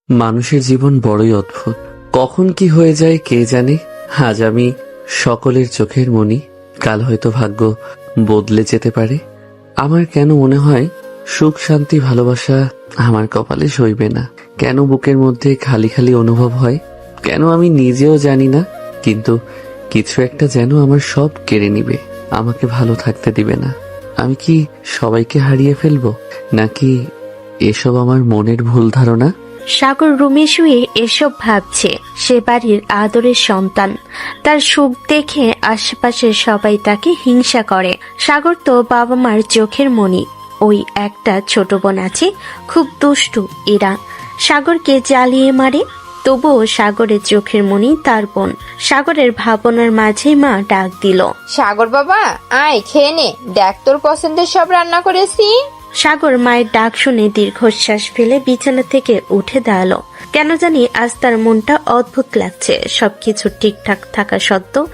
মানুষের জীবন বড়ই অদ্ভুত, কখন কি হয়ে যায় কে জানে। আজ আমি সকলের চোখের মণি, কাল হয়তো ভাগ্য বদলে যেতে পারে। আমার কেন মনে হয় সুখ শান্তি ভালোবাসা আমার কপালে সইবে না। কেন বুকের মধ্যে খালি খালি অনুভব হয়, কেন আমি নিজেও জানি না। কিন্তু কিছু একটা যেন আমার সব কেড়ে নিবে, আমাকে ভালো থাকতে দিবে না। আমি কি সবাইকে হারিয়ে ফেলবো, নাকি এসব আমার মনের ভুল ধারণা? সাগর রুমে শুয়ে এসব ভাবছে। সে বাড়ির আদরের সন্তান, তার সুখ দেখে আশেপাশের সবাই তাকে হিংসা করে। সাগর তো বাবা মার চোখের মণি। ওই একটা ছোট বোন আছে, খুব দুষ্টু। এরা সাগরকে জ্বালিয়ে মারে, তবুও সাগরের চোখের মণি তার বোন। সাগরের ভাবনার মাঝে মা ডাক দিল, সাগর বাবা আয় খেয়ে নে, দেখ তোর পছন্দের সব রান্না করেছি। সাগর মায়ের ডাক শুনে দীর্ঘশ্বাস ফেলে বিছানা থেকে উঠে দাঁড়ালো। কেন জানি আজ তার মনটা অদ্ভুত লাগছে। সবকিছু ঠিকঠাক থাকা সত্ত্বেও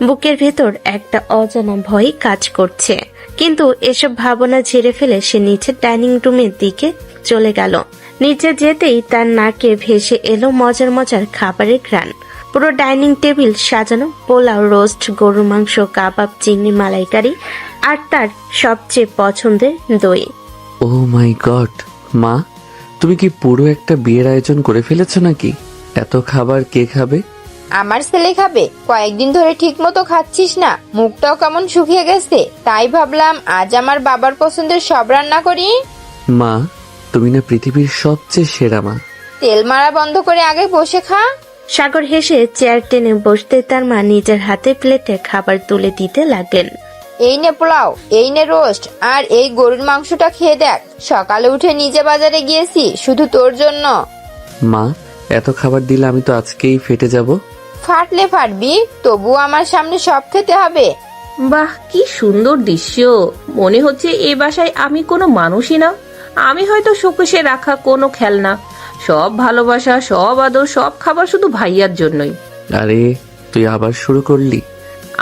বুকের ভেতর একটা অজানা ভয় কাজ করছে। কিন্তু এসব ভাবনা ঝেড়ে ফেলে সে নিচে ডাইনিং রুমের দিকে চলে গেল। নিচে যেতেই তার নাকে ভেসে এলো মজার মজার খাবারের ঘ্রাণ। পুরো ডাইনিং টেবিল সাজানো, পোলাও, রোস্ট, গরুর মাংস, কাবাব, চিংড়ি মালাইকারি আর তার সবচেয়ে পছন্দের দই। ও মাই গড, মা তুমি কি পুরো একটা বিয়ের আয়োজন করে ফেলেছো নাকি? এত খাবার কে খাবে? আমার ছেলে খাবে। কয়েকদিন ধরে ঠিক মতো খাচ্ছিস না, মুখটাও কেমন শুকিয়ে গেছে, তাই ভাবলাম আজ আমার বাবার পছন্দের সব রান্না করি। মা তুমি না পৃথিবীর সবচেয়ে সেরা মা। তেল মারা বন্ধ করে আগে বসে খা। সাগর হেসে চেয়ার টেনে বসতে তার মা নিজের হাতে প্লেটে খাবার তুলে দিতে লাগলেন। এই নে পোলাও, এই নে রোস্ট, আর এই গরুর মাংসটা খেয়ে দেখ। সকালে উঠে নিজে বাজারে গিয়েছি শুধু তোর জন্য। মা এত খাবার দিলে আমি তো আজকেই ফেটে যাব। ফাটলে ফাটবি, তবু আমার সামনে সব খেতে হবে। বাহ, কি সুন্দর দৃশ্য! মনে হচ্ছে এ বাসায় আমি কোনো মানুষই না, আমি হয়তো শোকেশে রাখা কোনো খেলনা। সব ভালোবাসা, সব আদর, সব খাবার শুধু ভাইয়ার জন্যই। আরে তুই আবার শুরু করলি?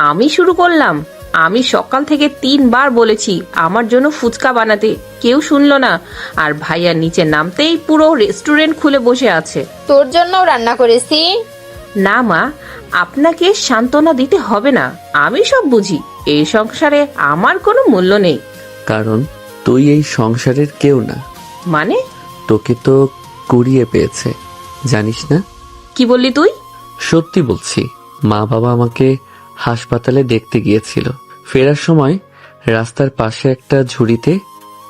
আমি শুরু করলাম? আমি সকাল থেকে 3 বার বলেছি আমার জন্য ফুচকা বানাতে, কেউ শুনলো না। আর ভাইয়া নিচে নামতেই পুরো রেস্টুরেন্ট খুলে বসে আছে। তোর জন্যও রান্না করেছি। না মা, আপনাকে সান্ত্বনা দিতে হবে না, আমি সব বুঝি। এই সংসারে আমার কোনো মূল্য নেই। কারণ তুই এই সংসারের কেউ না। মানে? তোকে তো কুড়িয়ে পেয়েছে, জানিস না? কি বললি তুই? সত্যি বলছি, মা বাবা আমাকে হাসপাতালে দেখতে গিয়েছিল। ফেরার সময় রাস্তার পাশে একটা ঝুড়িতে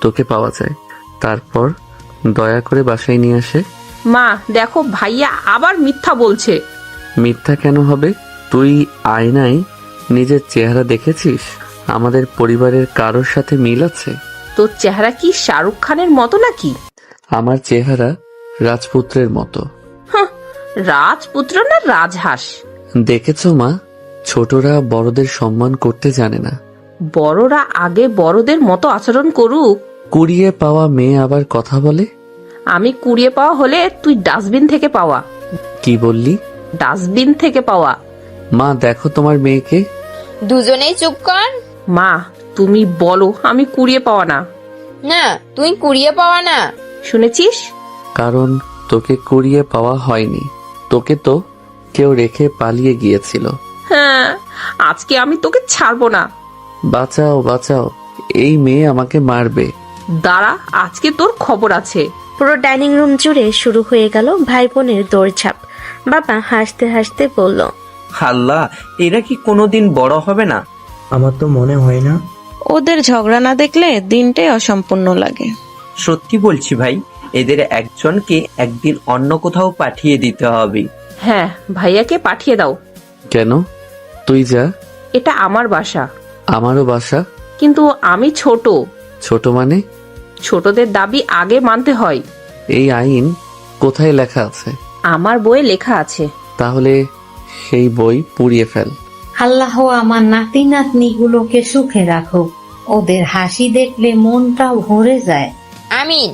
তোকে পাওয়া যায়। তারপর দয়া করে বাসায় নিয়ে আসে। মা দেখো, ভাইয়া আবার মিথ্যা বলছে। মিথ্যা কেন হবে? তুই আয়নায় নিজের চেহারা দেখেছিস? আমাদের পরিবারের কারোর সাথে মিল আছে? তোর চেহারা কি শাহরুখ খানের মতো নাকি? আমার চেহারা রাজপুত্রের মতো। হাহ, রাজপুত্র না রাজহাঁস? দেখেছো মা, ছোটরা বড়দের সম্মান করতে জানে না। বড়রা আগে বড়দের মতো আচরণ করুক। কুড়িয়ে পাওয়া মেয়ে আবার কথা বলে। আমি কুড়িয়ে পাওয়া হলে তুই ডাস্টবিন থেকে পাওয়া। কি বললি? ডাস্টবিন থেকে পাওয়া। মা দেখো তোমার মেয়েকে। দুজনেই চুপ কর। মা তুমি বলো আমি কুড়িয়ে পাওয়া না। না, তুই কুড়িয়ে পাওয়া না। শুনেছিস? কারণ তোকে কুড়িয়ে পাওয়া হয়নি, তোকে তো কেউ রেখে পালিয়ে গিয়েছিল। হ্যাঁ, আজকে আমি তোকে ছাড়বো না। বাঁচাও বাঁচাও, এই মেয়ে আমাকে মারবে। দাঁড়া, আজকে তোর খবর আছে। পুরো ডাইনিং রুম জুড়ে শুরু হয়ে গেল ভাই বোনের দৌড়ঝাঁপ। বাবা হাসতে হাসতে বলল, আল্লাহ, এরা কি কোনোদিন বড় হবে না? আমার তো মনে হয় না। ওদের ঝগড়া না দেখলে দিনটাই অসম্পূর্ণ লাগে। সত্যি বলছি ভাই, এদের একজনকে একদিন অন্য কোথাও পাঠিয়ে দিতে হবে। হ্যাঁ, ভাইয়াকে পাঠিয়ে দাও। কেন? তুই যা। এটা আমার বাসা। আমারও বাসা। কিন্তু আমি ছোট। ছোট মানে? ছোটদের দাবি আগে মানতে হয়। এই আইন কোথায় লেখা আছে? আমার বইয়ে লেখা আছে। তাহলে সেই বই পুড়িয়ে ফেল। আল্লাহ আমার নাতি নাতনি গুলোকে সুখে রাখো, ওদের হাসি দেখলে মনটা ভরে যায়। আমিন।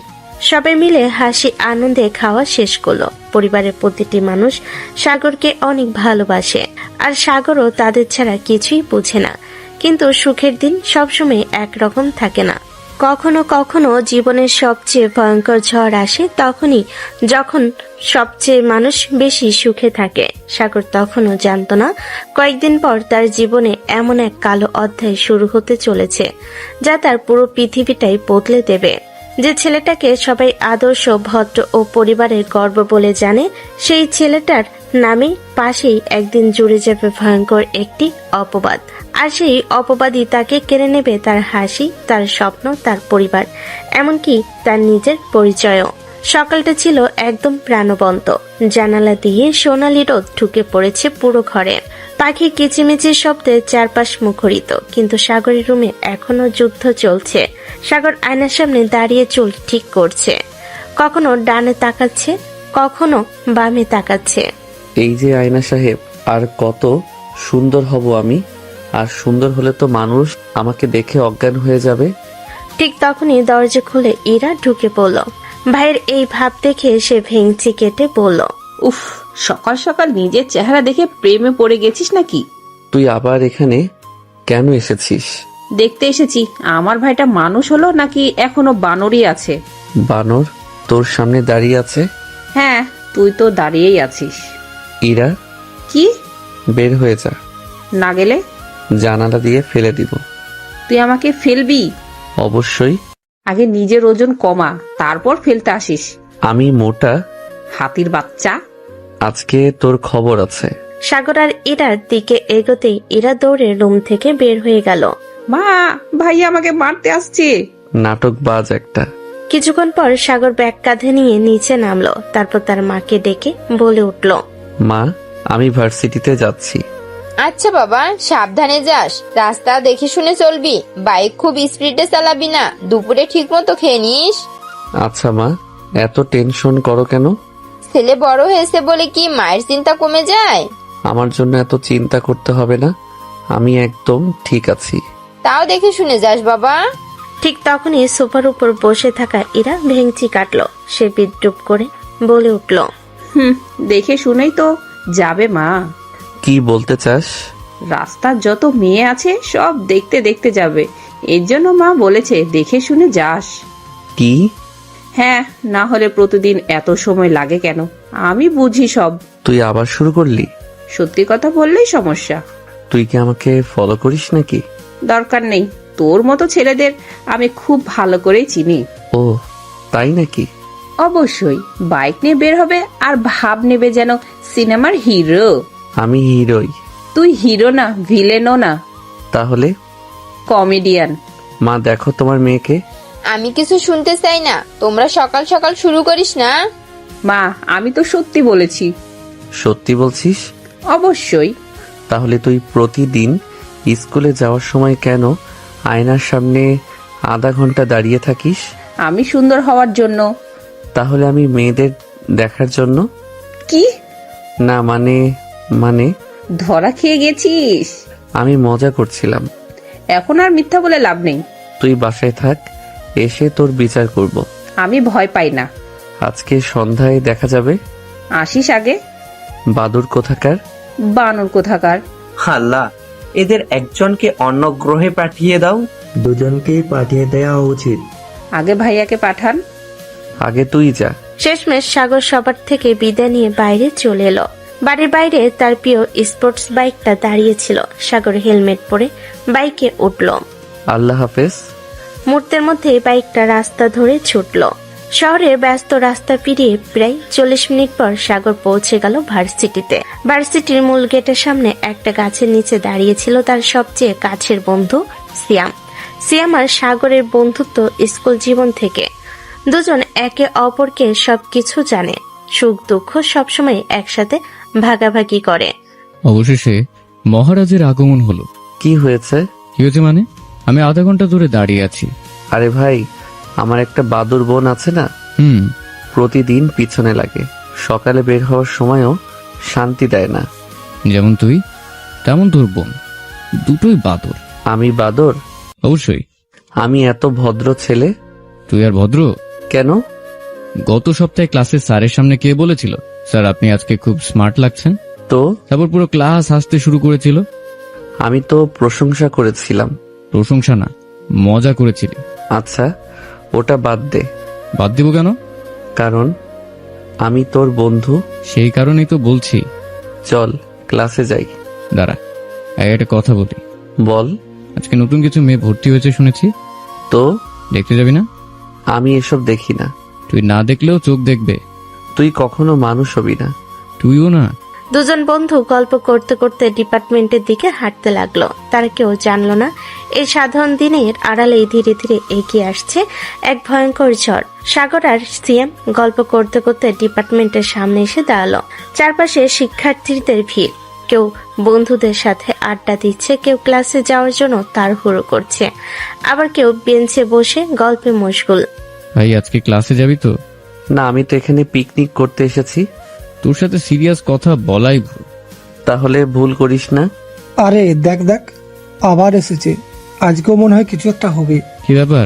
সবাই মিলে হাসি আনন্দে খাওয়া শেষ করলো। পরিবারের প্রতিটি মানুষ সাগরকে অনেক ভালোবাসে, আর সাগরও তাদের ছাড়া কিছুই বোঝে না। কিন্তু সুখের দিন সবসময় একরকম থাকে না। কখনো কখনো জীবনের সবচেয়ে ভয়ঙ্কর ঝড় আসে তখনই, যখন সবচেয়ে মানুষ বেশি সুখে থাকে। সাগর তখনও জানতো না কয়েকদিন পর তার জীবনে এমন এক কালো অধ্যায় শুরু হতে চলেছে যা তার পুরো পৃথিবীটাই বদলে দেবে। যে ছেলেটাকে সবাই আদর্শ, ভদ্র ও পরিবারের গর্ব বলে জানে, সেই ছেলেটার নামে পাশেই একদিন জুড়ে যাবে ভয়ঙ্কর একটি অপবাদ। আর সেই অপবাদই তাকে কেড়ে নেবে তার হাসি, তার স্বপ্ন, তার পরিবার, এমনকি তার নিজের পরিচয়ও। সকালটা ছিল একদম প্রাণবন্ত। জানালা দিয়ে সোনালি রোদ ঢুকে পড়েছে পুরো ঘরে। পাখি কিচিমিচির শব্দে চারপাশ মুখরিত, কিন্তু সাগরের রুমে এখনো যুদ্ধ চলছে। সাগর আয়নার সামনে দাঁড়িয়ে চুল ঠিক করছে, কখনো ডানে তাকাচ্ছে, কখনো বামে তাকাচ্ছে। এই যে আয়না সাহেব, আর কত সুন্দর হব আমি, আর সুন্দর হলে তো মানুষ আমাকে দেখে অজ্ঞান হয়ে যাবে। ঠিক তখনই দরজা খুলে ইরা ঢুকে পড়ল। ভাইয়ের এই ভাব দেখে সে ভেঙচি কেটে বলল, উফ, সকাল সকাল নিজের চেহারা দেখে প্রেমে পড়ে গেছিস নাকি? তুই আবার এখানে কেন এসেছিস? দেখতে এসেছি আমার ভাইটা মানুষ হলো নাকি এখনো বানরই আছে। বানর তোর সামনে দাঁড়িয়ে আছে? হ্যাঁ, তুই তো দাঁড়িয়েই আছিস। ইরা, কি? বের হয়ে যা, না গেলে জানালা দিয়ে ফেলে দিব। তুই আমাকে ফেলবি? অবশ্যই। আগে নিজের ওজন কমা, তারপর ফেলতে আসিস। আমি মোটা। হাতির বাচ্চা। আজকে তোর খবর আছে। সাগর আর ইরার দিকে এগোতেই ইরা দৌড়ে রুম থেকে বের হয়ে গেল। মা, ভাই আমাকে মারতে আসছে। নাটকবাজ একটা। কিছুক্ষণ পর সাগর ব্যাগ কাঁধে নিয়ে নিচে নামলো, তারপর তার মাকে ডেকে বলে উঠল, মা, আমি ভার্সিটিতে যাচ্ছি। আচ্ছা বাবা, সাবধানে যাস, রাস্তা দেখে শুনে চলবি, বাইক খুব স্পিডে চালাবি না, দুপুরে ঠিক মতো খেয়ে নিস। আচ্ছা মা, এত টেনশন করো কেন? ছেলে বড় হয়েছে বলে কি মায়ের চিন্তা কমে যায়? আমার জন্য এত চিন্তা করতে হবে না, আমি একদম ঠিক আছি। তাও দেখে শুনে যাস বাবা। ঠিক তখনই সোফার উপর বসে থাকা ইরা ভেঙচি কাটলো। সে বিদ্রুপ করে বলে উঠল, দেখে শুনেই তো যাবে মা। কি বলতে চাস? রাস্তার যত মেয়ে আছে সব দেখতে দেখতে যাবে, এর জন্য মা বলেছে দেখে শুনে যাস। কি? হ্যাঁ, না হলে প্রতিদিন এত সময় লাগে কেন? আমি বুঝি সব। তুই আবার শুরু করলি? সত্যি কথা বললেই সমস্যা। তুই কি আমাকে ফলো করিস নাকি? দরকার নেই, তোর মতো ছেলেদের আমি খুব ভালো করেই চিনি। ও তাই নাকি? অবশ্যই, বাইক নিয়ে বের হবে আর ভাব নেবে যেন সিনেমার হিরো। আমি হিরোই। তুই হিরো না, ভিলেনও না, তাহলে? কমেডিয়ান। মা দেখো তোমার মেয়েকে। আমি কিছু শুনতে চাই না, তোমরা সকাল সকাল শুরু করিস না। মা, আমি তো সত্যি বলেছি। সত্যি বলছিস? অবশ্যই। তাহলে তুই প্রতিদিন স্কুলে যাওয়ার সময় কেন আয়নার সামনে আধা ঘন্টা দাঁড়িয়ে থাকিস? আমি সুন্দর হওয়ার জন্য। তাহলে আমি মেয়েদের দেখার জন্য? কি? না মানে ধরা খেয়ে গেছিস? আমি মজা করছিলাম। এখন আর মিথ্যা বলে লাভ নেই। তুই বাসায় থাক, এসে তোর বিচার করব। আমি ভয় পাই না। আজকে সন্ধ্যায় দেখা যাবে। আসিস আগে। বাদুর কোথাকার। বানর কোথাকার। আল্লাহ, এদের একজনকে অন্য গ্রহে পাঠিয়ে দাও। দুজনকেই পাঠিয়ে দেওয়া উচিত। আগে ভাইয়াকে পাঠান। আগে তুই যা। শেষমেশ সাগর সবার থেকে বিদায় নিয়ে বাইরে চলে এলো। বাড়ির বাইরে তার প্রিয় স্পোর্টস বাইকটা দাঁড়িয়েছিল। সাগর হেলমেট পরে বাইকে উঠল। আল্লাহ হাফেজ। মুহূর্তের মধ্যে বাইকটা রাস্তা ধরে ছুটল। শহরের ব্যস্ত রাস্তা পেরিয়ে প্রায় 40 মিনিট পর সাগর পৌঁছে গেল ভার্সিটিতে। ভার্সিটির মূল গেটের সামনে একটা গাছের নিচে দাঁড়িয়েছিল তার সবচেয়ে কাছের বন্ধু সিয়াম। সিয়াম আর সাগরের বন্ধুত্ব স্কুল জীবন থেকে। দুজন একে অপরকে সবকিছু জানে, সুখ দুঃখ সবসময় একসাথে ভাগাভাগি করে। অবশেষে মহারাজের আগমন হলো। কি হয়েছে? কি হয়েছে মানে? আমি আধা ঘন্টা ধরে দাঁড়িয়ে আছি। আরে ভাই, আমার একটা বাদুর বোন আছে না, প্রতিদিন পিছনে লাগে। সকালে বের হওয়ার সময়ও শান্তি দেয় না। যেমন তুই তেমন তোর বোন, দুটোই বাদর। আমি বাদর? অবশ্যই। আমি এত ভদ্র ছেলে। তুই আর ভদ্র কেন? গত সপ্তাহে ক্লাসে স্যারের সামনে কে বলেছিল, স্যার আপনি আজকে খুব স্মার্ট লাগছেন? তো তারপর পুরো ক্লাস হাসতে শুরু করেছিল। আমি তো প্রশংসা করেছিলাম। প্রশংসা না, মজা করেছিলি। আচ্ছা ওটা বাদ দে, বাদ দিব কেন? কারণ আমি তোর বন্ধু। সেই কারণেই তো বলছি। চল ক্লাসে যাই। দাঁড়া, একটা কথা বলি। বল। আজকে নতুন কিছু মেয়ে ভর্তি হয়েছে শুনেছি, তো দেখতে যাবি না? আমি এসব দেখি না। তুই না দেখলেও চোখ দেখবে। তুই কখনো মানুষ হবি না। তুইও না। দুজন বন্ধু গল্প করতে করতে ডিপার্টমেন্টের দিকে হাঁটতে লাগলো। তারা কেউ জানলো না এই সাধারণ দিনের আড়ালে ধীরে ধীরে এগিয়ে আসছে এক ভয়ঙ্কর ঝড়। সাগর আর সিএম গল্প করতে করতে ডিপার্টমেন্টের সামনে এসে দাঁড়ালো। চারপাশে শিক্ষার্থীদের ভিড়, কেউ বন্ধুদের সাথে আড্ডা দিচ্ছে, কেউ ক্লাসে যাওয়ার জন্য তাড়াহুড়ো করছে, আবার কেউ বেঞ্চে বসে গল্পে মশগুল। ভাই আজকে ক্লাসে যাবি তো? না, আমি তো এখানে পিকনিক করতে এসেছি। তোর সাথে সিরিয়াস কথা বলাই ভুল। তাহলে ভুল করিস না। আরে দেখ দেখ, আবার এসেছে। আজকেও মনে হয় কিছু একটা হবে। কি ব্যাপার?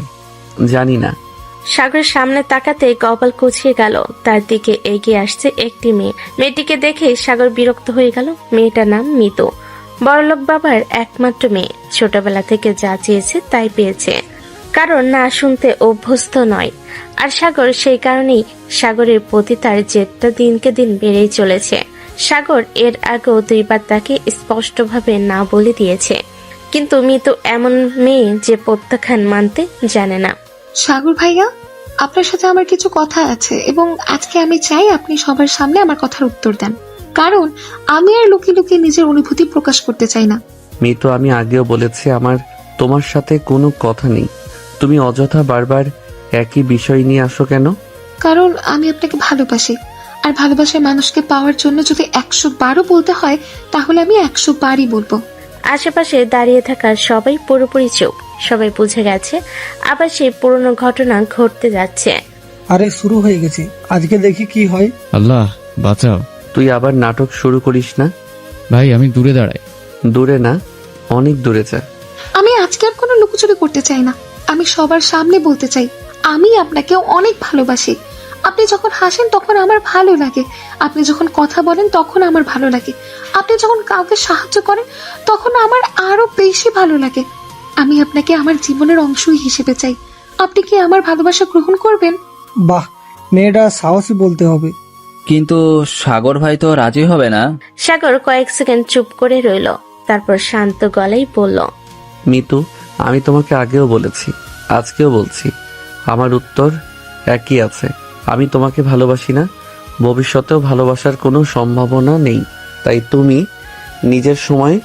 জানি না। সাগরের সামনে তাকাতে কপাল কুঁচিয়ে গেল। তার দিকে এগিয়ে আসছে একটি মেয়ে। মেয়েটিকে দেখে সাগর বিরক্ত হয়ে গেল। মেয়েটার নাম মিতু, বড়লোক বাবার একমাত্র মেয়ে। ছোটবেলা থেকে যা চেয়েছে তাই পেয়েছে, কারণ না শুনতে অভ্যস্ত নয়। আর সাগর সেই কারণেই সাগরের প্রতি তার জেদটা দিনকে দিন বেড়েই চলেছে। সাগর এর আগেও দুইবার তাকে স্পষ্টভাবে না বলে দিয়েছে, কিন্তু মিতু এমন মেয়ে যে প্রত্যাখ্যান মানতে জানে না। সাগর ভাইয়া, আপনার সাথে আমার কিছু কথা আছে এবং আজকে আমি চাই আপনি সবার সামনে আমার কথার উত্তর দেন, কারণ আমি আর লুকিয়ে লুকিয়ে নিজের অনুভূতি প্রকাশ করতে চাই না। মিতু, আমি আগেও বলেছি আমার তোমার সাথে কোনো কথা নেই। তুমি অযথা বারবার একই বিষয় নিয়ে আসো কেন? কারণ আমি আপনাকে ভালোবাসি, আর ভালোবাসার মানুষকে পাওয়ার জন্য যদি 100 বারও বলতে হয় তাহলে আমি 100 বারই বলবো। আশেপাশে দাঁড়িয়ে থাকা সবাই পুরোপুরি চুপ। সবাই বুঝে গেছে আবার সেই পুরনো ঘটনা ঘটতে যাচ্ছে। আরে শুরু হয়ে গেছে, আজকে দেখি কি হয়। আল্লাহ বাঁচাও। তুই আবার নাটক শুরু করিস না। ভাই আমি দূরে দাঁড়াই। দূরে না, অনেক দূরে যা। আমি আজকে আর কোনো লুকোচুরি করতে চাই না। আমি সবার সামনে বলতে চাই আমি আপনাকে অনেক ভালোবাসি। আপনি যখন হাসেন তখন আমার ভালো লাগে, আপনি যখন কথা বলেন তখন আমার ভালো লাগে, আপনি যখন কাউকে সাহায্য করেন তখন আমার আরো বেশি ভালো লাগে। আমি আপনাকে আমার জীবনের অংশই হিসেবে চাই। আপনি কি আমার ভালোবাসা গ্রহণ করবেন? বাহ, মেয়েটা সাহসী বলতে হবে। কিন্তু সাগর ভাই তো রাজি হবে না। সাগর কয়েক সেকেন্ড চুপ করে রইল, তারপর শান্ত গলায় বলল, মিতু, আমি তোমাকে আগেও বলেছি, আজকেও বলছি, আমার উত্তর একই আছে। আমি তোমাকে ভালোবাসি না, ভবিষ্যতেও ভালোবাসার কোনো সম্ভাবনা নেই। তাই তুমি নিজের সময়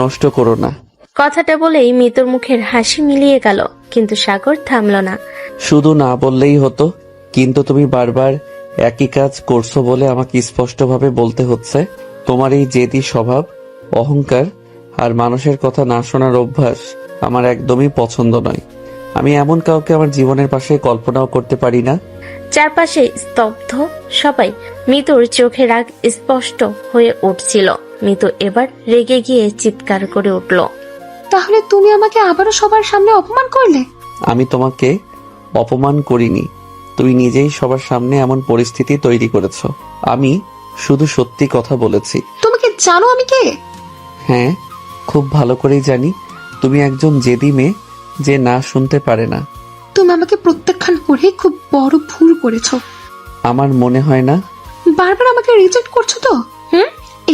নষ্ট করো না। কথাটা বলেই মিতুর মুখের হাসি মিলিয়ে গেল, কিন্তু সাগর থামল না। শুধু না বললেই হতো, কিন্তু তুমি বারবার একই কাজ করছো বলে আমাকে স্পষ্টভাবে বলতে হচ্ছে। তোমার এই জেদি স্বভাব, অহংকার আর মানুষের কথা না শোনার অভ্যাস আমার একদমই পছন্দ নয়। আমি এমন কাউকে আমার জীবনের পাশে কল্পনাও করতে পারি না। চারপাশে স্তব্ধ সবাই। মিতুর চোখে রাগ স্পষ্ট হয়ে উঠছিল। মিতু এবার রেগে গিয়ে চিৎকার করে উঠল, তাহলে তুমি আমাকে আবারও সবার সামনে অপমান করলে? আমি তোমাকে অপমান করিনি, তুমি নিজেই সবার সামনে এমন পরিস্থিতি তৈরি করেছো। আমি শুধু সত্যি কথা বলেছি। তুমি কি জানো আমি কে? হ্যাঁ, খুব ভালো করেই জানি। তুমি একজন জেদি মেয়ে যে না শুনতে পারে না। তুমি আমাকে প্রত্যাখ্যান করে খুব বড় ভুল করেছো। আমার মনে হয় না। বারবার আমাকে রিজেক্ট করছো তো।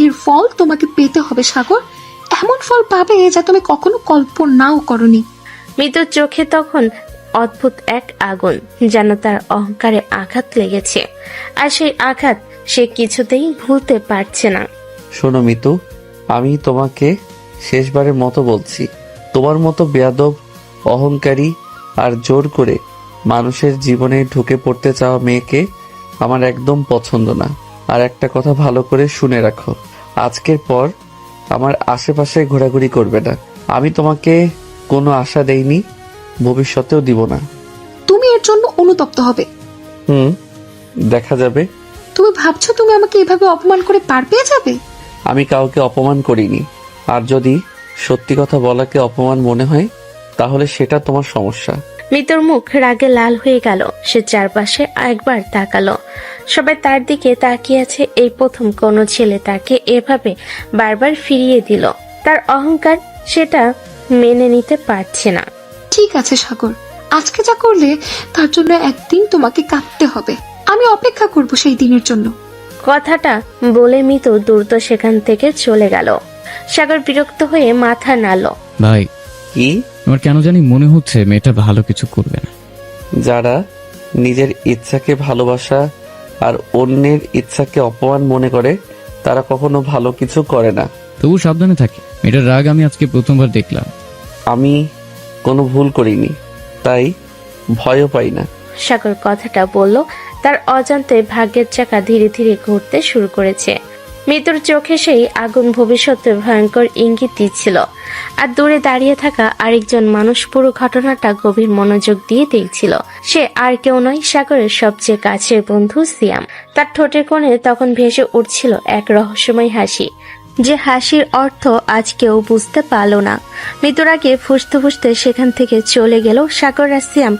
এর ফল তোমাকে পেতে হবে সাগর। এমন ফল পাবে যা তুমি কখনো কল্পনাও করনি। মিতুর চোখে তখন অদ্ভুত এক আগুন, যেন তার অহংকারে আঘাত লেগেছে, আর সেই আঘাত সে কিছুতেই ভুলতে পারছে না। শোনো মিতু, আমি তোমাকে শেষবারের মতো বলছি, তোমার মতো বেয়াদব, অহংকারী আর জোর করে মানুষের জীবনে ঢুকে পড়তে চাওয়া মেয়েকে আমার একদম পছন্দ না। আর একটা কথা ভালো করে শুনে রাখো, আজকের পর আমার আশেপাশে ঘোরাঘুরি করবে না। আমি তোমাকে কোনো আশা দেইনি, ভবিষ্যতেও দিব না। তুমি এর জন্য অনুতপ্ত হবে। দেখা যাবে। তুমি ভাবছো তুমি আমাকে এভাবে অপমান করে পার পেয়ে যাবে? আমি কাউকে অপমান করিনি, আর যদি সত্যি কথা বলাকে অপমান মনে হয় তাহলে সেটা তোমার সমস্যা। মিতুর মুখ রাগে লাল হয়ে গেল। সে চারপাশে একবার তাকালো। সবাই তার দিকে তাকিয়ে আছে। এই প্রথম কোনো ছেলে তাকে এভাবে বারবার ফিরিয়ে দিল। তার অহংকার সেটা মেনে নিতে পারছে না। ঠিক আছে সাগর, আজকে যা করলে তার জন্য একদিন তোমাকে কাঁদতে হবে। আমি অপেক্ষা করব সেই দিনের জন্য। কথাটা বলে মিতু দ্রুত সেখান থেকে চলে গেল। সাগর বিরক্ত হয়ে মাথা নাড়ল। ভাই, কি? আমার কেন জানি মনে হচ্ছে মেয়েটা ভালো কিছু করবে না। যারা নিজের ইচ্ছাকে ভালোবাসা আর অন্যের ইচ্ছাকে অপমান মনে করে তারা কখনো ভালো কিছু করে না। তবু সাবধানে থাকে। মেয়েটার রাগ আমি আজকে প্রথমবার দেখলাম। আমি কোনো ভুল করিনি, তাই ভয়ও পাই না। সাগর কথাটা বলল, তার অজান্তে ভাগ্যের চাকা ধীরে ধীরে ঘুরতে শুরু করেছে। মিতুর চোখে সেই আগুন ভবিষ্যতে ভয়ঙ্কর ইঙ্গিত দিচ্ছিল। আর দূরে দাঁড়িয়ে থাকা আরেকজন মানুষ পুরো ঘটনাটা গভীর মনোযোগ দিয়ে দেখছিল। সে আর কেউ নয়, সাগরের সবচেয়ে কাছের বন্ধু সিয়াম। তার ঠোঁটের কোণে তখন ভেসে উঠছিল এক রহস্যময় হাসি, যে হাসির অর্থ আজ কেউ বুঝতে পারল না। মৃত্যুর আগে ফুসতে ফুসতে সেখান থেকে চলে গেল সাগর আর সিয়াম।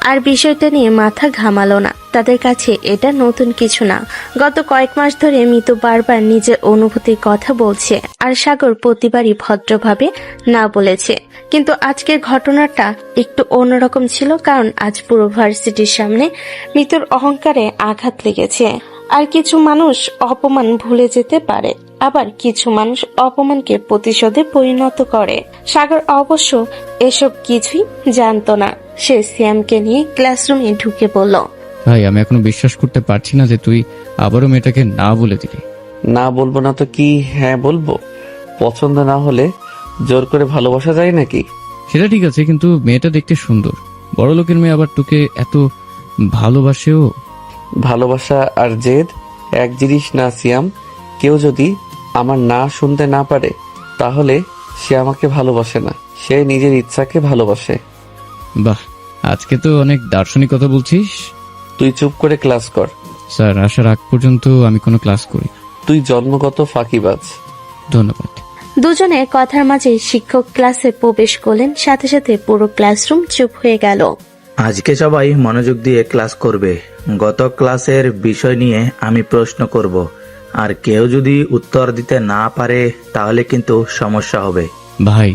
আর বিষয়টা নিয়ে মাথা ঘামালো না। তাদের কাছে এটা নতুন কিছু না। গত কয়েক মাস ধরে মৃত্যু বারবার নিজের অনুভূতির কথা বলছে, আর সাগর প্রতিবারই ভদ্রভাবে না বলেছে। কিন্তু আজকের ঘটনাটা একটু অন্যরকম ছিল, কারণ আজ পুরো ভার্সিটির সামনে মৃত্যুর অহংকারে আঘাত লেগেছে। আর কিছু মানুষ অপমান ভুলে যেতে পারে, আবার কিছু মানুষ অপমানকে প্রতিশোধে পরিণত করে। সাগর অবশ্য এসব কিছুই জানতো না। সে সিয়ামকে নিয়ে ক্লাসরুমে ঢুকে পড়ল। ভাই, আমি এখনো বিশ্বাস করতে পারছি না যে তুই আবারও মেয়েটাকে না বলে দিলি। না বলবো না তো কি হ্যাঁ বলবো? পছন্দ না হলে জোর করে ভালোবাসা যায় নাকি? সেটা ঠিক আছে, কিন্তু মেয়েটা দেখতে সুন্দর। বড় লোকের মেয়ে আবার তোকে এত ভালোবাসেও। ভালোবাসা আর জেদ এক জিনিস না সিয়াম। কেউ যদি আমার না শুনতে না পারে তাহলে সে আমাকে ভালোবাসে না, সে নিজের ইচ্ছাকে ভালোবাসে। বাহ, আজকে তো অনেক দার্শনিক কথা বলছিস। তুই চুপ করে ক্লাস কর। স্যার আসার আগ পর্যন্ত আমি কোনো ক্লাস করি না। তুই জন্মগত ফাঁকিবাজ। ধন্যবাদ। দুজনে কথার মাঝে শিক্ষক ক্লাসে প্রবেশ করলেন। সাথে সাথে পুরো ক্লাসরুম চুপ হয়ে গেল। আজকে সবাই মনোযোগ দিয়ে ক্লাস করবে। গত ক্লাসের বিষয় নিয়ে আমি প্রশ্ন করব, আর কেউ যদি উত্তর দিতে না পারে তাহলে কিন্তু সমস্যা হবে। ভাই,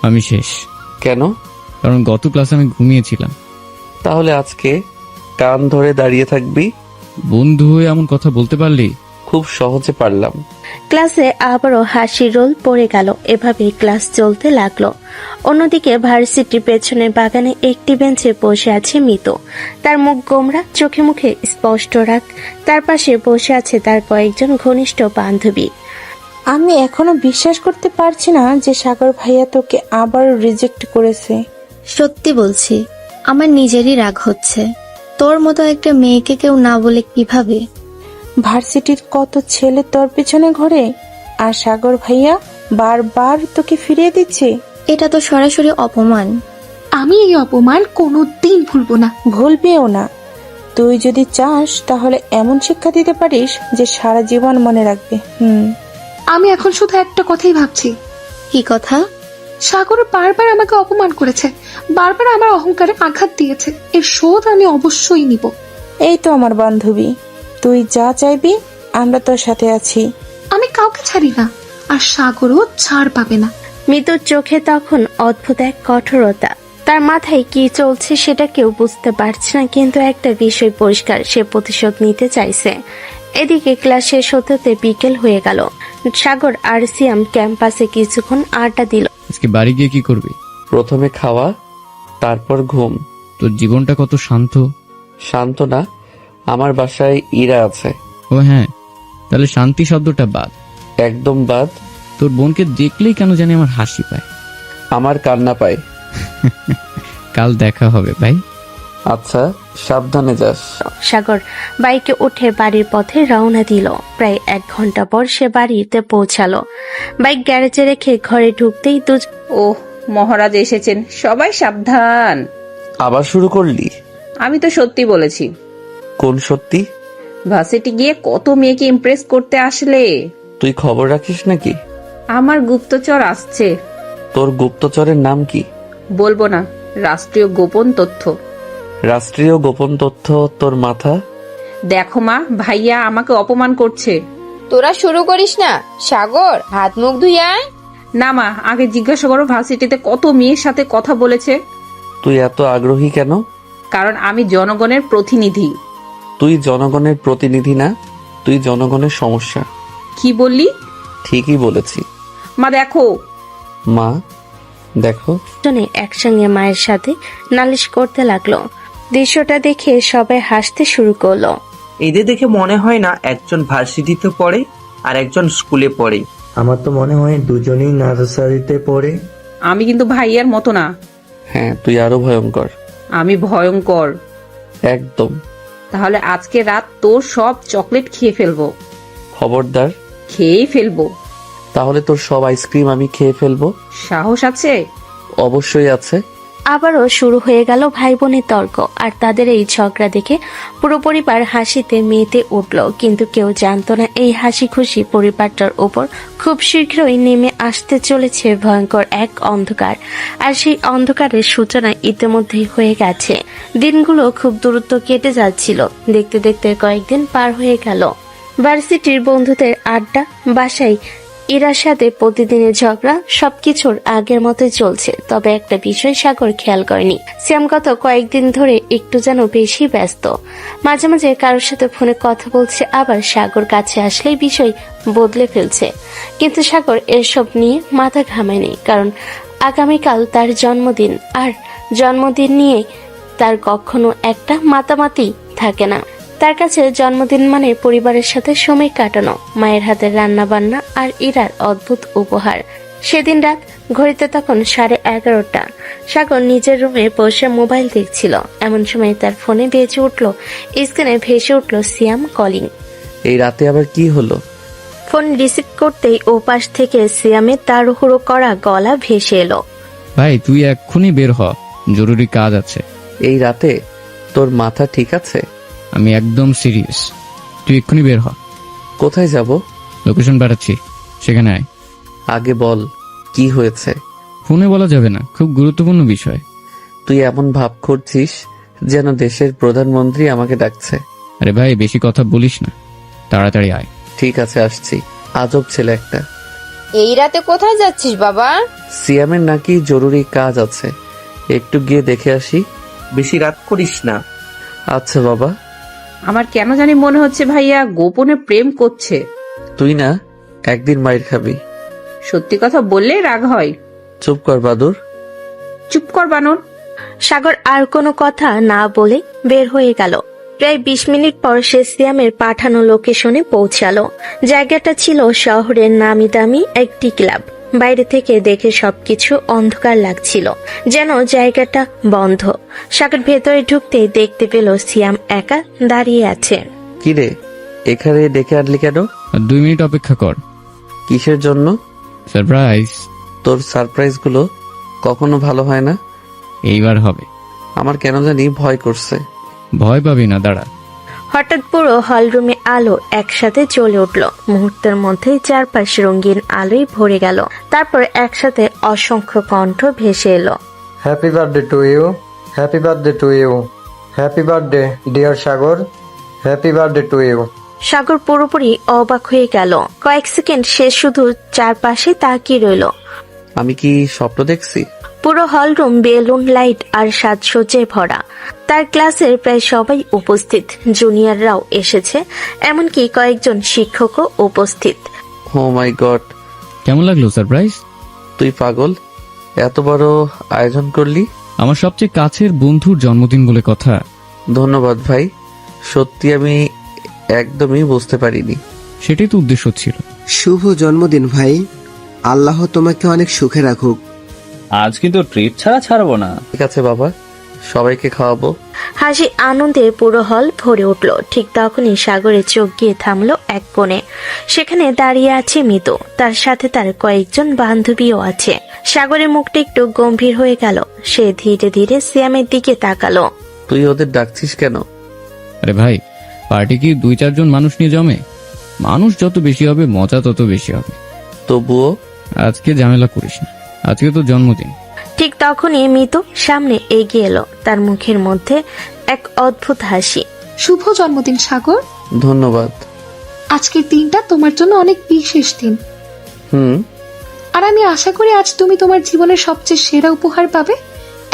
আমি শেষ। কেন? কারণ গত ক্লাসে আমি ঘুমিয়েছিলাম। তাহলে আজকে কান ধরে দাঁড়িয়ে থাকবি। বন্ধু হয়ে এমন কথা বলতে পারলি? খুব সহজে পারলাম। ক্লাসে আবারও হাসির রোল পড়ে গেল। এভাবেই ক্লাস চলতে লাগলো। অন্যদিকে ভার্সিটির পেছনের বাগানে একটি বেঞ্চে বসে আছে মিতু। তার মুখ গোমরা, চোখে মুখে স্পষ্ট রাগ। তার পাশে বসে আছে তার কয়েকজন ঘনিষ্ঠ বান্ধবী। আমি এখনো বিশ্বাস করতে পারছি না যে সাগর ভাইয়া তোকে আবার রিজেক্ট করেছে। সত্যি বলছি, আমার নিজেরই রাগ হচ্ছে। তোর মতো একটা মেয়েকে কেউ না বলে কিভাবে? ভার্সিটির কত ছেলে তোর পিছনে ঘোরে, আর সাগর ভাইয়া বারবার তোকে ফিরিয়ে দিচ্ছে। এটা তো সরাসরি অপমান। আমি এই অপমান কোনোদিন ভুলবো না। ভুলবেও না। তুই যদি চাস তাহলে এমন শিক্ষা দিতে পারিস যে সারা জীবন মনে রাখবে। আমি এখন শুধু একটা কথাই ভাবছি। কি কথা? সাগর বারবার আমাকে অপমান করেছে, বারবার আমার অহংকারে আঘাত দিয়েছে। এর শোধ আমি অবশ্যই নিব। এই তো আমার বান্ধবী, তুই যা চাইবি আমরা তোর সাথে আছি। আমি কাউকে ছাড়ি না, আর সাগরও ছাড় পাবে না। মিতুর চোখে তখন অদ্ভুত এক কঠোরতা। তার মাথায় কি চলছে সেটা কেউ বুঝতে পারছে না, কিন্তু একটা বিষয় পরিষ্কার, সে প্রতিশোধ নিতে চাইছে। এদিকে ক্লাস শেষ হতে হতে বিকেল হয়ে গেল। সাগর আর সিয়াম ক্যাম্পাসে কিছুক্ষণ আড্ডা দিল। আজকে বাড়ি গিয়ে কি করবি? প্রথমে খাওয়া, তারপর ঘুম। তোর জীবনটা কত শান্ত। শান্ত না, আমার বাসায় ইরা আছে। ও হ্যাঁ, তাহলে শান্তি শব্দটা বাদ। একদম বাদ। তোর বোনকে দেখলেই কেন জানি আমার হাসি পায়। আমার কান্না পায়। কাল দেখা হবে ভাই। আচ্ছা, সাবধানে যাস। সাগর বাইকে উঠে বাড়ির পথে রওনা দিল। প্রায় 1 ঘন্টা পর সে বাড়িতে পৌঁছালো। বাইক গ্যারেজে রেখে ঘরে ঢুকতেই ওহ, মহারাজ এসেছেন, সবাই সাবধান। আবার শুরু করলি? আমি তো সত্যি বলেছি। কোন সত্যি? ভার্সিটি গিয়ে কত মেয়েকে ইমপ্রেস করতে আসলে। তুই খবর রাখিস নাকি? আমার গুপ্তচর আসছে। তোর গুপ্তচরের নাম কি? বলবো না, রাষ্ট্রীয় গোপন তথ্য। রাষ্ট্রীয় গোপন তথ্য তোর মাথা। দেখো মা, ভাইয়া আমাকে অপমান করছে। তোরা শুরু করিস না। সাগর, হাত মুখ ধুয়ে আয়। না মা, আগে জিজ্ঞাসা করো ভার্সিটিতে কত মেয়ের সাথে কথা বলেছে। তুই এত আগ্রহী কেন? কারণ আমি জনগণের প্রতিনিধি। তুই জনগণের প্রতিনিধি না, তুই জনগণের সমস্যা। কি বললি? ঠিকই বলেছি। মা দেখো। মা দেখো। দুজনে একসঙ্গে মায়ের সাথে নালিশ করতে লাগলো। দৃশ্যটা দেখে সবাই হাসতে শুরু করলো। এদের দেখে মনে হয় না একজন ভার্সিটিতে পড়ে আর একজন স্কুলে পড়ে। আমার তো মনে হয় দুজনেই নার্সারিতে পড়ে। আমি কিন্তু ভাইয়ার মতো না। হ্যাঁ, তুই আরো ভয়ঙ্কর। আমি ভয়ঙ্কর। একদম। তাহলে আজকে রাত তোর সব চকলেট খেয়ে ফেলবো। খবরদার। খেয়েই ফেলবো। তাহলে তোর সব আইসক্রিম আমি খেয়ে ফেলবো। সাহস আছে? অবশ্যই আছে। আবারও শুরু হয়ে গেল ভাই বোনের তর্ক। আর তাদের এই ঝগড়া দেখে পুরো পরিবার হাসিতে মেতে উঠল। কিন্তু কেউ জানতো না এই হাসি খুশি পরিবারটার উপর খুব শীঘ্রই নেমে আসতে চলেছে ভয়ঙ্কর এক অন্ধকার। আর সেই অন্ধকারের সূচনা ইতিমধ্যেই হয়ে গেছে। দিনগুলো খুব দ্রুত কেটে যাচ্ছিল। দেখতে দেখতে কয়েকদিন পার হয়ে গেল। ভার্সিটির বন্ধুদের আড্ডা, বাসায় ইরার সাথে প্রতিদিনের ঝগড়া, সবকিছুর আগের মতোই চলছে। তবে একটা বিষয় সাগর খেয়াল করেনি। শ্যাম গত কয়েকদিন ধরে একটু যেন বেশি ব্যস্ত। মাঝে মাঝে কারোর সাথে ফোনে কথা বলছে, আবার সাগর কাছে আসলেই বিষয় বদলে ফেলছে। কিন্তু সাগর এসব নিয়ে মাথা ঘামায়নি, কারণ আগামীকাল তার জন্মদিন। আর জন্মদিন নিয়ে তার কখনো একটা মাতামাতি থাকে না। তার কাছে জন্মদিন মানে পরিবারের সাথে সময় কাটানো, মায়ের হাতের রান্না বান্না আর ইরার অদ্ভুত উপহার। সেদিন রাত, ঘড়িতে তখন 11:30। সাগর নিজের রুমে বসে মোবাইল দেখছিল। এমন সময় তার ফোনে বেজে উঠল, স্ক্রিনে ভেসে উঠল সিয়াম কলিং। এই রাতে আবার কি হলো? ফোন রিসিভ করতেই ওপাশ থেকে সিয়ামের তাড়াহুড়ো করা গলা ভেসে এলো। ভাই তুই এক্ষুনি বের হ, জরুরি কাজ আছে। এই রাতে? তোর মাথা ঠিক আছে? আমি একদম সিরিয়াস, তুই এক্ষুনি বের হ। কোথায় যাব? লোকেশন পাঠাচ্ছি, সেখানে আয়। আগে বল কি হয়েছে। ফোনে বলা যাবে না, খুব গুরুত্বপূর্ণ বিষয়। তুই এমন ভাব করছিস যেন দেশের প্রধানমন্ত্রী আমাকে ডাকছে। আরে ভাই বেশি কথা বলিস না, তাড়াতাড়ি আয়। ঠিক আছে, আসছি। আজব ছেলে একটা। এই রাতে কোথায় যাচ্ছিস বাবা? সিয়ামের নাকি জরুরি কাজ আছে, একটু গিয়ে দেখে আসি। বেশি রাত করিস না। আচ্ছা বাবা। আমার কেন জানি মনে হচ্ছে ভাইয়া গোপনে প্রেম করছে। তুই না একদিন মাইর খাবি। সত্যি কথা বললে রাগ হয়। চুপ কর বাদুর। চুপ কর বানর। সাগর আর কোনো কথা না বলে বের হয়ে গেল। প্রায় 20 মিনিট পর সে সিয়ামের পাঠানো লোকেশনে পৌঁছালো। জায়গাটা ছিল শহরের নামি দামি একটি ক্লাব। বাইরে থেকে দেখে সবকিছু অন্ধকার লাগছিল, যেন জায়গাটা বন্ধ। সাগর ভেতরে ঢুকতে দেখতে পেল সিয়াম একা দাঁড়িয়ে আছে। কিরে, এখানে ডেকে আনলি কেন? 2 মিনিট অপেক্ষা কর। কিসের জন্য? সারপ্রাইজ। তোর সারপ্রাইজ গুলো কখনো ভালো হয় না। এইবার হবে। আমার কেন জানি ভয় করছে। ভয় পাবি না, দাঁড়া। হঠাৎ পুরো হলরুমে আলো একসাথে জ্বলে উঠল। মুহূর্তের মধ্যেই চারপাশ রঙিন আলোয় ভরে গেল। তারপর একসাথে অসংখ্য কণ্ঠ ভেসে এলো। Happy birthday to you, happy birthday to you, happy birthday dear Sagar, happy birthday to you. Sagar পুরোপুরি অবাক হয়ে গেল। কয়েক সেকেন্ড সে শুধু চারপাশে তাকিয়ে রইল। আমি কি স্বপ্ন দেখছি? পুরো হলরুম বেলুন, লাইট আর সাজসজ্জায় ভরা। তার ক্লাসের প্রায় সবাই উপস্থিত, জুনিয়ররাও এসেছে, এমনকি কয়েকজন শিক্ষকও উপস্থিত। ও মাই গড, কেমন লাগলো সারপ্রাইজ? তুই পাগল, এত বড় আয়োজন করলি। আমার সবচেয়ে কাছের বন্ধুর জন্মদিন বলে কথা। ধন্যবাদ ভাই, সত্যি আমি একদমই বুঝতে পারিনি। সেটাই তো উদ্দেশ্য ছিল। শুভ জন্মদিন ভাই, আল্লাহ তোমাকে অনেক সুখে রাখুক। আজ কিন্তু ট্রিট ছাড়া ছাড়বো না। ঠিক আছে বাবা, সবাইকে খাওয়াবো। হাসি আনন্দে পুরো হল ভরে উঠল। ঠিক তখনই সাগরের চোখ গিয়ে থামলো এক কোণে। সেখানে দাঁড়িয়ে আছে মিতু, তার সাথে তার কয়েকজন বান্ধবীও আছে। সাগরের মুখটা একটু গম্ভীর হয়ে গেল। সে ধীরে ধীরে সিয়ামের দিকে তাকালো। তুই ওদের ডাকছিস কেন? আরে ভাই, পার্টি কি 2-4 জন মানুষ নিয়ে জমে? মানুষ যত বেশি হবে মজা তত বেশি হবে। তবুও আজকে ঝামেলা করিস না, আজকে তো জন্মদিন। ঠিক তখনই মিতু সামনে এগিয়ে এলো, তার মুখের মধ্যে এক অদ্ভুত হাসি। শুভ জন্মদিন সাগর। ধন্যবাদ। আজকের দিনটা তোমার জন্য অনেক বিশেষ দিন। আর আমি আশা করি আজ তুমি তোমার জীবনের সবচেয়ে সেরা উপহার পাবে,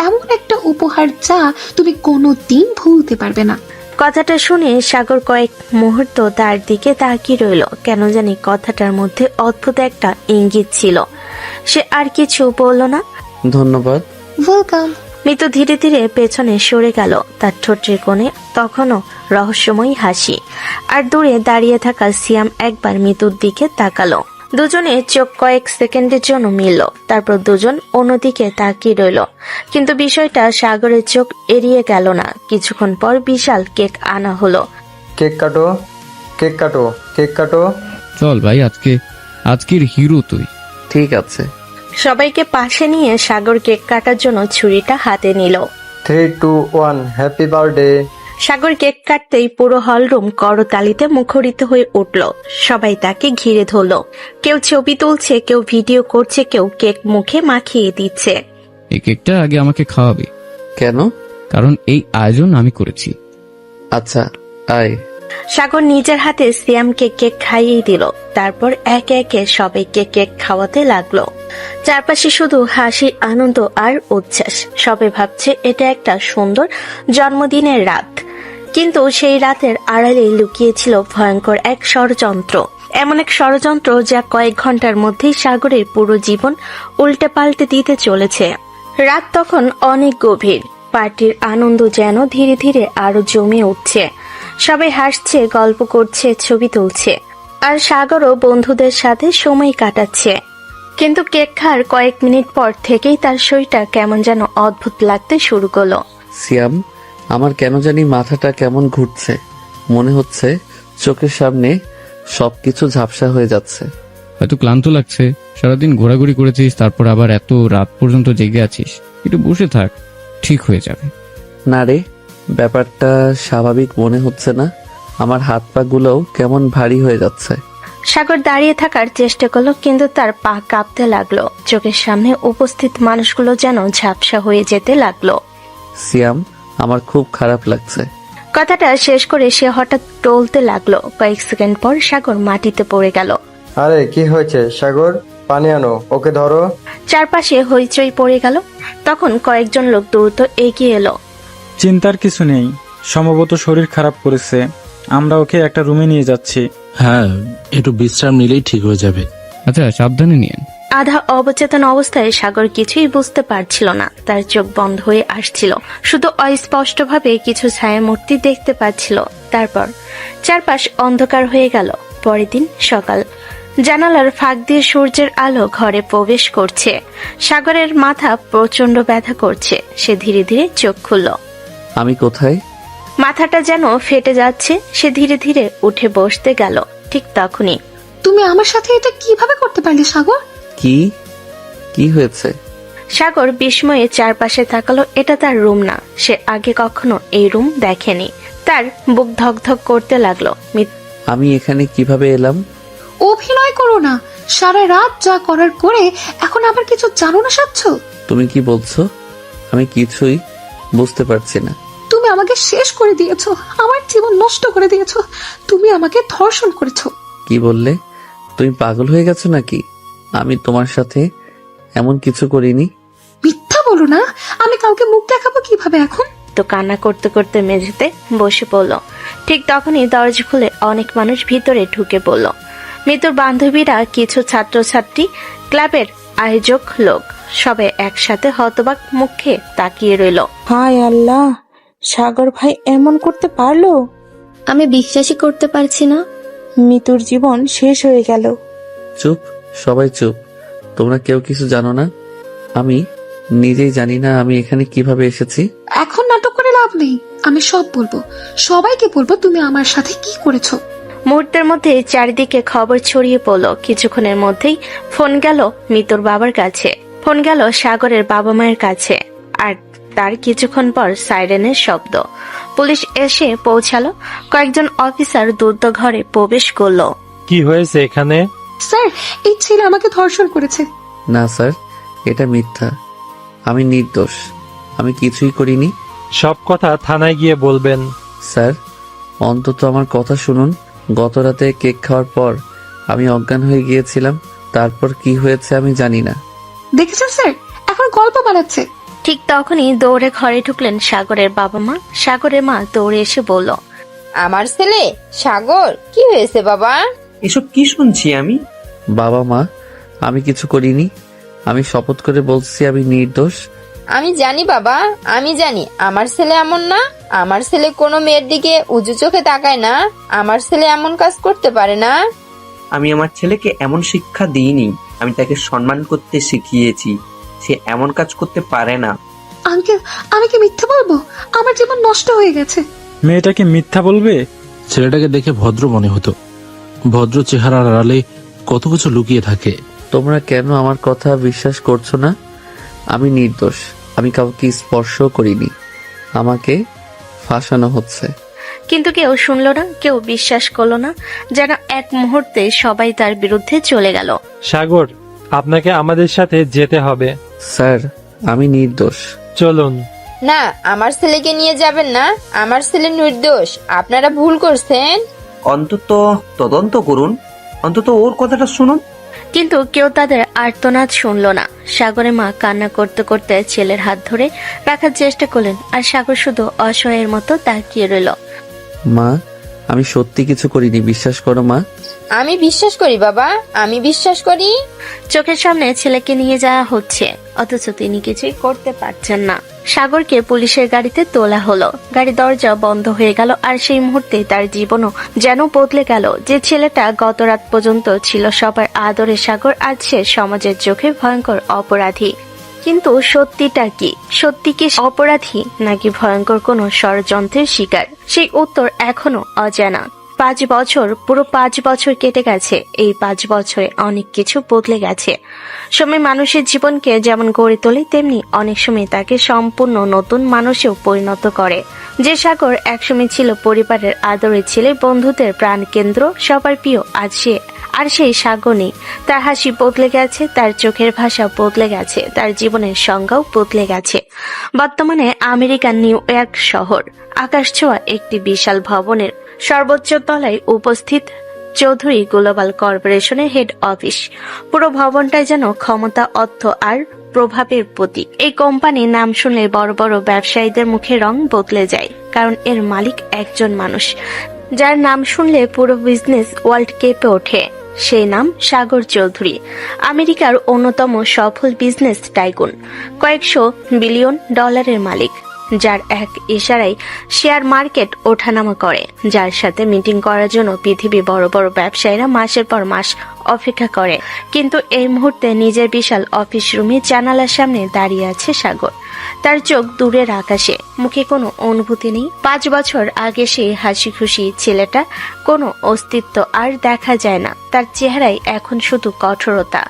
এমন একটা উপহার যা তুমি কোনোদিন ভুলতে পারবে না। কথাটা শুনে সাগর কয়েক মুহূর্ত তার দিকে তাকিয়ে রইল। কেন জানি কথাটার মধ্যে অদ্ভুত একটা ইঙ্গিত ছিল। সে আর কিছু বলল না। ধন্যবাদ। ওয়েলকাম। মিতু ধীরে ধীরে পেছনে সরে গেল। তার ঠোঁটের কোণে তখনও রহস্যময়ী হাসি। আর দূরে দাঁড়িয়ে থাকা সিয়াম একবার মিতুর দিকে তাকালো। দুজনে চোখ কয়েক সেকেন্ডের জন্য মিলল। তারপর দুজন অন্যদিকে তাকিয়ে রইল। কিন্তু বিষয়টা সাগরের চোখ এড়িয়ে গেল না। কিছুক্ষণ পর বিশাল কেক আনা হলো। কেক কাটো, কেক কাটো, কেক কাটো। চল ভাই, আজকের হিরো তুই। ঠিক আছে। সবাইকে পাশে নিয়ে সাগর কেক কাটার জন্য ছুরিটা হাতে নিল। 3, 2, 1, হ্যাপি বার্থডে। সাগর কেক কাটতেই পুরো হলরুম করতালিতে মুখরিত হয়ে উঠল। সবাই তাকে ঘিরে ধরল। কেউ ছবি তুলছে, কেউ ভিডিও করছে, কেউ কেক মুখে মাখিয়ে দিচ্ছে। এই কেকটা আগে আমাকে খাওয়াবি। কেন? কারণ এই আয়োজন আমি করেছি। আচ্ছা, আয়। সাগর নিজের হাতে সিয়ামকে কেক খাইয়ে দিল। তারপর একে একে সবাইকে কেক খাওয়াতে লাগলো। চারপাশে শুধু হাসি, আনন্দ আর উচ্ছ্বাস। সবাই ভাবছে এটা একটা সুন্দর জন্মদিনের রাত, কিন্তু সেই রাতের আড়ালে লুকিয়েছিল ভয়ঙ্কর এক ষড়যন্ত্র। এমন এক ষড়যন্ত্র যা কয়েক ঘন্টার মধ্যেই সাগরের পুরো জীবন উল্টে পাল্টে দিতে চলেছে। রাত তখন অনেক গভীর। পার্টির আনন্দ যেন ধীরে ধীরে আরো জমে উঠছে। সবাই হাসছে, গল্প করছে, ছবি তুলছে, আর সাগরও বন্ধুদের সাথে সময় কাটাচ্ছে। কিন্তু কেক খাওয়ার কয়েক মিনিট পর থেকেই তার শরীরটা কেমন যেন অদ্ভুত লাগতে শুরু করলো। সিয়াম, আমার কেন জানি মাথাটা কেমন ঘুরছে। মনে হচ্ছে চোখের সামনে সবকিছু ঝাপসা হয়ে যাচ্ছে। হয়তো ক্লান্ত লাগছে, সারাদিন ঘোরাঘুরি করেছিস, তারপর আবার এত রাত পর্যন্ত জেগে আছিস। একটু বসে থাক, ঠিক হয়ে যাবে। না রে, ব্যাপারটা স্বাভাবিক মনে হচ্ছে না। আমার হাত পা গুলোও কেমন ভারী হয়ে যাচ্ছে। সাগর দাঁড়িয়ে থাকার চেষ্টা করলো, কিন্তু তার পা কাঁপতে লাগলো। চোখের সামনে উপস্থিত মানুষগুলো যেন ঝাপসা হয়ে যেতে লাগলো। সিয়াম, আমার খুব খারাপ লাগছে। কথাটা শেষ করে সে হঠাৎ টলতে লাগলো। কয়েক সেকেন্ড পর সাগর মাটিতে পড়ে গেল। আরে কি হয়েছে সাগর? পানি আনো, ওকে ধরো। চারপাশে হইচই পড়ে গেল। তখন কয়েকজন লোক দ্রুত এগিয়ে এলো। চিন্তার কিছু নেই, সম্ভবত শরীর খারাপ করেছে। আমরা ওকে একটা রুমে নিয়ে যাচ্ছি। হ্যাঁ, একটু বিশ্রাম নিলেই ঠিক হয়ে যাবে। আচ্ছা, সাবধানে নিয়েন। আধা অবচেতন অবস্থায় সাগর কিছুই বুঝতে পারছিল না। তার চোখ বন্ধ হয়ে আসছিল, শুধু অস্পষ্টভাবে কিছু ছায়ামূর্তি দেখতে পাচ্ছিল। তারপর চারপাশ অন্ধকার হয়ে গেল। পরের দিন সকাল। জানালার ফাঁক দিয়ে সূর্যের আলো ঘরে প্রবেশ করছে। সাগরের মাথা প্রচন্ড ব্যথা করছে। সে ধীরে ধীরে চোখ খুলল। আমি কোথায়? মাথাটা যেন ফেটে যাচ্ছে। সে ধীরে ধীরে উঠে বসতে গেল। ঠিক তখনই, তুমি আমার সাথে এটা কিভাবে করতে পারলে সাগর? কি হয়েছে? সাগর বিস্ময়ে চারপাশে তাকালো। এটা তার রুম না। সে আগে কখনো এই রুম দেখেনি। তার বুক ধকধক করতে লাগলো। আমি এখানে কিভাবে এলাম? অভিনয় করো না। সারা রাত যা করার করে এখন আবার কিছু জানো না সাচ্ছ? তুমি কি বলছো? আমি কিছুই বুঝতে পারছি না। তুমি আমাকে শেষ করে দিয়েছো, আমার জীবন নষ্ট করে দিয়েছো। তুমি আমাকে ধর্ষণ করেছো। কি বললে? তুমি পাগল হয়ে গেছো নাকি? আমি তোমার সাথে এমন কিছু করিনি। মিথ্যা বলো না। আমি কাউকে মুখ দেখাবো কিভাবে এখন? তো কান্না করতে করতে মেঝেতে বসে পড়ল। ঠিক তখনই দরজা খুলে অনেক মানুষ ভিতরে ঢুকে পড়ল। মৃত্যুর বান্ধবীরা, কিছু ছাত্রছাত্রী, ক্লাবের আয়োজক লোক, সবাই একসাথে হতবাক মুখে তাকিয়ে রইল। হায় আল্লাহ, সাগর ভাই এমন করতে পারলো? আমি বিশ্বাসই করতে পারছি না। মিতুর জীবন শেষ হয়ে গেল। চুপ, সবাই চুপ। তোমরা কেউ কিছু জানো না। আমি নিজেই জানি না আমি এখানে কিভাবে এসেছি। এখন নাটক করে লাভ নেই। আমি সব বলবো, সবাইকে বলবো তুমি আমার সাথে কি করেছো। মুহূর্তের মধ্যে চারিদিকে খবর ছড়িয়ে পড়ল। কিছুক্ষণের মধ্যেই ফোন গেল মিতুর বাবার কাছে, ফোন গেল সাগরের বাবা মায়ের কাছে, আর তার কিছুক্ষণ পর সাইরেনের শব্দ। পুলিশ এসে পৌঁছালো। কয়েকজন অফিসার দ্রুত ঘরে প্রবেশ করলো। কি হয়েছে এখানে? স্যার, এই ছেলে আমাকে ধর্ষণ করেছে। না স্যার, এটা মিথ্যা। আমি নির্দোষ। আমি কিছুই করিনি। সব কথা থানায় গিয়ে বলবেন। স্যার, অন্তত আমার কথা শুনুন। গত রাতে কেক খাওয়ার পর আমি অজ্ঞান হয়ে গিয়েছিলাম। তারপর কি হয়েছে আমি জানি না। দেখেছেন স্যার, এখন গল্প বানাচ্ছে। ঠিক তখনই দৌড়ে ঘরে ঢুকলেন সাগরের বাবা মা। সাগরের মা দৌড়ে এসে বলল, আমার ছেলে সাগর, কি হয়েছে বাবা? এসব কি শুনছি আমি? বাবা মা, আমি কিছু করিনি। আমি শপথ করে বলছি আমি নির্দোষ। আমি জানি বাবা, আমি জানি আমার ছেলে এমন না। আমার ছেলে কোনো মেয়ের দিকে উঁচু চোখে তাকায় না। আমার ছেলে এমন কাজ করতে পারে না। আমি আমার ছেলেকে এমন শিক্ষা দিইনি। আমি তাকে সম্মান করতে শিখিয়েছি। সে এমন কাজ করতে পারে না। আঙ্কেল, আমি কি মিথ্যা বলবো? আমার জীবন নষ্ট হয়ে গেছে। মেয়েটাকে মিথ্যা বলবে? ছেলেটাকে দেখে ভদ্র মনে হতো। ভদ্র চেহারার আড়ালে কত কিছু লুকিয়ে থাকে। তোমরা কেন আমার কথা বিশ্বাস করছো না? আমি নির্দোষ। আমি কাউকে স্পর্শ করিনি। আমাকে ফাঁসানো হচ্ছে। কিন্তু কেউ শুনল না, কেউ বিশ্বাস করলো না। যেন এক মুহূর্তে সবাই তার বিরুদ্ধে চলে গেল। সাগর, আপনাকে আমাদের সাথে যেতে হবে। স্যার, আমি নির্দোষ। চলুন। না, আমার ছেলেকে নিয়ে যাবেন না। আমার ছেলে নির্দোষ। আপনারা ভুল করছেন। অন্তত তদন্ত করুন। অন্তত ওর কথাটা শুনুন। কিন্তু কেউ তাদের আর্তনাদ শুনল না। সাগরের মা কান্না করতে করতে ছেলের হাত ধরে রাখার চেষ্টা করলেন, আর সাগর শুধু অসহায়ের মতো তাকিয়ে রইল। মা, আমি সত্যি কিছু করিনি, বিশ্বাস করো মা। আমি বিশ্বাস করি বাবা, আমি বিশ্বাস করি। চোখের সামনে ছেলেকে নিয়ে যাওয়া হচ্ছে, অথচ তিনি কিছুই করতে পারছেন না। সাগরকে পুলিশের গাড়িতে তোলা হলো। গাড়ির দরজা বন্ধ হয়ে গেল, আর সেই মুহূর্তে তার জীবনও যেন বদলে গেল। যে ছেলেটা গত রাত পর্যন্ত ছিল সবার আদরে সাগর, আজ সে সমাজের চোখে ভয়ঙ্কর অপরাধী। কিন্তু সত্যিটা কি? সত্যি কি অপরাধী, নাকি ভয়ঙ্কর কোনো ষড়যন্ত্রের শিকার? সেই উত্তর এখনো অজানা। 5 বছর, পুরো 5 বছর কেটে গেছে। এই 5 বছরে অনেক কিছু বদলে গেছে। সময় মানুষের জীবনকে যেমন গড়ে তোলে, তেমনি অনেক সময় তাকে সম্পূর্ণ নতুন মানুষেও পরিণত করে। যে সাগর একসময় ছিল পরিবারের আদরের ছেলে, বন্ধুদের প্রাণকেন্দ্র, সবার প্রিয়, আজ সে আর সেই সাগর নেই। তার হাসি বদলে গেছে, তার চোখের ভাষা বদলে গেছে, তার জীবনের সংজ্ঞাও বদলে গেছে। বর্তমানে আমেরিকার নিউ ইয়র্ক শহর, আকাশ ছোঁয়া একটি বিশাল ভবনের সর্বোচ্চ তলায় উপস্থিত চৌধুরী গ্লোবাল কর্পোরেশনের হেড অফিস। পুরো ভবনটাই যেন ক্ষমতা, অর্থ আর প্রভাবের প্রতীক। এই কোম্পানির নাম শুনলে বড় বড় ব্যবসায়ীদের মুখে রং বদলে যায়, কারণ এর মালিক একজন মানুষ, যার নাম শুনলে পুরো বিজনেস ওয়ার্ল্ড কেঁপে ওঠে। সেই নাম সাগর চৌধুরী, আমেরিকার অন্যতম সফল বিজনেস টাইকুন, কয়েকশো বিলিয়ন ডলারের মালিক, যার এক ইশারায় শেয়ার মার্কেট ওঠানামা করে, যার সাথে মিটিং করার জন্য পৃথিবী বড় বড় ব্যবসায়ীরা মাসের পর মাস অপেক্ষা করে। কিন্তু এই মুহূর্তে নিজের বিশাল অফিস রুমে জানালার সামনে দাঁড়িয়ে আছে সাগর। তার চোখ দূরের আকাশে, মুখে কোনো অনুভূতি নেই। 5 বছর আগে সেই হাসি খুশি ছেলেটা কোনো অস্তিত্ব আর দেখা যায় না। তার চেহারায় এখন শুধু কঠোরতা,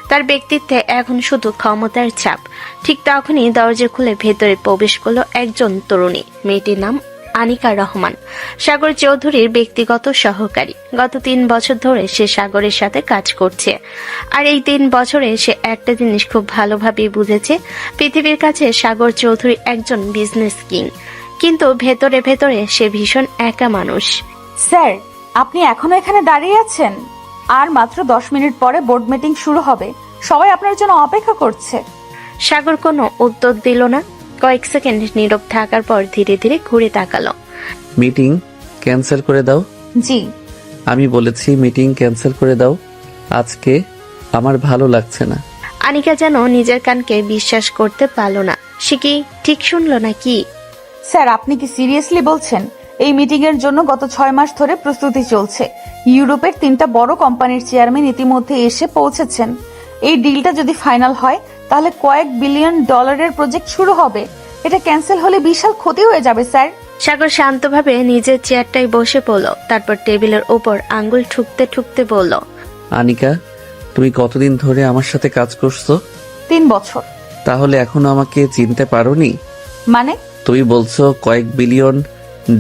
তার ব্যক্তিত্বে এখন শুধু ক্ষমতার ছাপ। ঠিক তখনই দরজা খুলে ভেতরে প্রবেশ করলো একজন তরুণী। মেয়েটির নাম আনিকা রহমান, সাগর চৌধুরীর ব্যক্তিগত সহকারী। গত 3 বছর ধরে সে সাগরের সাথে কাজ করছে, আর এই 3 বছরে সে একটা জিনিস খুব ভালোভাবে বুঝেছে, পৃথিবীর কাছে সাগর চৌধুরী একজন বিজনেস কিং, কিন্তু ভেতরে ভেতরে সে ভীষণ একা মানুষ। স্যার, আপনি এখনো এখানে দাঁড়িয়ে আছেন? আর মাত্র 10 মিনিট পরে বোর্ড মিটিং শুরু হবে, সবাই আপনার জন্য অপেক্ষা করছে। সাগর কোনো উত্তর দিল না। কয়েক সেকেন্ড নীরব থাকার পর ধীরে ধীরে ঘুরে তাকালো। মিটিং ক্যান্সেল করে দাও। জি। আমি বলেছি মিটিং ক্যান্সেল করে দাও। আজকে আমার ভালো লাগছে না। আনিকা যেন নিজের কানকে বিশ্বাস করতে পারল না। সে কি ঠিক শুনলো নাকি? স্যার, আপনি কি সিরিয়াসলি বলছেন? এই মিটিং এর জন্য গত 6 মাস ধরে প্রস্তুতি চলছে। ইউরোপের 3টা বড় কোম্পানির চেয়ারম্যান ইতিমধ্যে এসে পৌঁছেছেন। এই ডিলটা যদি ফাইনাল হয়, তাহলে কয়েক বিলিয়ন ডলারের প্রজেক্ট শুরু হবে। এটা ক্যান্সেল হলে বিশাল ক্ষতি হয়ে যাবে স্যার। সাগর শান্তভাবে নিজের চেয়ারটায় বসে পড়ল, তারপর টেবিলের উপর আঙ্গুল ঠুকতে ঠুকতে বলল, আনিকা, তুমি কতদিন ধরে আমার সাথে কাজ করছো? 3 বছর। তাহলে এখনো আমাকে চিনতে পারোনি? মানে? তুমি বলছো কয়েক বিলিয়ন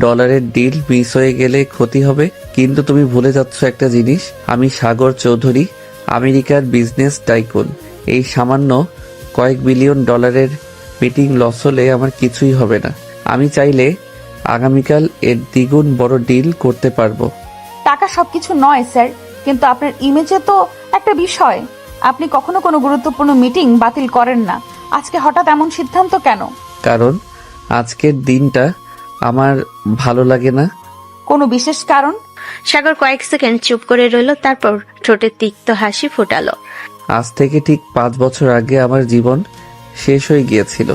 ডলারের ডিল মিস হয়ে গেলে ক্ষতি হবে, কিন্তু তুমি ভুলে যাচ্ছ একটা জিনিস। আমি সাগর চৌধুরী, আমেরিকার বিজনেস টাইকুন। এই সামান্য কয়েক বিলিয়ন ডলারের মিটিং লস হলে আমার কিছুই হবে না। আমি চাইলে আগামীকাল এর দ্বিগুণ বড় ডিল করতে পারবো। টাকা সবকিছু নয় স্যার, কিন্তু আপনার ইমেজে তো একটা বিষয়। আপনি কখনো কোনো গুরুত্বপূর্ণ মিটিং বাতিল করেন না। আজকে হঠাৎ এমন সিদ্ধান্ত কেন? কারণ আজকের দিনটা আমার ভালো লাগে না। কোনো বিশেষ কারণ? সাগর কয়েক সেকেন্ড চুপ করে রইল, তারপর ঠোঁটে তিক্ত হাসি ফোটালো। আজ থেকে ঠিক 5 বছর আগে আমার জীবন শেষ হয়ে গিয়েছিল।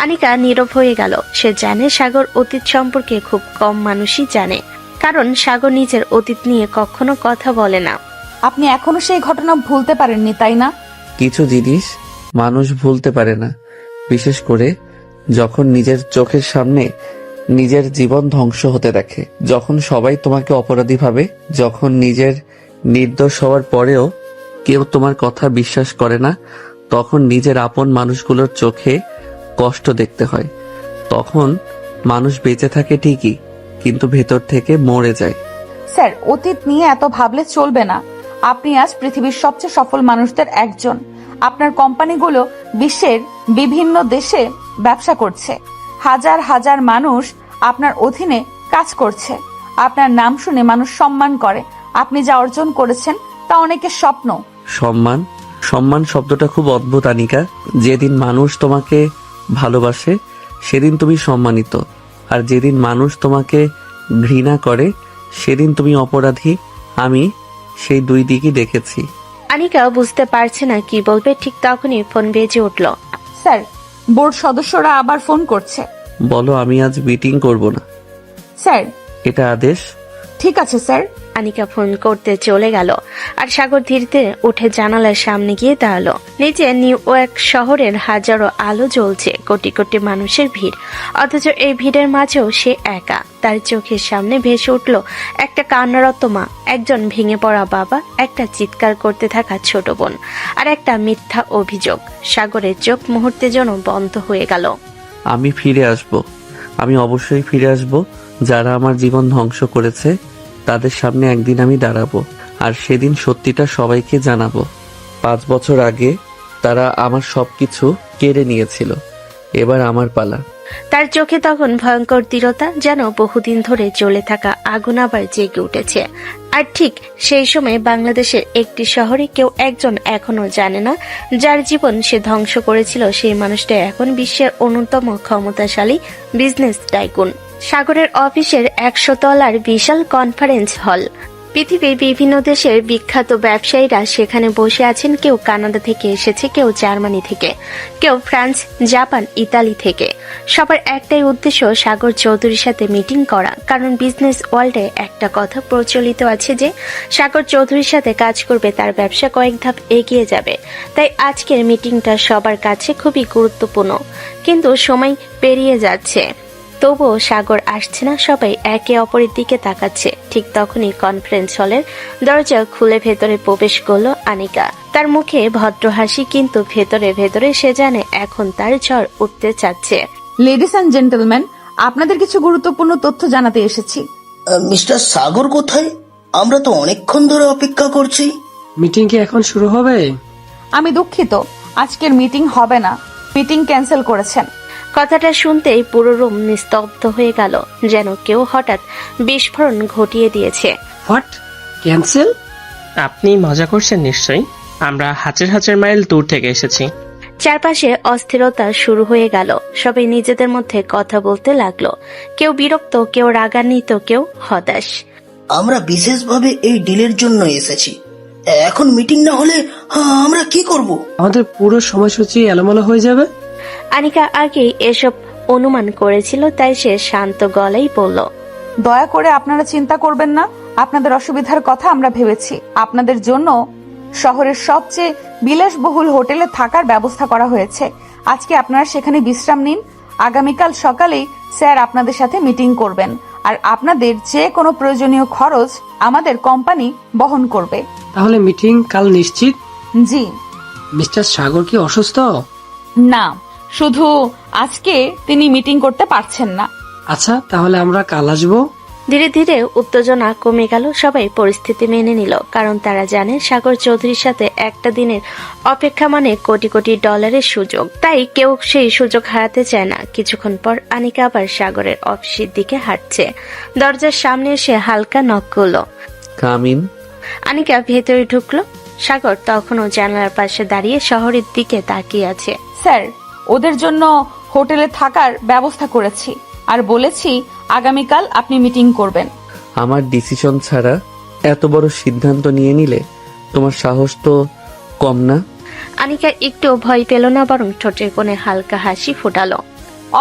আনিকা নীরব হয়ে গেল। সে জানে সাগর অতীত সম্পর্কে খুব কম মানুষই জানে, কারণ সাগর নিজের অতীত নিয়ে কখনো কথা বলে না। আপনি এখনো সেই ঘটনা ভুলতে পারেননি, তাই না? কিছু জিনিস মানুষ ভুলতে পারে না, বিশেষ করে যখন নিজের চোখের সামনে নিজের জীবন ধ্বংস হতে দেখে, যখন সবাই তোমাকে অপরাধী ভাবে, যখন নিজের নির্দোষ হওয়ার পরেও কেউ তোমার কথা বিশ্বাস করে না, তখন নিজের আপন মানুষগুলোর চোখে কষ্ট দেখতে হয়। তখন মানুষ বেঁচে থাকে ঠিকই, কিন্তু ভেতর থেকে মরে যায়। স্যার, অতীত নিয়ে এত ভাবলে চলবে না। আপনি আজ পৃথিবীর সবচেয়ে সফল মানুষদের একজন। আপনার কোম্পানিগুলো বিশ্বের বিভিন্ন দেশে ব্যবসা করছে। হাজার হাজার মানুষ আপনার অধীনে কাজ করছে। আপনার নাম শুনে মানুষ সম্মান করে। আপনি যা অর্জন করেছেন তা অনেকের স্বপ্ন। সম্মান? সম্মান শব্দটা খুব অদ্ভুত আনিকা। যেদিন মানুষ তোমাকে ভালোবাসে সেদিন তুমি সম্মানিত, আর যেদিন মানুষ তোমাকে ঘৃণা করে সেদিন তুমি অপরাধী। আমি সেই দুই দিকই দেখেছি। আনিকা বুঝতে পারছে না কি বলবে, ঠিক তখনই ফোন বেজে উঠল। স্যার, বোর্ড সদস্যরা আবার ফোন করছে। বলো, আমি আজ মিটিং করব না। স্যার, এটা আদেশ? ঠিক আছে স্যার। আনিকা ফোন করতে চলে গেল, আর সাগর ধীরে উঠে জানালার সামনে গিয়ে দাঁড়ালো। নিচে নিউ ইয়র্ক শহরের হাজারো আলো জ্বলছে, কোটি কোটি মানুষের ভিড়, অথচ এই ভিড়ের মাঝেও সে একা। তার চোখের সামনে ভেসে উঠল একটা কান্নারত মা, একজন ভেঙে পড়া বাবা, একটা চিৎকার করতে থাকা ছোট বোন, আর একটা মিথ্যা অভিযোগ। সাগরের চোখ মুহূর্তে যেন বন্ধ হয়ে গেল। আমি ফিরে আসব, আমি অবশ্যই ফিরে আসব। যারা আমার জীবন ধ্বংস করেছে তাদের সামনে একদিন আমি দাঁড়াবো, আর সেদিন সত্যিটা সবাইকে জানাবো। 5 বছর আগে তারা আমার সবকিছু কেড়ে নিয়েছিল, এবার আমার পালা। তার চোখে তখন ভয়ঙ্কর দৃঢ়তা, যেন বহুদিন ধরে জ্বলে থাকা আগুন আবার জেগে উঠেছে। আর ঠিক সেই সময় বাংলাদেশের একটি শহরে কেউ একজন এখনো জানে না, যার জীবন সে ধ্বংস করেছিল সেই মানুষটা এখন বিশ্বের অন্যতম ক্ষমতাশালী বিজনেস টাইকুন। সাগরের অফিসের 100 তলার বিশাল কনফারেন্স হল। পৃথিবীর বিভিন্ন দেশের বিখ্যাত ব্যবসায়ীরা সেখানে বসে আছেন। কেউ কানাডা থেকে এসেছে, কেউ জার্মানি থেকে, কেউ ফ্রান্স, জাপান, ইতালি থেকে। সবার একটাই উদ্দেশ্য সাগর চৌধুরীর সাথে মিটিং করা, কারণ বিজনেস ওয়ার্ল্ডে একটা কথা প্রচলিত আছে যে সাগর চৌধুরীর সাথে কাজ করবে তার ব্যবসা কয়েক ধাপ এগিয়ে যাবে। তাই আজকের মিটিংটা সবার কাছে খুবই গুরুত্বপূর্ণ। কিন্তু সময় পেরিয়ে যাচ্ছে, তবুও সাগর আসছে না। সবাই একে অপরের দিকে তাকাচ্ছে। ঠিক তখনই কনফারেন্স হলের দরজা খুলে ভেতরে প্রবেশ করলো আনিকা। তার মুখে ভদ্র হাসি, কিন্তু ভেতরে ভেতরে সে জানে এখন তার ঝড় উঠতে চাচ্ছে। লেডিস এন্ড জেন্টলম্যান, আপনাদের কিছু গুরুত্বপূর্ণ তথ্য জানাতে এসেছি। মিস্টার সাগর কোথায়? আমরা তো অনেকক্ষণ ধরে অপেক্ষা করছি। মিটিং কি এখন শুরু হবে? আমি দুঃখিত, আজকের মিটিং হবে না। মিটিং ক্যান্সেল করেছেন। কথাটা শুনতেই পুরো রুম নিস্তব্ধ হয়ে গেল, যেন কেউ হঠাৎ বিস্ফোরণ ঘটিয়ে দিয়েছে। হোয়াট? ক্যান্সেল? আপনি মজা করছেন নিশ্চয়ই। আমরা হাজার হাজার মাইল দূর থেকে এসেছি। চারপাশে অস্থিরতা শুরু হয়ে গেল। সবাই নিজেদের মধ্যে কথা বলতে লাগলো। কেউ বিরক্ত, কেউ রাগান্বিত, কেউ হতাশ। আমরা বিশেষভাবে এই ডিলের জন্য এসেছি। এখন মিটিং না হলে আমরা কি করব? আমাদের পুরো সময়সূচি এলোমেলো হয়ে যাবে। আনিকা আগেই এসব অনুমান করেছিল, তাই সে শান্ত গলায় বলল, দয়া করে আপনারা চিন্তা করবেন না। আপনাদের অসুবিধার কথা আমরা ভেবেছি। আপনাদের জন্য শহরের সবচেয়ে বিলাসবহুল হোটেলে থাকার ব্যবস্থা করা হয়েছে। আজকে আপনারা সেখানে বিশ্রাম নিন। আগামীকাল সকালেই স্যার আপনাদের সাথে মিটিং করবেন, আর আপনাদের যে কোনো প্রয়োজনীয় খরচ আমাদের কোম্পানি বহন করবে। তাহলে মিটিং কাল নিশ্চিত? জি। মিস্টার সাগর কি অসুস্থ? না, শুধু আজকে তিনি মিটিং করতে পারছেন না। আচ্ছা, তাহলে আমরা কাল আসবো। ধীরে ধীরে উত্তেজনা কমে গেল। সবাই পরিস্থিতি মেনে নিল, কারণ তারা জানে সাগর চৌধুরীর সাথে একটা দিনের অপেক্ষা মানে কোটি কোটি ডলারের সুযোগ। তাই কেউ সেই সুযোগ হারাতে চায় না। কিছুক্ষণ পর আনিকা আবার সাগরের অফিসের দিকে হাঁটছে। দরজার সামনে এসে হালকা নক করলো। কামিন। আনিকা ভেতরে ঢুকলো। সাগর তখনও জানালার পাশে দাঁড়িয়ে শহরের দিকে তাকিয়ে আছে। স্যার, ওদের জন্য হোটেলে থাকার ব্যবস্থা করেছি আর বলেছি আগামীকাল আপনি মিটিং করবেন। আমার ডিসিশন ছাড়া এত বড় সিদ্ধান্ত নিয়ে নিলে তোমার সাহস তো কম না। আনিকা একটু ভয় পেল না, বরং ঠোঁটের কোণে হালকা হাসি ফোটালো।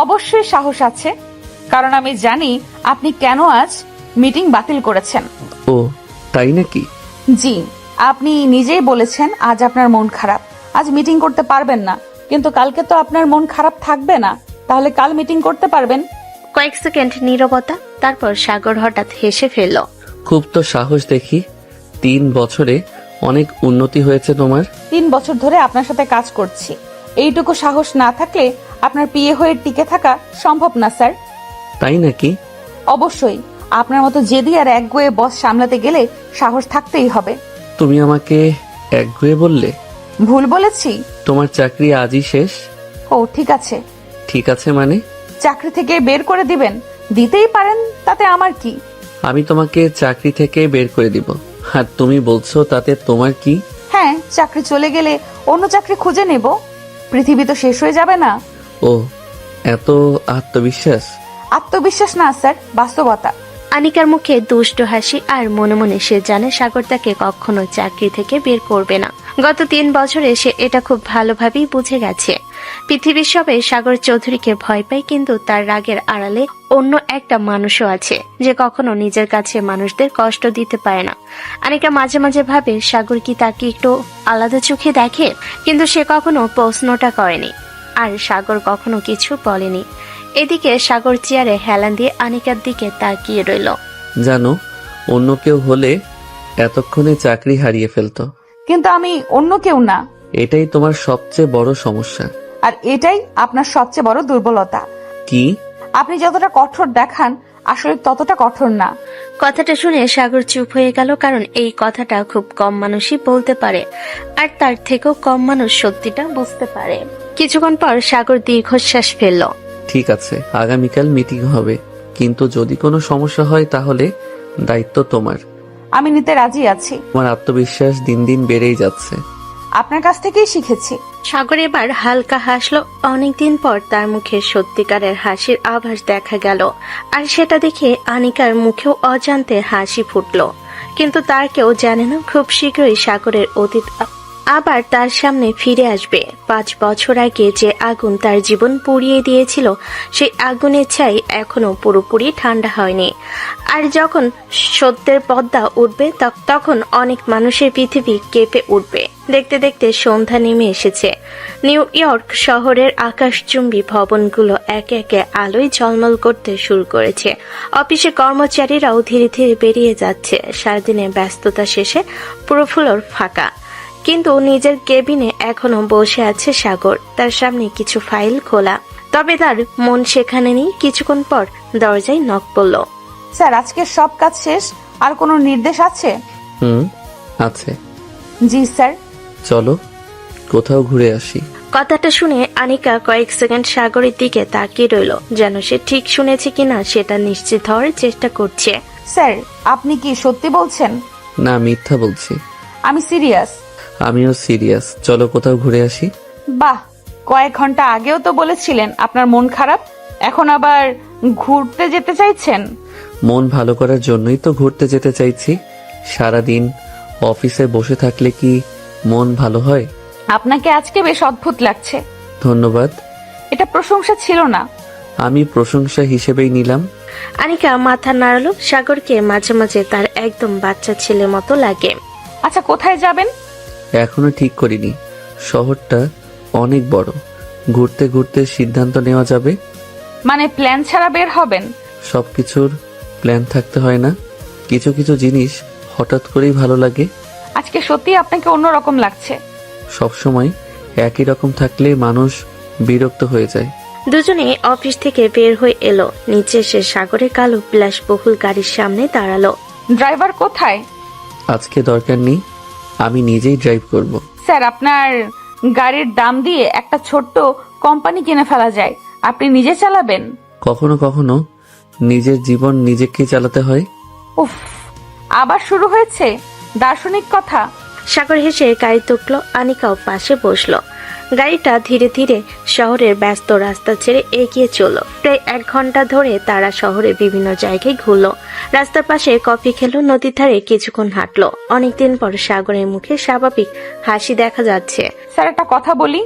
অবশ্যই সাহস আছে, কারণ আমি জানি আপনি কেন আজ মিটিং বাতিল করেছেন। ও তাই নাকি? জি, আপনি নিজেই বলেছেন আজ আপনার মন খারাপ, আজ মিটিং করতে পারবেন না, কিন্তু কালকে তো আপনার মন খারাপ থাকবে না, তাহলে কাল মিটিং করতে পারবেন। কয়েক সেকেন্ড নীরবতা, তারপর সাগর হঠাৎ হেসে ফেলল। খুব তো সাহস দেখি। 3 বছরে অনেক উন্নতি হয়েছে তোমার। 3 বছর ধরে আপনার সাথে কাজ করছি, এইটুকু সাহস না থাকলে আপনার পিএ হয়ে টিকে থাকা সম্ভব না স্যার। তাই নাকি? অবশ্যই, আপনার মতো জেদি আর একগুঁয়ে বস সামলাতে গেলে সাহস থাকতেই হবে। তুমি আমাকে একগুঁয়ে বললে? ভুল বলেছি? তোমার চাকরি আজই শেষ। ও ঠিক আছে। ঠিক আছে মানে? চাকরি থেকে বের করে দিবেন? দিতেই পারেন, তাতে আমার কি। আমি তোমাকে চাকরি থেকে বের করে দিব, আর তুমি বলছো তাতে তোমার কি? হ্যাঁ, চাকরি চলে গেলে অন্য চাকরি খুঁজে নেব, পৃথিবী তো শেষ হয়ে যাবে না। ও এত আত্মবিশ্বাস? আত্মবিশ্বাস না স্যার, বাস্তবতা। আনিকার মুখে দুষ্ট হাসি, আর মনে মনে সে জানে সাগর তাকে কখনো চাকরি থেকে বের করবে না। গত 3 বছরে সে এটা খুব ভালোভাবেই বুঝে গেছে। পৃথিবীর সবাই সাগর চৌধুরীকে ভয় পায়, কিন্তু তার রাগের আড়ালে অন্য একটা মানুষও আছে যে কখনো নিজের কাছে মানুষদের কষ্ট দিতে পারে না। আনিকা মাঝে মাঝে ভাবে সাগর কি তাকে একটু আলাদা চোখে দেখে, কিন্তু সে কখনো প্রশ্নটা করেনি, আর সাগর কখনো কিছু বলেনি। এদিকে সাগর চেয়ারে হেলান দিয়ে আনিকার দিকে তাকিয়ে রইল। জানো, অন্য কেউ হলে এতক্ষণে চাকরি হারিয়ে ফেলতো, কিন্তু আমি অন্য কেউ না। এটাই তোমার সবচেয়ে বড় সমস্যা। আর এটাই আপনার সবচেয়ে বড় দুর্বলতা। কি? আপনি যতটা কঠোর দেখান, আসলে ততটা কঠোর না। কথাটা শুনে সাগর চুপ হয়ে গেল, কারণ এই কথাটা খুব কম মানুষই বলতে পারে, আর তার থেকেও কম মানুষ সত্যিটা বুঝতে পারে। কিছুক্ষণ পর সাগর দীর্ঘশ্বাস ফেলল। ঠিক আছে, আগামীকাল মিটিং হবে, কিন্তু যদি কোনো সমস্যা হয় তাহলে দায়িত্ব তোমার। আমি নিতে রাজি আছি। তোমার আত্মবিশ্বাস দিন দিন বেড়েই যাচ্ছে। আপনার কাছ থেকেই শিখেছি। সাগর এবার হালকা হাসলো। অনেকদিন পর তার মুখে সত্যিকারের হাসির আভাস দেখা গেল, আর সেটা দেখে আনিকার মুখেও অজান্তে হাসি ফুটলো। কিন্তু তার কেউ জানে না, খুব শীঘ্রই সাগরের অতীত আবার তার সামনে ফিরে আসবে। 5 বছর আগে যে আগুন তার জীবন পুড়িয়ে দিয়েছিল, সেই আগুনের ছাই এখনো পুরোপুরি ঠান্ডা হয়নি। আর যখন সত্যের পর্দা উঠবে, তখন অনেক মানুষের পৃথিবী কেঁপে উঠবে। দেখতে দেখতে সন্ধ্যা নেমে এসেছে। নিউ ইয়র্ক শহরের আকাশচুম্বী ভবনগুলো একে একে আলোয় ঝলমল করতে শুরু করেছে। অফিসে কর্মচারীরাও ধীরে ধীরে বেরিয়ে যাচ্ছে। সারাদিনের ব্যস্ততা শেষে পুরো ফ্লোর ফাঁকা, কিন্তু নিজের কেবিনে এখনো বসে আছে সাগর। তার সামনে কিছু ফাইল খোলা, তবে তার মন সেখানে নেই। কিছুক্ষণ পর দরজায় নক পড়ল। স্যার, আজকে সব কাজ শেষ, আর কোনো নির্দেশ আছে? আছে। জি স্যার। চলো কোথাও ঘুরে আসি। কথাটা শুনে আনিকা কয়েক সেকেন্ড সাগরের দিকে তাকিয়ে রইল, যেন সে ঠিক শুনেছে কিনা সেটা নিশ্চিত হওয়ার চেষ্টা করছে। স্যার, আপনি কি সত্যি বলছেন? না, মিথ্যা বলছি। আমি সিরিয়াস। আমিও সিরিয়াস। চলো কোথাও ঘুরে আসি। বাহ, কয়েক ঘন্টা আগেও তো বলেছিলেন আপনার মন খারাপ, এখন আবার ঘুরতে যেতে চাইছেন? মন ভালো করার জন্যই তো ঘুরতে যেতে চাইছি। সারাদিন অফিসে বসে থাকলে কি মন ভালো হয়? আপনাকে আজকে বেশ অদ্ভুত লাগছে। ধন্যবাদ। এটা প্রশংসা ছিল না। আমি প্রশংসা হিসেবেই নিলাম। আনিকা মাথা নাড়ালো। সাগরকে মাঝে মাঝে তার একদম বাচ্চা ছেলে মতো লাগে। আচ্ছা, কোথায় যাবেন? এখনো ঠিক করিনি। শহরটা অনেক বড়, ঘুরতে ঘুরতে সিদ্ধান্ত নেওয়া যাবে। মানে প্ল্যান ছাড়া বের হবেন? সবকিছুর প্ল্যান থাকতে হয় না, কিছু কিছু জিনিস হঠাৎ করেই ভালো লাগে। আজকে সত্যি আপনাকে অন্যরকম লাগছে। সবসময় একই রকম থাকলে মানুষ বিরক্ত হয়ে যায়। দুজনে অফিস থেকে বের হয়ে এলো। নিচে এসে সাগরের কালো বিলাসবহুল গাড়ির সামনে দাঁড়ালো। ড্রাইভার কোথায়? আজকে দরকার নেই, আমি নিজেই ড্রাইভ করব। স্যার, আপনার গাড়ির দাম দিয়ে একটা ছোট্ট কোম্পানি কিনে ফেলা যায়, আপনি নিজে চালাবেন। কখনো কখনো নিজের জীবন নিজেকে চালাতে হয়। উফ, আবার শুরু হয়েছে দার্শনিক কথা। সাগর হেসে গাড়ি তুকলো। আনিকাও পাশে বসলো। গাড়িটা ধীরে ধীরে শহরের ব্যস্ত রাস্তা ছেড়ে এগিয়ে চলল। প্রায় 1 ঘন্টা ধরে তারা শহরে বিভিন্ন জায়গায় ঘুরলো। রাস্তার পাশে কফি খেলো, নদীর ধারে কিছুক্ষণ হাঁটলো। অনেকদিন পর সাগরের মুখে স্বাভাবিক হাসি দেখা যাচ্ছে। স্যার একটা কথা বলি,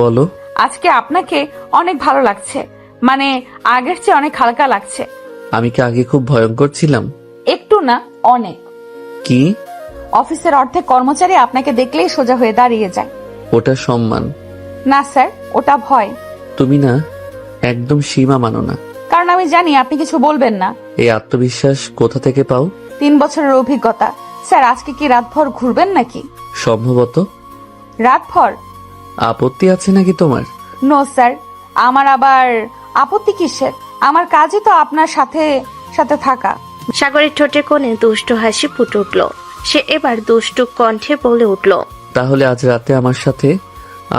বলো। আজকে আপনাকে অনেক ভালো লাগছে, মানে আগের চেয়ে অনেক হালকা লাগছে। আমি কি আগে খুব ভয়ঙ্কর ছিলাম? একটু না, অনেক। কি? অফিসের অর্ধেক কর্মচারী আপনাকে দেখলেই সোজা হয়ে দাঁড়িয়ে যায়। ওটা সম্মান। না স্যার, ওটা ভয়। তুমি না একদম সীমা মানো না। কারণ আমি জানি আপনি কিছু বলবেন না। এই আত্মবিশ্বাস কোথা থেকে পাও? 3 বছরের অভিজ্ঞতা। স্যার আজকে কি রাতভর ঘুরবেন নাকি? সম্ভবত। রাতভর? আপত্তি আছে নাকি তোমার? নো স্যার, আমার আবার আপত্তি কিসের? আমার কাজই তো আপনার সাথে সাথে থাকা। সাগরের ঠোঁটে কোণে দুষ্ট হাসি ফুটে উঠল। সে এবার দুষ্টু কণ্ঠে বলে উঠল, তাহলে আজ রাতে আমার সাথে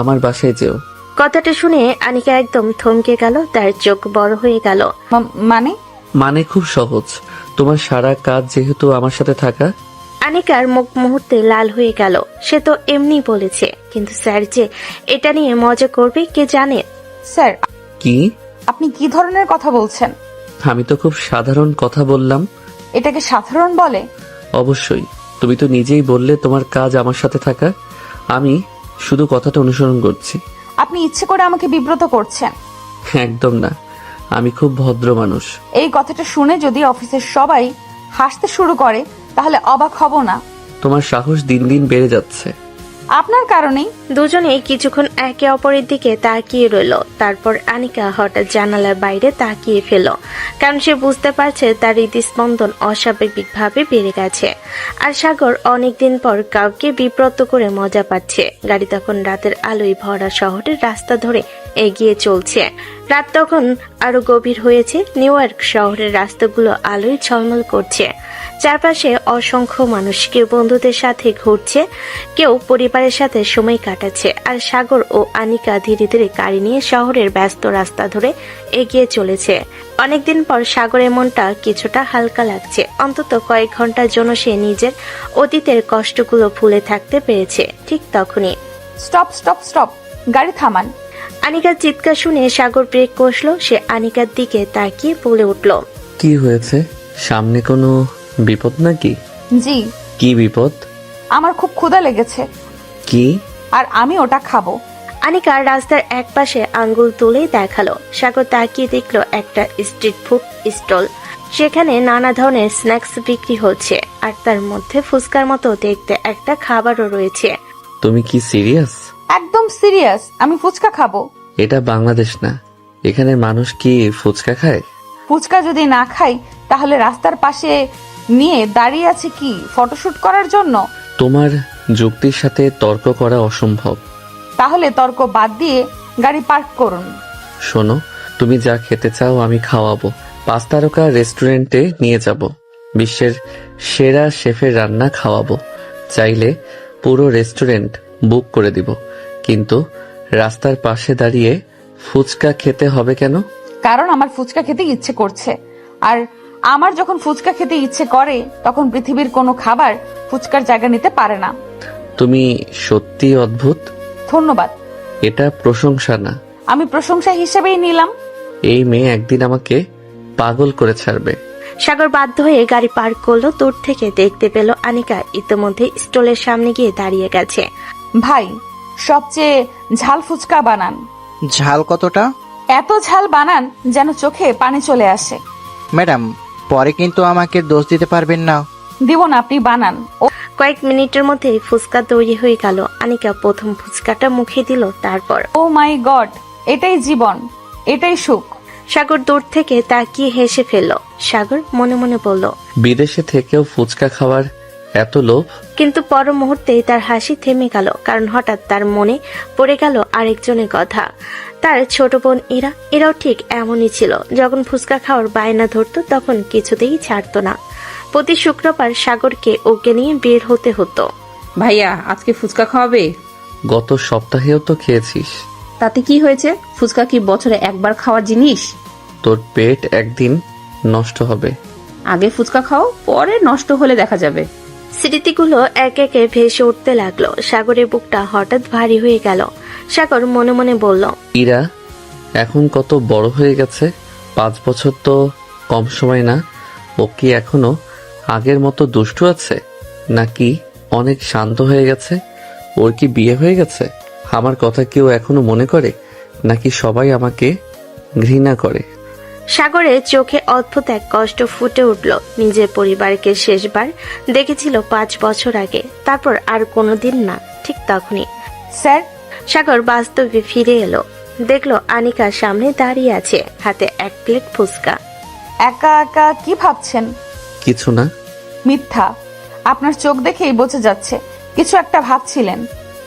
আমার বাসায় যেও। কথাটা শুনে আনিকা একদম থমকে গেল, তার চোখ বড় হয়ে গেল। মানে খুব সহজ, তোমার সারা কাজ যেহেতু আমার সাথে থাকা। আনিকার মুখ মুহূর্তে লাল হয়ে গেল। সে তো এমনি বলেছে, কিন্তু স্যার যে এটা নিয়ে মজা করবে কে জানে। স্যার কি? আপনি কি ধরনের কথা বলছেন? আমি তো খুব সাধারণ কথা বললাম। এটাকে সাধারণ বলে? অবশ্যই, তুমি তো নিজেই বললে তোমার কাজ আমার সাথে থাকা। আমি শুধু কথাটা অনুসরণ করছি। আপনি ইচ্ছে করে আমাকে বিব্রত করছেন। একদম না, আমি খুব ভদ্র মানুষ। এই কথাটা শুনে যদি অফিসের সবাই হাসতে শুরু করে তাহলে অবাক হব না। তোমার সাহস দিন দিন বেড়ে যাচ্ছে। আপনার কারণেই। দুজনেই কিছুক্ষণ একে অপরের দিকে তাকিয়ে রইল। তারপর আনিকা হঠাৎ জানালার বাইরে তাকিয়ে ফেল, কারণ সে বুঝতে পারছে তার হৃদস্পন্দন অস্বাভাবিকভাবে বেড়ে গেছে। আর সাগর অনেকদিন পর কাউকে বিব্রত করে মজা পাচ্ছে। গাড়ি তখন রাতের আলোয় ভরা শহরের রাস্তা ধরে এগিয়ে চলছে। রাত তখন আরো গভীর হয়েছে। নিউ ইয়র্ক শহরের রাস্তাগুলো আলোয় ঝলমল করছে। চারপাশে অসংখ্য মানুষ, কেউ বন্ধুদের সাথে ঘুরছে, কেউ পরিবারের সাথে সময় কাটাচ্ছে। আর সাগর ও আনিকা ধীরে ধীরে গাড়ি নিয়ে শহরের ব্যস্ত রাস্তা ধরে এগিয়ে চলেছে। অনেকদিন পর সাগরের মনটা কিছুটা হালকা লাগছে। অন্তত কয়েক ঘন্টার জন্য সে নিজের অতীতের কষ্টগুলো ভুলে থাকতে পেরেছে। ঠিক তখনই স্টপ স্টপ স্টপ, গাড়ি থামান। আনিকার চিৎকার শুনে সাগর ব্রেক কষল। সে আনিকার দিকে তাকিয়ে বলে উঠল, কি হয়েছে? সামনে কোনো বিপদ নাকি? জি। কি বিপদ? আমার খুব ক্ষুধা লেগেছে। কি? আর আমি ওটা খাবো। আনিকা রাস্তার এক পাশে আঙ্গুল তুলেই দেখালো। সাগর তাকিয়ে দেখলো একটা স্ট্রিট ফুড স্টল। সেখানে নানা ধরনের স্ন্যাক্স বিক্রি হচ্ছে, আর তার মধ্যে ফুচকার মতো দেখতে একটা খাবারও রয়েছে। তুমি কি সিরিয়াস? একদম সিরিয়াস, আমি ফুচকা খাবো। এটা বাংলাদেশ না, এখানে মানুষ কি ফুচকা খায়? ফুচকা যদি না খাই তাহলে রাস্তার পাশে নিয়ে দাঁড়িয়ে আছে কি ফটোশুট করার জন্য? তোমার যুক্তির সাথে তর্ক করা অসম্ভব। তাহলে তর্ক বাদ দিয়ে গাড়ি পার্ক করুন। শোনো, তুমি যা খেতে চাও আমি খাওয়াবো। 5 তারকা রেস্টুরেন্টে নিয়ে যাব। বিশ্বের সেরা শেফের রান্না খাওয়াবো। চাইলে পুরো রেস্টুরেন্ট বুক করে দিব, কিন্তু রাস্তার পাশে দাঁড়িয়ে ফুচকা খেতে হবে কেন? কারণ আমার ফুচকা খেতে ইচ্ছে করছে, আর আমার যখন ফুচকা খেতে ইচ্ছে করে তখন পৃথিবীর কোনো খাবার ফুচকার জায়গা নিতে পারে না। তুমি সত্যি অদ্ভুত। ধন্যবাদ। এটা প্রশংসা না। আমি প্রশংসা হিসেবেই নিলাম। এই মেয়ে একদিন আমাকে পাগল করে ছাড়বে। সাগর বাধ্য হয়ে গাড়ি পার্ক করলো। দূর থেকে দেখতে পেল আনিকা ইতিমধ্যে স্টলের সামনে গিয়ে দাঁড়িয়ে গেছে। ভাই, সবচেয়ে ঝাল ফুচকা বানান। ঝাল কতটা? এত ঝাল বানান যেন চোখে পানি চলে আসে। ম্যাডাম, পরে কিন্তু আমাকে দোষ দিতে পারবেন না। দিব না, আপনি বানান। কয়েক মিনিটের মধ্যে ফুচকা তৈরি হয়ে গেল। আনিকা প্রথম ফুচকাটা মুখে দিল, তারপর ও মাই গড, এটাই জীবন, এটাই সুখ। সাগর দূর থেকে তাকিয়ে হেসে ফেলল। সাগর মনে মনে বলল, বিদেশে থেকেও ফুচকা খাওয়ার এত লোভ। কিন্তু পর মুহূর্তেই তার হাসি থেমে গেল, কারণ হঠাৎ তার মনে পড়ে গেল আরেকজনের কথা। তার ছোট বোন এরাও ঠিক এমনই ছিল। যখন ফুচকা খাওয়ার বায়না ধরতো তখন কিছুতেই ছাড়তো না। প্রতি শুক্রবার সাগরকে ওকে নিয়ে বের হতে হতো। ভাইয়া, আজকে ফুচকা খাওয়াবে? গত সপ্তাহেও তো খেয়েছিস। তাতে কি হয়েছে? ফুচকা কি বছরে একবার খাওয়ার জিনিস? তোর পেট একদিন নষ্ট হবে। আগে ফুচকা খাও, পরে নষ্ট হলে দেখা যাবে। স্মৃতিগুলো এক একে ভেসে উঠতে লাগলো। সাগরের বুকটা হঠাৎ ভারী হয়ে গেল। সাগর মনে মনে বলল, ইরা এখন কত বড় হয়ে গেছে। 5 বছর তো কম সময় না। ও কি এখনো আগের মতো দুষ্টু আছে, নাকি অনেক শান্ত হয়ে গেছে? ওর কি বিয়ে হয়ে গেছে? আমার কথা কেউ এখনো মনে করে, নাকি সবাই আমাকে ঘৃণা করে? সাগরের চোখে অদ্ভুত এক কষ্ট ফুটে উঠল। নিজের পরিবারকে শেষবার দেখেছিল 5 বছর আগে, তারপর আর কোনোদিন না। ঠিক তখনই স্যার, সাগর বাস্তবে ফিরে এলো। দেখলো আনিকা সামনে দাঁড়িয়ে আছে, হাতে 1 প্লেট ফুচকা। একা একা কি ভাবছেন? কিছু না। মিথ্যা, আপনার চোখ দেখেই বোঝা যাচ্ছে কিছু একটা ভাবছিলেন।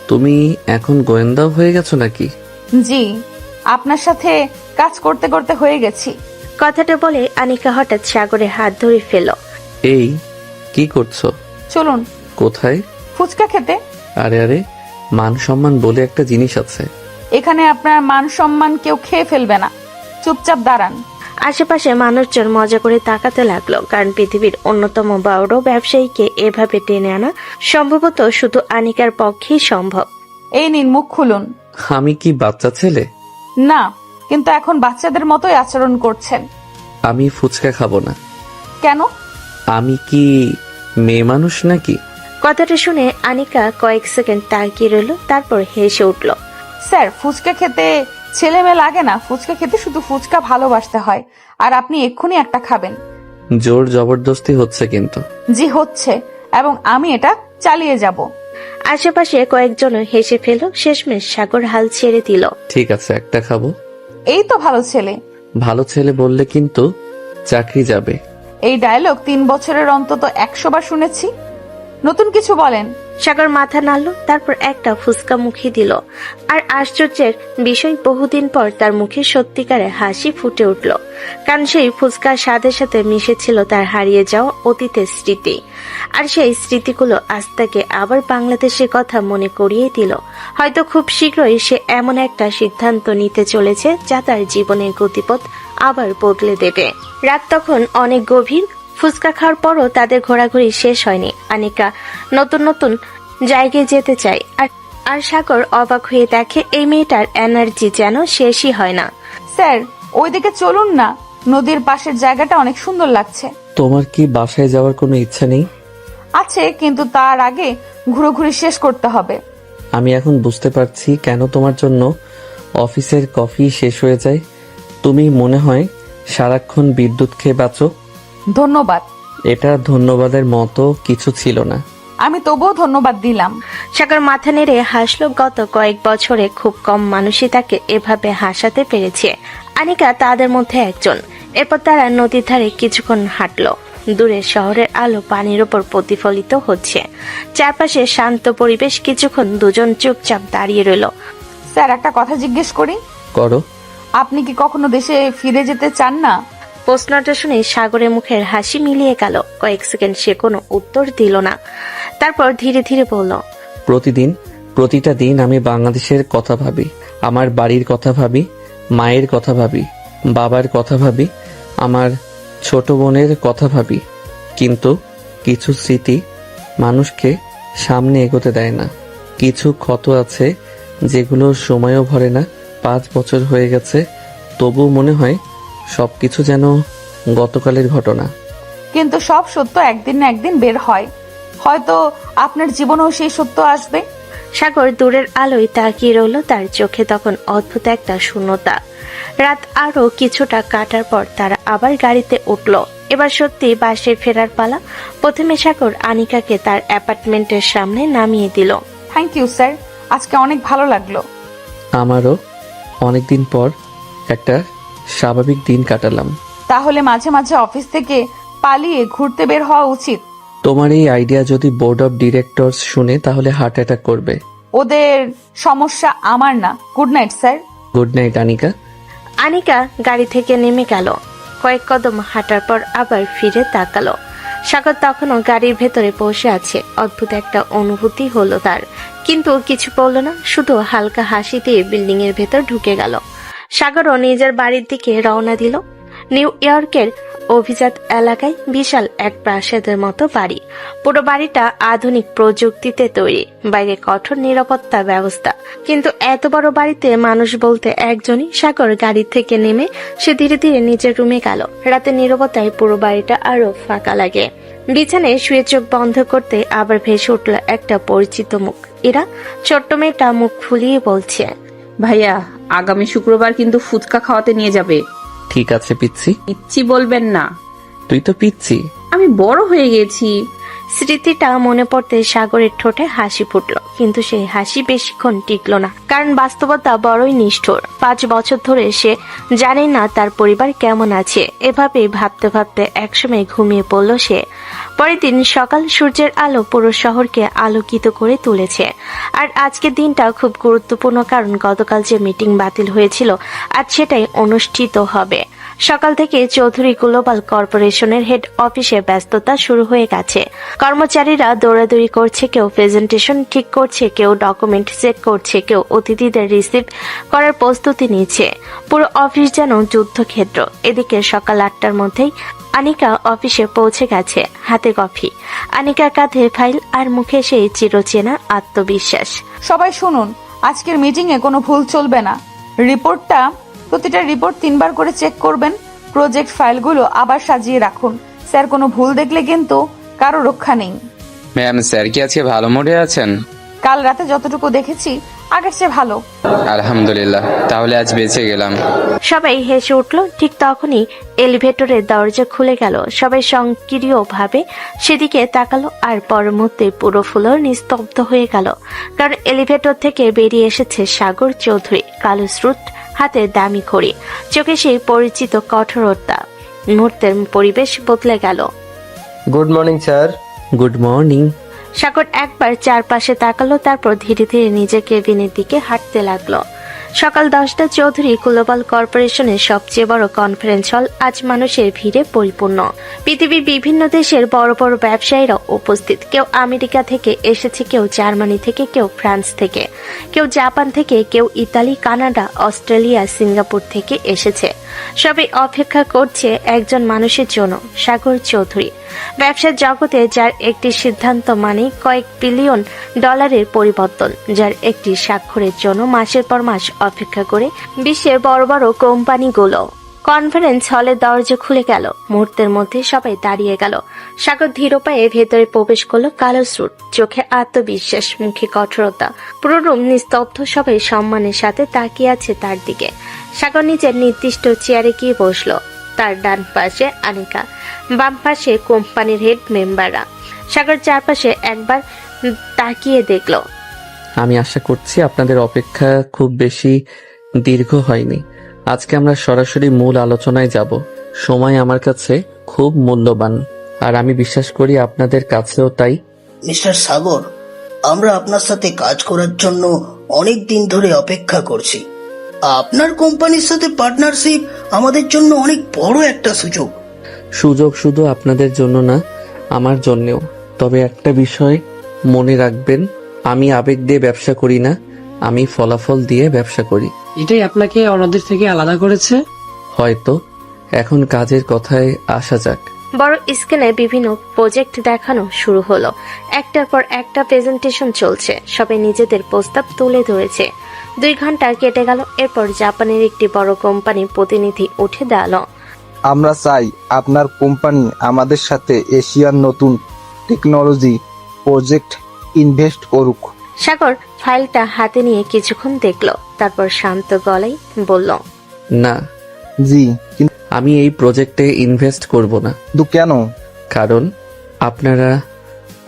তুমি এখন গোয়েন্দাও হয়ে গেছো নাকি? জি, আপনার সাথে কাজ করতে করতে হয়ে গেছি। কথাটা বলে আনিকা হঠাৎ সাগরের হাত ধরে ফেল। এই কি করছো? চলুন। কোথায়? ফুচকা খেতে। আরে আরে, মান সম্মান বলে একটা জিনিস আছে। এখানে আপনার মান সম্মান কেউ খেয়ে ফেলবে না, চুপচাপ দাঁড়ান। আশেপাশে মানুষজন মজা করে তাকাতে লাগলো, কারণ পৃথিবীর অন্যতম বড় ব্যবসায়ীকে এভাবে টেনে আনা সম্ভবত শুধু আনিকার পক্ষেই সম্ভব। এই নিন, মুখ খুলুন। আমি কি বাচ্চা ছেলে? না, কিন্তু এখন বাচ্চাদের মতোই আচরণ করছেন। আমি ফুচকা খাবো না। কেন? আমি কি মেয়ে মানুষ নাকি? কথাটা শুনে আনিকা কয়েক সেকেন্ড তাকিয়ে রইল, তারপর হেসে উঠল। স্যার, ফুচকা খেতে ছেলে মেয়ে লাগে না। ফুচকা খেতে শুধু ফুচকা ভালোবাসতে হয়। আর আপনি এক্ষুনি একটা খাবেন। জোর জবরদস্তি হচ্ছে কিন্তু। জি হচ্ছে, এবং আমি এটা চালিয়ে যাব। আশেপাশে কয়েকজন হেসে ফেল। শেষমেশ সাগর হাল ছেড়ে দিল। ঠিক আছে, একটা খাবো। এই তো ভালো ছেলে। ভালো ছেলে বললে কিন্তু চাকরি যাবে। এই ডায়লগ 3 বছরের অন্তত 100 বার শুনেছি। নতুন কিছু বলেন। সাগর মাথা নাড়ল, তারপর একটা ফুসকা মুখে দিল। আর আশ্চর্যের বিষয়, বহুদিন পর তার মুখে সত্যিকারের হাসি ফুটে উঠল, কারণ সেই ফুসকার সাথে সাথে মিশেছিল তার হারিয়ে যাওয়া অতীতের স্মৃতি। আর সেই স্মৃতিগুলো আজ তাকে আবার বাংলাদেশের কথা মনে করিয়ে দিল। হয়তো খুব শীঘ্রই সে এমন একটা সিদ্ধান্ত নিতে চলেছে যা তার জীবনের গতিপথ আবার বদলে দেবে। রাত তখন অনেক গভীর। ফুচকা খাওয়ার পরও তাদের ঘোরাঘুরি শেষ হয়নি। আনিকা নতুন নতুন জায়গায় যেতে চায়, আর সাগর অবাক হয়ে দেখে এই মেয়েটার এনার্জি যেন শেষই হয় না। স্যার, ওইদিকে চলুন না, নদীর পাশের জায়গাটা অনেক সুন্দর লাগছে। তোমার কি বাসায় যাওয়ার কোনো ইচ্ছা নেই? আছে, কিন্তু তার আগে ঘুরোঘুরি শেষ করতে হবে। আমি এখন বুঝতে পারছি কেন তোমার জন্য অফিসের কফি শেষ হয়ে যায়। তুমি মনে হয় সারাক্ষণ বিদ্যুৎ খেয়ে বাঁচো। ধন্যবাদ। এটা ধন্যবাদের মতো কিছু ছিল না। আমি তবুও ধন্যবাদ দিলাম। সাগর মাথা নেড়ে হাসলো। গত কয়েক বছরে খুব কম মানুষই তাকে এভাবে হাসাতে পেরেছে। আনিকা তাদের মধ্যে একজন। এরপর তারা নদীর ধারে কিছুক্ষণ হাঁটলো। দূরে শহরের আলো পানির উপর প্রতিফলিত হচ্ছে। চারপাশে শান্ত পরিবেশ। কিছুক্ষণ দুজন চুপচাপ দাঁড়িয়ে রইল। স্যার, একটা কথা জিজ্ঞেস করি? করো। আপনি কি কখনো দেশে ফিরে যেতে চান না? প্রশ্নটা শুনে সাগরের মুখের হাসি মিলিয়ে গেল। কয়েক সেকেন্ড সে কোনো উত্তর দিল না, তারপর ধীরে ধীরে বলল, প্রতিটা দিন আমি বাংলাদেশের কথা ভাবি, আমার বাড়ির কথা ভাবি, মায়ের কথা ভাবি, বাবার কথা ভাবি, আমার ছোট বোনের কথা ভাবি। কিন্তু কিছু স্মৃতি মানুষকে সামনে এগোতে দেয় না। কিছু ক্ষত আছে যেগুলো সময়ও ভরে না। 5 বছর হয়ে গেছে, তবু মনে হয় সবকিছু যেন গতকালের ঘটনা। কিন্তু সব সত্য একদিন না একদিন বের হয়। হয়তো আপনার জীবনেও সেই সত্য আসবে। সাগর দূরের আলোয় তাকিয়ে রইল। তার চোখে তখন অদ্ভুত একটা শূন্যতা। রাত আরো কিছুটা কাটার পর তারা আবার গাড়িতে উঠল। এবার সত্যি বাসে ফেরার পালা। প্রথমে সাগর আনিকাকে তার অ্যাপার্টমেন্টের সামনে নামিয়ে দিল। থ্যাংক ইউ স্যার, আজকে অনেক ভালো লাগলো। আমারও। অনেকদিন পর একটা স্বাভাবিক দিন কাটালাম। তাহলে মাঝে মাঝে অফিস থেকে পালিয়ে ঘুরতে বের হওয়া উচিত। তোমার এই আইডিয়া যদি বোর্ড অফ ডিরেক্টরস শুনে তাহলে হার্ট অ্যাটাক করবে। ওদের সমস্যা আমার না। Good night sir. Good night Anika. Anika গাড়ি থেকে নেমে গেল। কয়েক কদম হাঁটার পর আবার ফিরে তাকালো। সাগর তখনও গাড়ির ভেতরে বসে আছে। অদ্ভুত একটা অনুভূতি হলো তার, কিন্তু কিছু বলল না, শুধু হালকা হাসি দিয়ে বিল্ডিং এর ভেতর ঢুকে গেল। সাগরও নিজের বাড়ির দিকে রওনা দিল। নিউ ইয়র্কের অভিজাত এলাকায় বিশাল এক প্রাসাদের মতো বাড়ি। পুরো বাড়িটা আধুনিক প্রযুক্তিতে তৈরি, বাইরে কঠোর নিরাপত্তা ব্যবস্থা। কিন্তু এত বড় বাড়িতে মানুষ বলতে একজনই। সাগর গাড়ি থেকে নেমে সে ধীরে ধীরে নিজের রুমে গেল। রাতে নীরবতায় পুরো বাড়িটা আরো ফাঁকা লাগে। বিছানায় শুয়ে চোখ বন্ধ করতে আবার ভেসে উঠল একটা পরিচিত মুখ। এরা ছোট্ট মেয়েটা মুখ ফুলিয়ে বলছে, ভাইয়া আগামী শুক্রবার কিন্তু ফুচকা খাওয়াতে নিয়ে যাবে। ঠিক আছে পিচ্ছি। পিচ্ছি বলবেন না, তুই তো পিচ্ছি। আমি বড় হয়ে গেছি। স্মৃতিটা মনে পড়তে সাগরের ঠোঁটে হাসি ফুটল, কিন্তু সেই হাসি বেশিক্ষণ টিকল না, কারণ বাস্তবতা বড়ই নিষ্ঠুর। 5 বছর ধরে সে জানে না তার পরিবার কেমন আছে। এভাবেই ভাবতে ভাবতে একসময় ঘুমিয়ে পড়ল সে। পরের দিন সকাল, সূর্যের আলো পুরো শহরকে আলোকিত করে তুলেছে। আর আজকের দিনটা খুব গুরুত্বপূর্ণ, কারণ গতকাল যে মিটিং বাতিল হয়েছিল আজ সেটাই অনুষ্ঠিত হবে। সকাল থেকে চৌধুরী গ্লোবাল কর্পোরেশনের হেড অফিসে ব্যস্ততা শুরু হয়ে গেছে। কর্মচারীরা দৌড়াদৌড়ি করছে, কেউ প্রেজেন্টেশন ঠিক করছে, কেউ ডকুমেন্ট চেক করছে, কেউ অতিথিদের রিসিভ করার প্রস্তুতি নিচ্ছে। পুরো অফিস যেন যুদ্ধক্ষেত্র। এদিকে সকাল 8টার মধ্যেই আনিকা অফিসে পৌঁছে গেছে, হাতে কফি, আনিকার কাঁধে ফাইল, আর মুখে সেই চিরচেনা আত্মবিশ্বাস। সবাই শুনুন, আজকের মিটিং এ কোনো ভুল চলবে না। প্রতিটা রিপোর্ট 3 বার করে চেক করবেন। প্রজেক্ট ফাইলগুলো আবার সাজিয়ে রাখুন। স্যার, কোনো ভুল দেখলে কিন্তু কারো রক্ষা নেই। ম্যাম, স্যার কি আজকে ভালো মুডে আছেন? কাল রাতে যতটুকু দেখেছি আগের চেয়ে ভালো। আলহামদুলিল্লাহ, তাহলে আজ বেঁচে গেলাম। সবাই হেসে উঠল। ঠিক তখনই এলিভেটরের দরজা খুলে গেল। সবাই সক্রিয়ভাবে সেদিকে তাকালো, আর পরের মুহূর্তে পুরো ফ্লোর নিস্তব্ধ হয়ে গেল, কারণ এলিভেটর থেকে বেরিয়ে এসেছে সাগর চৌধুরী, কালো স্রুট হাতে দামি ঘড়ি, চোখে সেই পরিচিত কঠোরতা। মুহূর্তের পরিবেশ বদলে গেল। Good morning sir. Good morning. Sagar একবার চারপাশে তাকালো, তারপর ধীরে ধীরে নিজের কেবিনের দিকে হাঁটতে লাগলো। সকাল 10টা। চৌধুরী গ্লোবাল কর্পোরেশনের সবচেয়ে বড় কনফারেন্স হল আজ মানুষের ভিড়ে পরিপূর্ণ। পৃথিবীর বিভিন্ন দেশের বড় বড় ব্যবসায়ীরা উপস্থিত। কেউ আমেরিকা থেকে এসেছে, কেউ জার্মানি থেকে, কেউ ফ্রান্স থেকে, কেউ জাপান থেকে, কেউ ইতালি, কানাডা, অস্ট্রেলিয়া, সিঙ্গাপুর থেকে এসেছে। সবাই অপেক্ষা করছে একজন মানুষের জন্য, সাগর চৌধুরী। ব্যবসার জগতে যার একটি সিদ্ধান্ত মানে কয়েক বিলিয়ন ডলারের পরিবর্তন, যার একটি স্বাক্ষরের জন্য মাসের পর মাস অপেক্ষা করে বিশ্বের বড় বড় কোম্পানিগুলো। কনফারেন্স হলের দরজা খুলে গেল। মুহূর্তের মধ্যে সবাই দাঁড়িয়ে গেল। সাগর ধীর পায়ে ভেতরে প্রবেশ করলো। কালো স্রুট, চোখে আত্মবিশ্বাস, মুখে কঠোরতা। পুরো রুম নিস্তব্ধ, সবাই সম্মানের সাথে তাকিয়ে আছে তার দিকে। সাগর নিজের নির্দিষ্ট চেয়ারে গিয়ে বসলো। তার ডান পাশে আনিকা, বাম পাশে কোম্পানির হেড মেম্বাররা। সাগর চারপাশে একবার তাকিয়ে দেখলো। আমি আশা করছি আপনাদের অপেক্ষা খুব বেশি দীর্ঘ হয়নি। আজকে আমরা সরাসরি মূল আলোচনায় যাব। সময় আমার কাছে খুব মূল্যবান, আর আমি বিশ্বাস করি আপনাদের কাছেও তাই। মিস্টার সাগর, আমরা আপনার সাথে কাজ করার জন্য অনেক দিন ধরে অপেক্ষা করছি। আপনার কোম্পানির সাথে পার্টনারশিপ আমাদের জন্য অনেক বড় একটা সুযোগ। সুযোগ শুধু আপনাদের জন্য না, আমার জন্যেও। তবে একটা বিষয় মনে রাখবেন, আমি আবেগ দিয়ে ব্যবসা করি না, আমি ফলাফল দিয়ে ব্যবসা করি। এটাই আপনাকে অন্যদের থেকে আলাদা করেছে। হয়তো। এখন কাজের কথায় আসা যাক। বড় স্ক্রিনে বিভিন্ন প্রজেক্ট দেখানো শুরু হলো। একটার পর একটা প্রেজেন্টেশন চলছে। সবাই নিজেদের প্রস্তাব তুলে ধরেছে। 2 ঘন্টা কেটে গেল। এরপর জাপানের একটি বড় কোম্পানি প্রতিনিধি উঠে দাঁড়ালো। আমরা চাই আপনার কোম্পানি আমাদের সাথে এশিয়ার নতুন টেকনোলজি প্রজেক্ট ইনভেস্ট করুক। সাগর ফাইলটা হাতে নিয়ে কিছুক্ষণ দেখলো, তারপর শান্ত গলায় বলল, না। জি, আমি এই প্রজেক্টে ইনভেস্ট করব না। কেন? কারণ আপনারা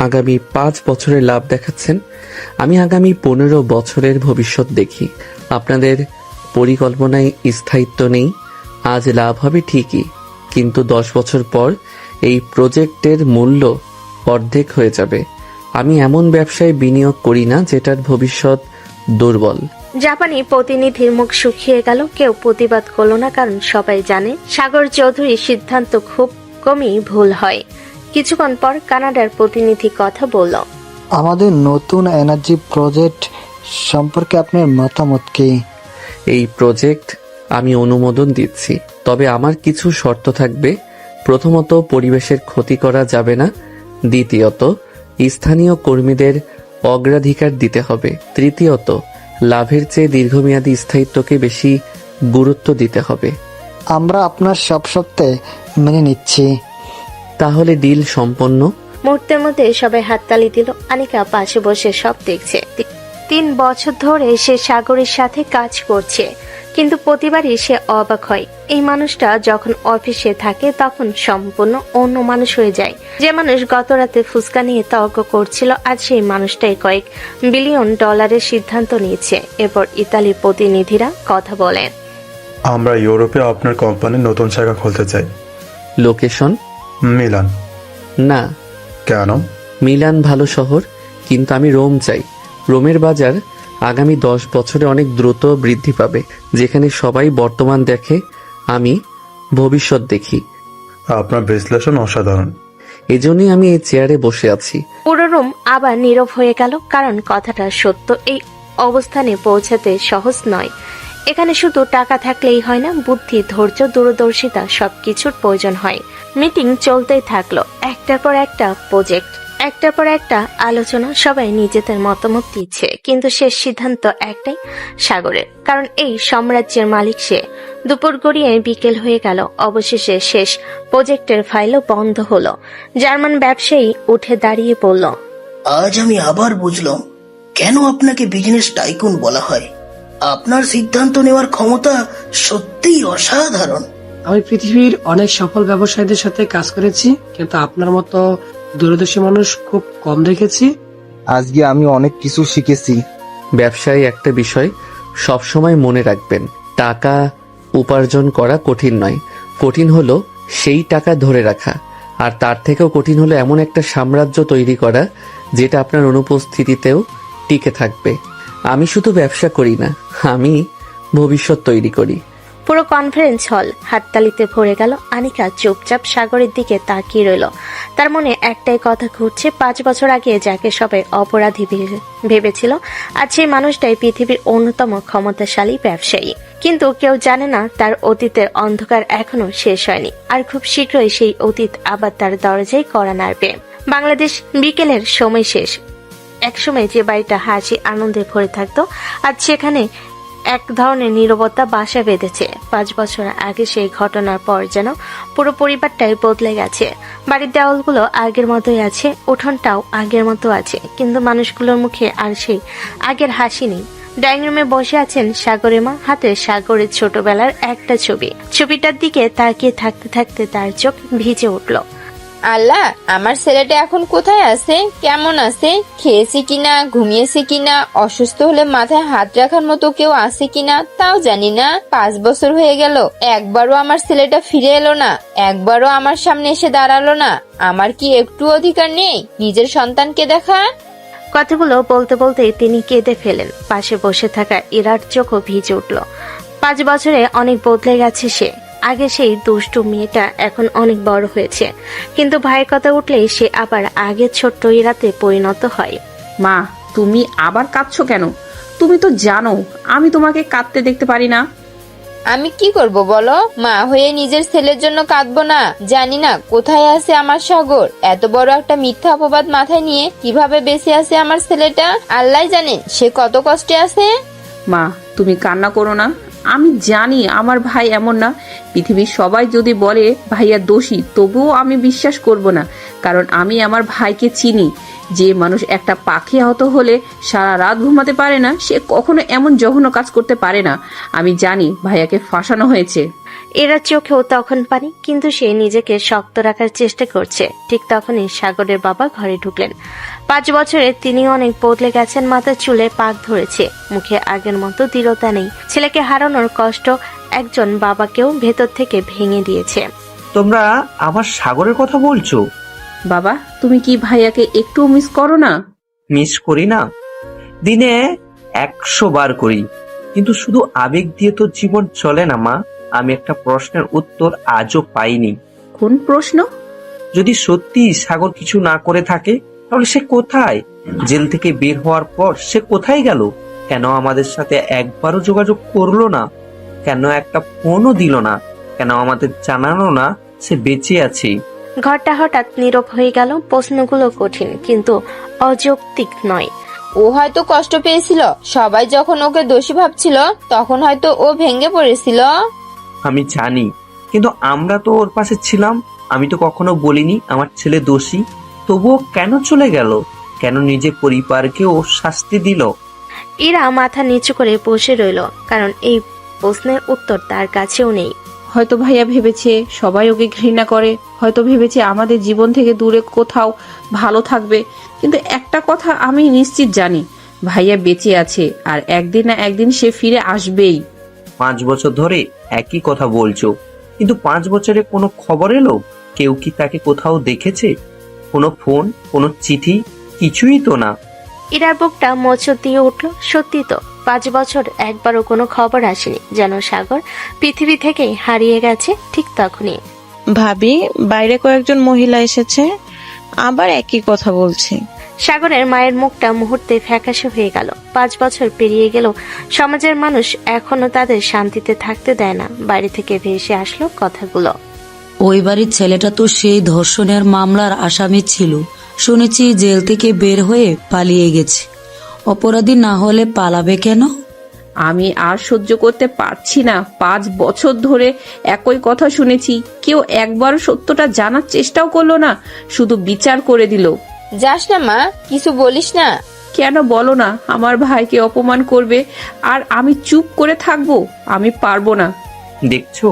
আগামী 5 বছরের লাভ দেখাচ্ছেন, আমি আগামী 15 বছরের ভবিষ্যৎ দেখি। আপনাদের পরিকল্পনায় স্থায়িত্ব নেই। আজ লাভ হবে ঠিকই, কিন্তু 10 বছর পর এই প্রজেক্টের মূল্য অর্ধেক হয়ে যাবে। আমি এমন ব্যবসায় বিনিয়োগ করি না যেটার ভবিষ্যৎ দুর্বল। জাপানি প্রতিনিধির মুখ শুকিয়ে গেল। কেউ প্রতিবাদ করলো না, কারণ সবাই জানে সাগর চৌধুরীর সিদ্ধান্ত খুব কমই ভুল হয়। কিছুক্ষণ পর কানাডার প্রতিনিধি কথা বলল। আমাদের নতুন এনার্জি প্রজেক্ট সম্পর্কে আপনার মতামত কি? এই প্রজেক্ট আমি অনুমোদন দিচ্ছি, তবে আমার কিছু শর্ত থাকবে। প্রথমত, পরিবেশের ক্ষতি করা যাবে না। দ্বিতীয়ত, স্থানীয় কর্মীদের অগ্রাধিকার দিতে হবে। তৃতীয়ত, লাভের চেয়ে দীর্ঘমেয়াদী স্থায়িত্বকে বেশি গুরুত্ব দিতে হবে। আমরা আপনার সব সপ্তাহে মেনে নিচ্ছি। তাহলে ডিল সম্পন্ন। মুহূর্তের মধ্যে সবাই হাততালি দিল। আনিকা পাশে বসে সব দেখছে। 3 বছর ধরে সে সাগরের সাথে কাজ করছে, কিন্তু প্রতিবারই সে অবাক হয়। এই মানুষটা যখন অফিসে থাকে তখন সম্পূর্ণ অন্য মানুষ হয়ে যায়। যে মানুষ গত রাতে ফুসকা নিয়ে তর্ক করছিল, আজ সেই মানুষটাই কয়েক বিলিয়ন ডলারের সিদ্ধান্ত নিয়েছে। এরপর ইতালির প্রতিনিধিরা কথা বলেন। আমরা ইউরোপে আপনার কোম্পানির নতুন শাখা খুলতে চাই। লোকেশন? মিলান। না। কেন? মিলান ভালো শহর, কিন্তু আমি রোম চাই। রোমের বাজার আগামী 10 বছরে অনেক দ্রুত বৃদ্ধি পাবে। যেখানে সবাই বর্তমান দেখে, আমি ভবিষ্যৎ দেখি। আপনার বিশ্লেষণ অসাধারণ। এজন্যই আমি এই চেয়ারে বসে আছি। পুরো রুম আবার নীরব হয়ে গেল, কারণ কথাটা সত্য। এই অবস্থানে পৌঁছাতে সহজ নয়। এখানে শুধু টাকা থাকলেই হয় না, বুদ্ধি, ধৈর্য, দূরদর্শিতা সবকিছুর প্রয়োজন হয়। মিটিং চলতেই থাকলো, একটার পর একটা প্রজেক্ট, একটার পর একটা আলোচনা। সবাই নিজেদের মতামত দিচ্ছে, কিন্তু শেষ সিদ্ধান্ত একটাই, সাগরের। কারণ এই সাম্রাজ্যের মালিক সে। দুপুর গড়িয়ে বিকেল হয়ে গেল। অবশেষে শেষ প্রজেক্টের ফাইলও বন্ধ হলো। জার্মান ব্যবসায়ী উঠে দাঁড়িয়ে বলল, আজ আমি আবার বুঝলাম কেন আপনাকে বিজনেস টাইকুন বলা হয়। আপনার সিদ্ধান্ত নেওয়ার ক্ষমতা সত্যিই অসাধারণ। আমি পৃথিবীর অনেক সফল ব্যবসায়ীদের সাথে কাজ করেছি, কিন্তু আপনার মতো দূরদর্শী মানুষ খুব কম দেখেছি। আজকে আমি অনেক কিছু শিখেছি। ব্যবসায় একটা বিষয় সবসময় মনে রাখবেন, টাকা উপার্জন করা কঠিন নয়, কঠিন হলো সেই টাকা ধরে রাখা। আর তার থেকেও কঠিন হলো এমন একটা সাম্রাজ্য তৈরি করা যেটা আপনার অনুপস্থিতিতেও টিকে থাকবে। আমি শুধু ব্যবসা করি না, আমি ভবিষ্যৎ তৈরি করি। পুরো কনফারেন্স হল হাততালিতে ভরে গেল। আনিকা চুপচাপ সাগরের দিকে তাকিয়ে রইল। তার মনে একটাই কথা ঘুরছে, 5 বছর আগে যাকে সবাই অপরাধী ভেবেছিল, আজ সেই মানুষটাই পৃথিবীর অন্যতম ক্ষমতাশালী ব্যবসায়ী। কিন্তু কেউ জানে না তার অতীতের অন্ধকার এখনো শেষ হয়নি, আর খুব শীঘ্রই সেই অতীত আবার তার দরজায় কড়া নাড়বে। বাংলাদেশ বিকেলের সময় শেষ। একসময় যে বাড়িটা হাসি আনন্দে ভরে থাকতো, আজ সেখানে এক ধরনের নীরবতা বাসা বেঁধেছে। 5 বছর আগে সেই ঘটনার পর যেন পুরো পরিবারটাই বদলে গেছে। বাড়ির দেওয়ালগুলো আগের মতোই আছে, উঠোনটাও আগের মতো আছে, কিন্তু মানুষগুলোর মুখে আর সেই আগের হাসি নেই। ডাইনিং রুমে বসে আছেন সাগরের মা, হাতে সাগরের ছোটবেলার একটা ছবি। ছবিটার দিকে তাকিয়ে থাকতে থাকতে তার চোখ ভিজে উঠল। আল্লাহ, আমার ছেলেটা এখন কোথায় আছে, কেমন আছে, খেয়েছে কিনা, ঘুমিয়েছে কিনা, অসুস্থ হলে মাথায় হাত রাখার মতো কেউ আছে কিনা তাও জানি না। 5 বছর হয়ে গেল, একবারও আমার ছেলেটা ফিরে এলো না, একবারও আমার সামনে এসে দাঁড়ালো না। আমার কি একটু অধিকার নেই নিজের সন্তানকে দেখা? কথাগুলো বলতে বলতেই তিনি কেঁদে ফেলেন। পাশে বসে থাকা ইরার চোখও ভিজে উঠল। 5 বছরে অনেক বদলে গেছে সে। আগে সেই দুষ্টু মেয়েটা এখন অনেক বড় হয়েছে, কিন্তু ভাইয়ের কথা উঠলেই সে আবার আগের ছোট্ট ইরাতে পরিণত হয়। মা, তুমি আবার কাঁদছো কেন? তুমি তো জানো আমি তোমাকে কাঁদতে দেখতে পারি না। আমি কি করব বলো? মা হয়ে নিজের ছেলের জন্য কাঁদবো না? জানি না কোথায় আছে আমার সাগর। এত বড় একটা মিথ্যা অপবাদ মাথায় নিয়ে কিভাবে বেঁচে আছে আমার ছেলেটা, আল্লাহ জানেন সে কত কষ্টে আছে। মা, তুমি কান্না করো না। আমি জানি আমার ভাই এমন না। পৃথিবীর সবাই যদি বলে ভাইয়া দোষী, তবুও আমি বিশ্বাস করব না, কারণ আমি আমার ভাইকে চিনি। যে মানুষ একটা পাখি আহত হলে সারা রাত ঘুমাতে পারে না, সে কখনো এমন জঘন্য কাজ করতে পারে না। আমি জানি ভাইয়াকে ফাঁসানো হয়েছে। এরা চোখেও তখন পানি, কিন্তু সে নিজেকে শক্ত রাখার চেষ্টা করছে। ঠিক তখনই সাগরের বাবা ঘরে ঢুকলেন। 5 বছরে তিনি অনেক বদলে গেছেন। মাথার চুলে পাক ধরেছে, মুখে আগের মতো দৃঢ়তা নেই। ছেলেকে হারানোর কষ্ট একজন বাবাকেও ভেতর থেকে ভেঙে দিয়েছে। তোমরা আমার সাগরের কথা বলছো? বাবা, তুমি কি ভাইয়াকে একটু মিস করো না? মিস করি না, দিনে 100 বার করি, কিন্তু শুধু আবেগ দিয়ে তো জীবন চলে না মা। আমি একটা প্রশ্নের উত্তর আজও পাইনি। কোন প্রশ্ন? যদি সত্যি সাগর কিছু না করে থাকে, তাহলে সে কোথায়? জেল থেকে বের হওয়ার পর সে কোথায় গেল? কেন আমাদের সাথে একবারও যোগাযোগ করলো না? কেন একটা ফোনও দিল না? কেন আমাদের জানালো না সে বেঁচে আছে। ঘরটা হঠাৎ নীরব হয়ে গেল। প্রশ্নগুলো কঠিন কিন্তু অযৌক্তিক নয়। ও হয়তো কষ্ট পেয়েছিল, সবাই যখন ওকে দোষী ভাবছিল তখন হয়তো ও ভেঙে পড়েছিল। আমি জানি, কিন্তু আমরা তো ওর পাশে ছিলাম। আমি তো কখনো বলিনি আমার ছেলে দোষী। তবুও কেন চলে গেল? কেন নিজের পরিবারকে ও শাস্তি দিল? ইরা মাথা নিচু করে বসে রইল, কারণ এই প্রশ্নের উত্তর তার কাছেও নেই। হয়তো ভাইয়া ভেবেছে সবাই ওকে ঘৃণা করে, হয়তো ভেবেছে আমাদের জীবন থেকে দূরে কোথাও ভালো থাকবে। কিন্তু একটা কথা আমি নিশ্চিত জানি, ভাইয়া বেঁচে আছে আর একদিন না একদিন সে ফিরে আসবেই। 5 বছর ধরে একই কথা বলছো, কিন্তু 5 বছরে কোনো খবর এলো? কেউ কি তাকে কোথাও দেখেছে? কোনো ফোন, কোনো চিঠি? কিছুই তো না। ইরার বুকটা মোচড় দিয়ে উঠল। সত্যি তো, 5 বছর একবারও কোনো খবর আসেনি, যেন সাগর পৃথিবী থেকেই হারিয়ে গেছে। ঠিক তখনই ভাবি, বাইরে কয়েকজন মহিলা এসেছে, আবার একই কথা বলছে। সাগরের মায়ের মুখটা মুহূর্তে ফ্যাকাশে হয়ে গেল। 5 বছর পেরিয়ে গেল, সমাজের মানুষ এখনো তাদের শান্তিতে থাকতে দেয় না। বাইরে থেকে ভেসে আসলো কথাগুলো। ওই বাড়ির ছেলেটা তো সেই ধর্ষণের মামলার আসামি ছিল, শুনেছি জেল থেকে বের হয়ে পালিয়ে গেছে। অপরাধী না হলে পালাবে কেন? আমি আর সহ্য করতে পারছি না। 5 বছর ধরে একই কথা শুনেছি, কেউ একবার সত্যটা জানার চেষ্টাও করলো না, শুধু বিচার করে দিল। যাস না মা, কিছু বলিস না। কেন বলো না? আমার ভাইকে অপমান করবে আর আমি চুপ করে থাকবো? আমি পারবো না। দেখছো,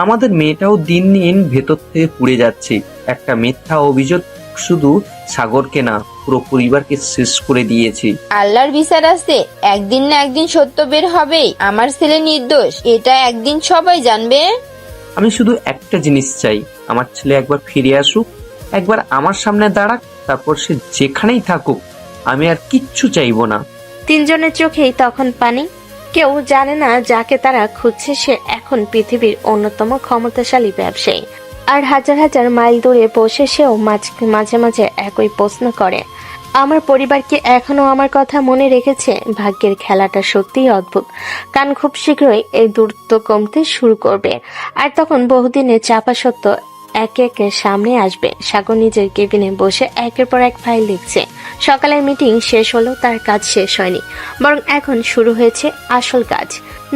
আমাদের মেয়েটাও দিন দিন ভেতর থেকে পুড়ে যাচ্ছে। একটা মিথ্যা অভিযোগ শুধু সাগরকে না, পুরো পরিবারকে শেষ করে দিয়েছে। আল্লাহর বিচার আছে, একদিন না একদিন সত্য বের হবেই। আমার ছেলে নির্দোষ, এটা একদিন সবাই জানবে। আমি শুধু একটা জিনিস চাই, আমার ছেলে একবার ফিরে আসুক, একবার আমার সামনে দাঁড়াক, তারপর সে যেখানেই থাকুক। আমি আর কিচ্ছু চাইবো না। তিনজনের চোখেই তখন পানি। কেউ জানে না যাকে তারা খুঁজছে সে এখন পৃথিবীর অন্যতম ক্ষমতাশালী ব্যবসায়ী। আর হাজার হাজার মাইল দূরে বসে সেও মাঝে মাঝে একই প্রশ্ন করে, আমার পরিবার কি এখনো আমার কথা মনে রেখেছে? ভাগ্যের খেলাটা সত্যিই অদ্ভুত। কারণ খুব শীঘ্রই এই দূরত্ব কমতে শুরু করবে, আর তখন বহুদিনের চাপা সত্য একে একে সামনে আসবে। সাগর নিজের কেবিনে বসে একের পর এক ফাইল লিখছে। সকালের মিটিং শেষ হলো, তার কাজ শেষ হয়নি, বরং এখন শুরু হয়েছে আসল কাজ।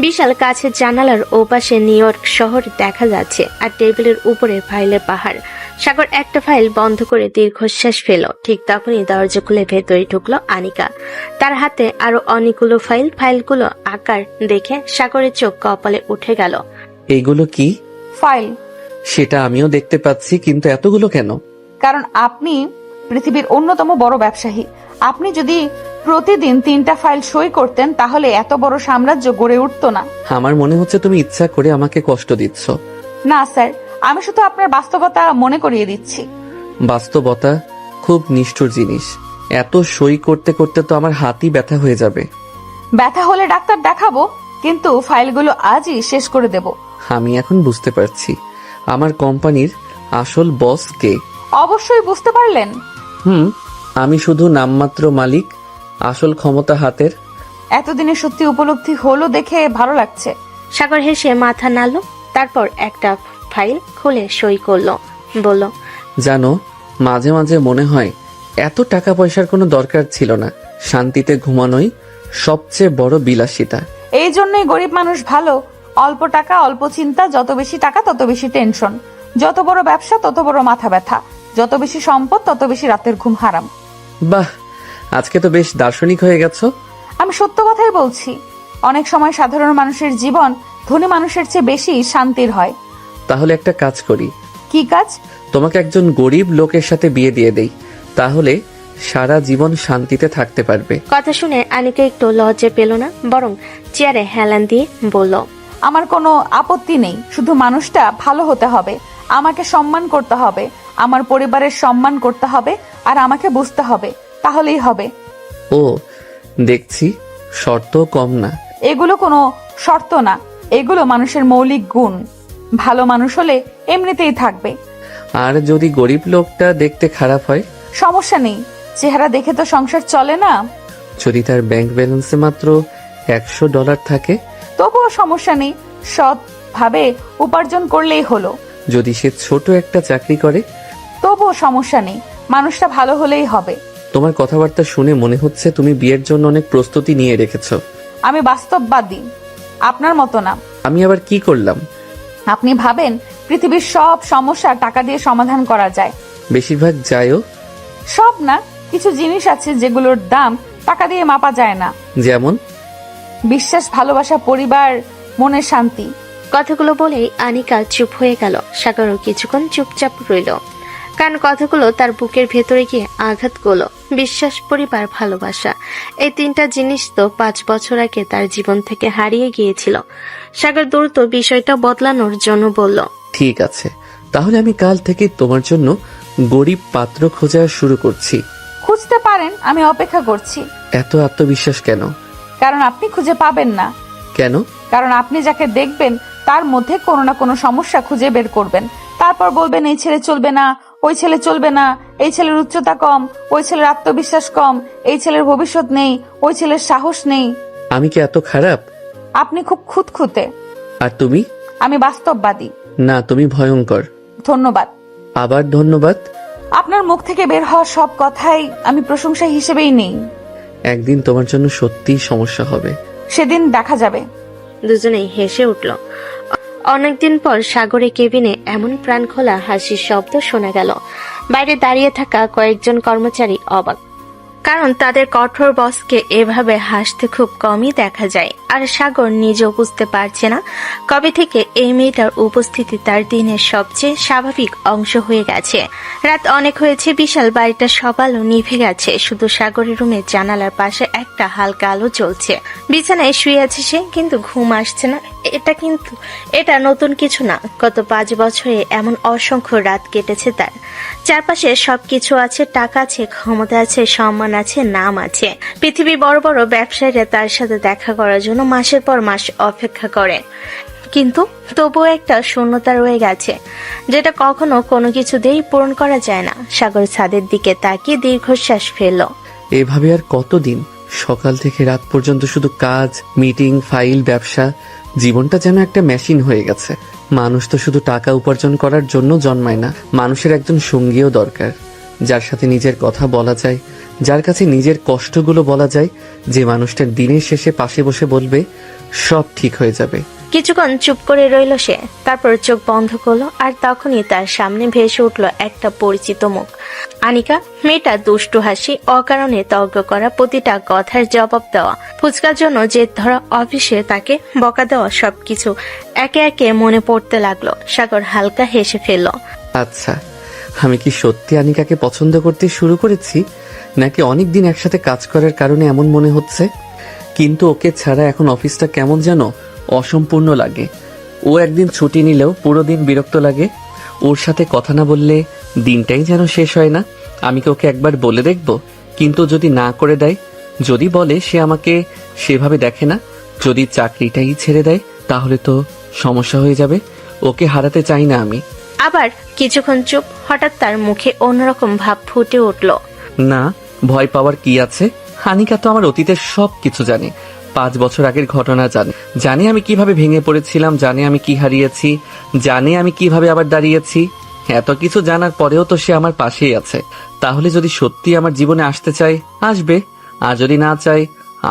বিশাল কাছের জানালার ওপাশে নিউ ইয়র্ক শহর দেখা যাচ্ছে, আর টেবিলের উপরে ফাইলের পাহাড়। সাগর একটা ফাইল বন্ধ করে দীর্ঘশ্বাস ফেল। ঠিক তখনই দরজা খুলে ভেতরে ঢুকলো আনিকা। তার হাতে আরো অনেকগুলো ফাইলগুলো আকার দেখে সাগরের চোখ কপালে উঠে গেল। এইগুলো কি? ফাইল। সেটা আমিও দেখতে পাচ্ছি, কিন্তু এতগুলো কেন? কারণ আপনি পৃথিবীর অন্যতম বড় ব্যবসায়ী। আপনি যদি প্রতিদিন 3টা ফাইল সই করতেন তাহলে এত বড় সাম্রাজ্য গড়ে উঠতো না। আমার মনে হচ্ছে তুমি ইচ্ছা করে আমাকে কষ্ট দিচ্ছ। না স্যার, আমি শুধু আপনার বাস্তবতা মনে করিয়ে দিচ্ছি। বাস্তবতা খুব নিষ্ঠুর জিনিস। এত সই করতে করতে তো আমার হাতই ব্যথা হয়ে যাবে। ব্যথা হলে ডাক্তার দেখাবো, কিন্তু ফাইলগুলো আজই শেষ করে দেব। আমি এখন বুঝতে পারছি আমার কোম্পানির আসল বস কে। অবশ্যই বুঝতে পারলেন। আমি শুধু নামমাত্র মালিক, আসল ক্ষমতা হাতের। এতদিনে সত্যি উপলব্ধি হলো দেখে ভালো লাগছে। সাগর হেসে মাথা নাড়ল, তারপর একটা ফাইল খুলে সই করলো। বলল, জানো, মাঝে মাঝে মনে হয় এত টাকা পয়সার কোনো দরকার ছিল না। শান্তিতে ঘুমানোই সবচেয়ে বড় বিলাসিতা। এই জন্যই গরিব মানুষ ভালো। অল্প টাকা অল্প চিন্তা, যত বেশি টাকা তত বেশি টেনশন, যত বড় ব্যবসা তত বড় মাথা ব্যথা, যত বেশি সম্পদ তত বেশি রাতের ঘুম হারাম। বাহ, আজকে তো বেশ দার্শনিক হয়ে গেছো। আমি সত্য কথাই বলছি। অনেক সময় সাধারণ মানুষের জীবন ধনী মানুষের চেয়ে বেশি শান্তির হয়। তাহলে একটা কাজ করি। কি কাজ? তোমাকে একজন গরিব লোকের সাথে বিয়ে দিয়ে দেই, তাহলে সারা জীবন শান্তিতে থাকতে পারবে। কথা শুনে আনিকা একটু লজ্জা পেল না, বরং চেয়ারে হেলান দিয়ে বলল, আমার কোনো আপত্তি নেই, শুধু মানুষটা ভালো হতে হবে, আমাকে সম্মান করতে হবে, আমার পরিবারের সম্মান করতে হবে, আর আমাকে বুঝতে হবে, তাহলেই হবে। ও, দেখছি শর্ত কম না। এগুলো কোনো শর্ত না, এগুলো মানুষের মৌলিক গুণ। ভালো মানুষ হলে এমনিতেই থাকবে। আর যদি গরিব লোকটা দেখতে খারাপ হয়? সমস্যা নেই, চেহারা দেখে তো সংসার চলে না। যদি তার ব্যাংক ব্যালেন্সে মাত্র $100 থাকে? তবুও সমস্যা নেই, সৎ ভাবে উপার্জন করলেই হলো। যদি সে ছোট একটা চাকরি করে? তবুও সমস্যা নেই, মানুষটা ভালো হলেই হবে। তোমার কথাবার্তা শুনে মনে হচ্ছে তুমি বিয়ের জন্য অনেক প্রস্তুতি নিয়ে রেখেছো। আমি বাস্তববাদী, আপনার মতো না। আমি আবার কি করলাম? আপনি ভাবেন পৃথিবীর সব সমস্যা টাকা দিয়ে সমাধান করা যায়। বেশিরভাগ যায়ও। সব না, কিছু জিনিস আছে যেগুলোর দাম টাকা দিয়ে মাপা যায় না। যেমন? বিশ্বাস, ভালোবাসা, পরিবার, মনের শান্তি। কথাগুলো বলেই আনিকা চুপ হয়ে গেল। সাগরও কিছুক্ষণ চুপচাপ রইল, কারণ কথাগুলো তার বুকের ভেতরে গিয়ে আঘাত করলো। বিশ্বাস, পরিবার, ভালোবাসা, এই তিনটা জিনিস তো 5 বছর আগে তার জীবন থেকে হারিয়ে গিয়েছিল। সাগর দ্রুত বিষয়টা বদলানোর জন্য বলল, ঠিক আছে, তাহলে আমি কাল থেকে তোমার জন্য গরিব পাত্র খোঁজা শুরু করছি। খুঁজতে পারেন, আমি অপেক্ষা করছি। এত আত্মবিশ্বাস কেন? কারণ আপনি খুঁজে পাবেন না। কেন? কারণ আপনি যাকে দেখবেন তার মধ্যে কোনো না কোনো সমস্যা খুঁজে বের করবেন, তারপর বলবেন এই ছেলে চলবে না, ওই ছেলে চলবে না, এই ছেলের উচ্চতা কম, ওই ছেলের আত্মবিশ্বাস কম, এই ছেলের ভবিষ্যৎ নেই, ওই ছেলের সাহস নেই। আমি কি এত খারাপ? আপনি খুব খুঁতখুঁতে। আর তুমি? আমি বাস্তববাদী। না, তুমি ভয়ঙ্কর। ধন্যবাদ। আবার ধন্যবাদ। আপনার মুখ থেকে বের হওয়া সব কথাই আমি প্রশংসা হিসেবেই নেই। একদিন তোমার জন্য সত্যিই সমস্যা হবে। সেদিন দেখা যাবে। দুজনেই হেসে উঠল। অনেকদিন পর সাগরে কেবিনে এমন প্রাণখোলা হাসির শব্দ শোনা গেল। বাইরে দাঁড়িয়ে থাকা কয়েকজন কর্মচারী অবাক, কারণ তাদের কঠোর বসকে এভাবে হাসতে খুব কমই দেখা যায়। আর সাগর নিজেও বুঝতে পারছে না কবে থেকে এই মেয়েটার উপস্থিতি তার দিনের সবচেয়ে স্বাভাবিক অংশ হয়ে গেছে। রাত অনেক হয়েছে, বিশাল বাড়িটা সব আলো নিভে গেছে, শুধু সাগরের রুমের জানালার পাশে একটা হালকা আলো জ্বলছে। বিছানায় শুয়ে আছে সে, কিন্তু ঘুম আসছে না। এটা নতুন কিছু না, গত 5 বছরে এমন অসংখ্য রাত কেটেছে তার। চারপাশে সবকিছু আছে, টাকা আছে, ক্ষমতা আছে, সম্মান আছে, নাম আছে। পৃথিবীর বড় বড় ব্যবসায়ীরা তার সাথে দেখা করার জন্য মাসের পর মাস অপেক্ষা করে, কিন্তু তবুও একটা শূন্যতা রয়ে গেছে, যেটা কখনো কোনো কিছু দিয়েই পূরণ করা যায় না। সাগর ছাদের দিকে তাকিয়ে দীর্ঘশ্বাস ফেলল। এভাবে আর কতদিন? সকাল থেকে রাত পর্যন্ত শুধু কাজ, মিটিং, ফাইল, ব্যবসা। জীবনটা যেন একটা মেশিন হয়ে গেছে। মানুষ তো শুধু টাকা উপার্জন করার জন্য জন্মায় না, মানুষের একজন সঙ্গীও দরকার, যার সাথে নিজের কথা বলা যায়, যার কাছে নিজের কষ্টগুলো বলা যায়, যে মানুষটার দিনের শেষে পাশে বসে বলবে সব ঠিক হয়ে যাবে। কিছুক্ষণ চুপ করে রইল সে, তারপর চোখ বন্ধ করলো। আর তখনই তার সামনে ভেসে উঠল একটা পরিচিত মুখ। আনিকা। মেয়েটা দুষ্টু হাসি, অকারণে তর্ক করা, প্রতিটা কথার জবাব দেওয়া, ফুচকার জন্য জেদ ধরা, অফিসে তাকে বকা দেওয়া, সবকিছু একে একে মনে পড়তে লাগলো। সাগর হালকা হেসে ফেলল। আচ্ছা, আমি কি সত্যি আনিকাকে পছন্দ করতে শুরু করেছি, নাকি অনেকদিন একসাথে কাজ করার কারণে এমন মনে হচ্ছে? কিন্তু ওকে ছাড়া এখন অফিসটা কেমন যেন অসম্পূর্ণ লাগে। ও একদিন ছুটি নিলেও পুরো দিন বিরক্ত লাগে। ওর সাথে কথা না বললে দিনটাই যেন শেষ হয় না। আমি কি ওকে একবার বলে দেখব? কিন্তু যদি না করে দেয়, যদি বলে সে আমাকে সেভাবে দেখে না, যদি চাকরিটাই ছেড়ে দেয়, তাহলে তো সমস্যা হয়ে যাবে। ওকে হারাতে চাই না আমি। আবার কিছুক্ষণ চুপ। হঠাৎ তার মুখে অন্যরকম ভাব ফুটে উঠল। না, ভয় পাওয়ার কি আছে? আনিকা তো আমার অতীতের সব কিছু জানে। 5 বছর আগের ঘটনা জানে আমি কিভাবে ভেঙে পড়েছিলাম, জানে আমি কি হারিয়েছি, জানে আমি কিভাবে আবার দাঁড়িয়েছি। এত কিছু জানার পরেও তো সে আমার পাশেই আছে। তাহলে যদি সত্যি আমার জীবনে আসতে চায়, আসবে। আর যদি না চায়,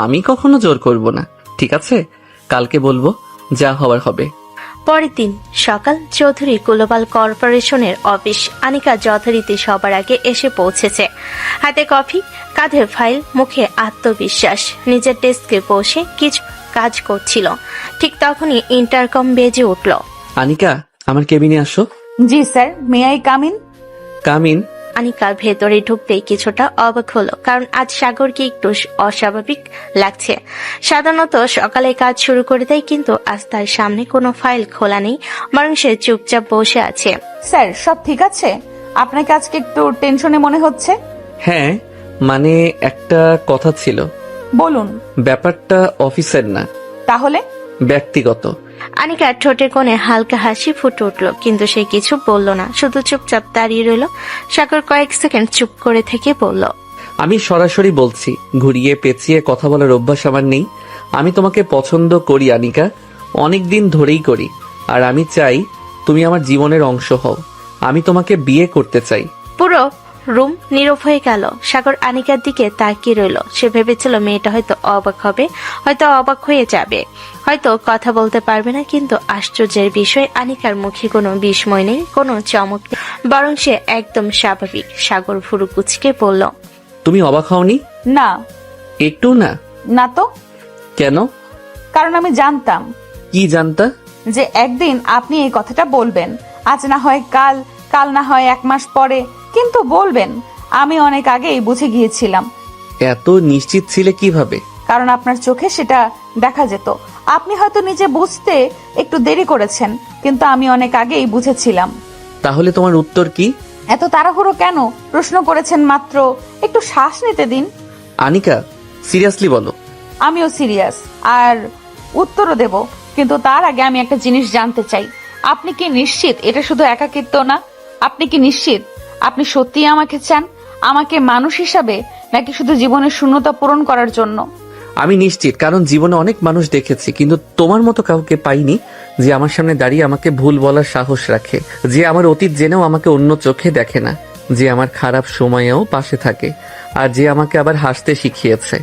আমি কখনো জোর করব না। ঠিক আছে, কালকে বলবো, যা হবার হবে। পরের দিন সকাল, চৌধুরী গ্লোবাল কর্পোরেশনের অফিস। আনিকা যথারীতি সবার আগে এসে পৌঁছেছে। হাতে কফি, কাঁধে ফাইল, মুখে আত্মবিশ্বাস। নিজের ডেস্কে বসে কিছু কাজ করছিল। ঠিক তখনই ইন্টারকম বেজে উঠল। আনিকা, আমার কেবিনে আসো। জি sir, may I come in? Come in. Anika ভেতরে ঢুকতেই কিছুটা অবাক হলো, কারণ আজ সাগরকে একটু অস্বাভাবিক লাগছে। সাধারণত সকালে কাজ শুরু করে দেয়, কিন্তু আজ তার সামনে কোনো ফাইল খোলা নেই, বরং সে চুপচাপ বসে আছে। স্যার, সব ঠিক আছে? আপনাকে আজকে একটু টেনশনে মনে হচ্ছে। হ্যাঁ, মানে একটা কথা ছিল। বলুন। ব্যাপারটা অফিসের না, তাহলে ব্যক্তিগত। আনিকা ঠোঁটের কোণে হালকা হাসি ফুটে উঠল, কিন্তু সে কিছু বলল না, শুধু চুপচাপ দাঁড়িয়ে রইল। সাগর কয়েক সেকেন্ড চুপ করে থেকে বলল, আমি সরাসরি বলছি, ঘুরিয়ে পেঁচিয়ে কথা বলার অভ্যাস আমার নেই। আমি তোমাকে পছন্দ করি আনিকা, অনেক দিন ধরেই করি। আর আমি চাই তুমি আমার জীবনের অংশ হও। আমি তোমাকে বিয়ে করতে চাই। পুরো রুম নীরব হয়ে গেল। সাগর আনিকার দিকে তাকিয়ে রইল। সে ভেবেছিল মেয়েটা হয়তো অবাক হবে, হয়তো অবাক হয়ে যাবে, হয়তো কথা বলতে পারবে না, কিন্তু আশ্চর্যের বিষয় আনিকার মুখে কোনো বিস্ময় নেই, কোনো চমক নেই, বরং সে একদম স্বাভাবিক। সাগর ভুরু কুচকে বলল, তুমি অবাক হওনি? না। একটু না? না তো। কেন? কারণ আমি জানতাম। কি জানতা? যে একদিন আপনি এই কথাটা বলবেন। আজ না হয় কাল, কাল না হয় 1 মাস পরে, কিন্তু বলবেন। আমি অনেক আগেই বুঝে গিয়েছিলাম। এত নিশ্চিত ছিলে কিভাবে? কারণ আপনার চোখে সেটা দেখা যেত। আপনি হয়তো নিজে বুঝতে একটু দেরি করেছেন, কিন্তু আমি অনেক আগেই বুঝেছিলাম। তাহলে তোমার উত্তর কি? এত তাড়াহুড়ো কেন? প্রশ্ন করেছেন মাত্র, একটু শ্বাস নিতে দিন। আনিকা, সিরিয়াসলি বলো। আমিও সিরিয়াস, আর উত্তরও দেব, কিন্তু তার আগে আমি একটা জিনিস জানতে চাই। আপনি কি নিশ্চিত এটা শুধু একাকিত্ব না? আপনি কি নিশ্চিত আপনি সত্যিই আমাকে চান, আমাকে মানুষ হিসাবে, নাকি শুধু জীবনের শূন্যতা পূরণ করার জন্য? আমি নিশ্চিত, কারণ জীবনে অনেক মানুষ দেখেছি, কিন্তু তোমার মতো কাউকে পাইনি যে আমার সামনে দাঁড়িয়ে আমাকে ভুল বলার সাহস রাখে, যে আমার অতীত জেনেও আমাকে অন্য চোখে দেখে না, যে আমার খারাপ সময়েও পাশে থাকে, আর যে আমাকে আবার হাসতে শিখিয়েছে।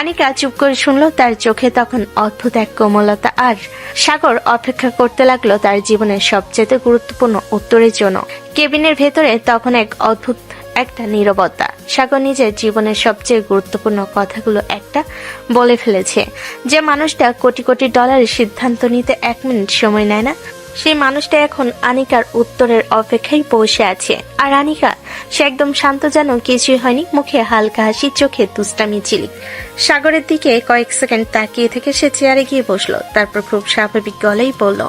আনিকা চুপ করে শুনলো। তার চোখে তখন অদ্ভুত এক কোমলতা। আর সাগর অপেক্ষা করতে লাগলো তার জীবনের সবচেয়ে গুরুত্বপূর্ণ উত্তরের জন্য। কেবিনের ভেতরে তখন এক অদ্ভুত একটা নীরবতা। সাগর নিজের জীবনের সবচেয়ে গুরুত্বপূর্ণ কথাগুলো একটা বলে ফেলেছে। যে মানুষটা কোটি কোটি ডলারের সিদ্ধান্ত নিতে 1 মিনিট সময় নেয় না, সেই মানুষটা এখন আনিকার উত্তরের অপেক্ষায় বসে আছে। আর আনিকা, সে একদম শান্ত, যেন কিছুই হয়নি, মুখে হালকা হাসি, চোখে দুষ্টামি ঝিলিক। সাগরের দিকে কয়েক সেকেন্ড তাকিয়ে থেকে সে চেয়ারে গিয়ে বসলো। তারপর খুব স্বাভাবিক গলায় বলল,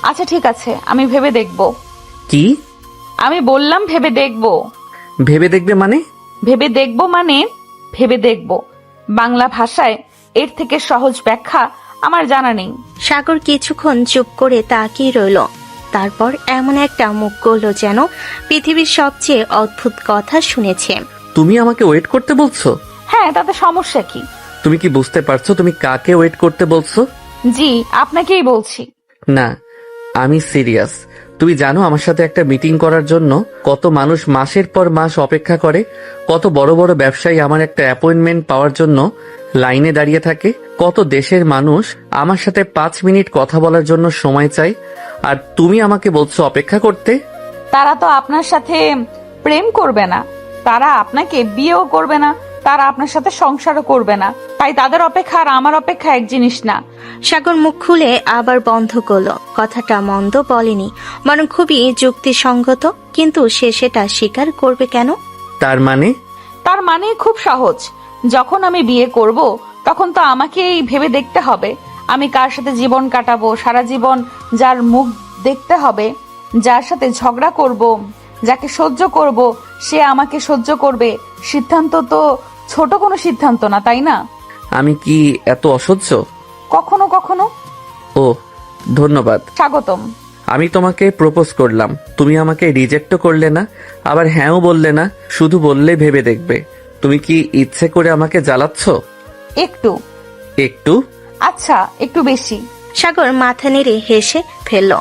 আচ্ছা ঠিক আছে, আমি ভেবে দেখব। কি? আমি বললাম ভেবে দেখব। ভেবে দেখবে মানে? ভেবে দেখব মানে ভেবে দেখব। বাংলা ভাষায় এর থেকে সহজ ব্যাখ্যা আমার জানা নেই। সাগর কিছুক্ষণ চুপ করে তাকিয়ে রইল। তারপর এমন একটা মুখ করলো যেন পৃথিবীর সবচেয়ে অদ্ভুত কথা শুনেছে। তুমি আমাকে ওয়েট করতে বলছো? হ্যাঁ, তাতে সমস্যা কি? তুমি কি বুঝতে পারছো তুমি কাকে ওয়েট করতে বলছো? জি, আপনাকেই বলছি। না, আমি সিরিয়াস। তুমি জানো আমার সাথে একটা মিটিং করার জন্য কত মানুষ মাসের পর মাস অপেক্ষা করে, কত বড় বড় ব্যবসায়ী আমার একটা অ্যাপয়েন্টমেন্ট পাওয়ার জন্য লাইনে দাঁড়িয়ে থাকে, কত দেশের মানুষ আমার সাথে 5 মিনিট কথা বলার জন্য সময় চায়, আর তুমি আমাকে বলছো অপেক্ষা করতে? তারা তো আপনার সাথে প্রেম করবে না, তারা আপনাকে বিয়েও করবে না, তারা আপনার সাথে সংসারও করবে না, তাই তাদের অপেক্ষা আর আমার অপেক্ষা এক জিনিস না। সাগর মুখ খুলে আবার বন্ধ করলো। কথাটা মন্দ বলেনি, বরং খুবই যুক্তিসঙ্গত, কিন্তু সে সেটা স্বীকার করবে কেন? তার মানে? তার মানে খুব সহজ। যখন আমি বিয়ে করব, তখন তো আমাকেই ভেবে দেখতে হবে আমি কার সাথে জীবন কাটাবো, সারা জীবন যার মুখ দেখতে হবে, যার সাথে ঝগড়া করব, যাকে সহ্য করব, সে আমাকে সহ্য করবে। সিদ্ধান্ত তো ছোট কোনো সিদ্ধান্ত না, তাই না? আমি কি এত অসহ্য? কখনো কখনো। ও, ধন্যবাদ। স্বাগতম। আমি তোমাকে প্রপোজ করলাম, তুমি আমাকে রিজেক্টও করলে না, আবার হ্যাঁও বললে না, শুধু বললে ভেবে দেখবে। তুমি কি ইচ্ছে করে আমাকে জ্বালাচ্ছ? একটু। একটু? আচ্ছা, একটু বেশি। সাগর মাথা নেড়ে হেসে ফেলল।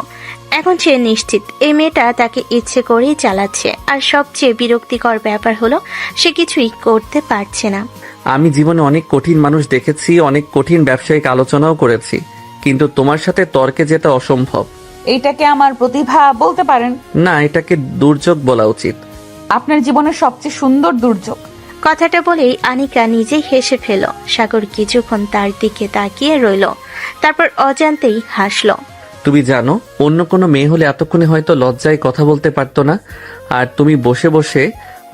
এখন সে নিশ্চিত এই মেয়েটা তাকে ইচ্ছে করেই চালাচ্ছে। আর সবচেয়ে বিরক্তিকর ব্যাপার হলো সে কিছুই করতে পারছে না। আমি জীবনে অনেক কঠিন মানুষ দেখেছি, অনেক কঠিন ব্যবসায়িক আলোচনাও করেছি, কিন্তু তোমার সাথে তর্কে যেতে অসম্ভব। এইটাকে আমার প্রতিভা বলতে পারেন। না, এটাকে দুর্যোগ বলা উচিত। আপনার জীবনের সবচেয়ে সুন্দর দুর্যোগ। কথাটা বলেই আনিকা নিজেই হেসে ফেল। সাগর কিছুক্ষণ তার দিকে তাকিয়ে রইল, তারপর অজান্তেই হাসল। তুমি জানো, অন্য কোনো মেয়ে হলে এতক্ষণে হয়তো লজ্জায় কথা বলতে পারতো না, আর তুমি বসে বসে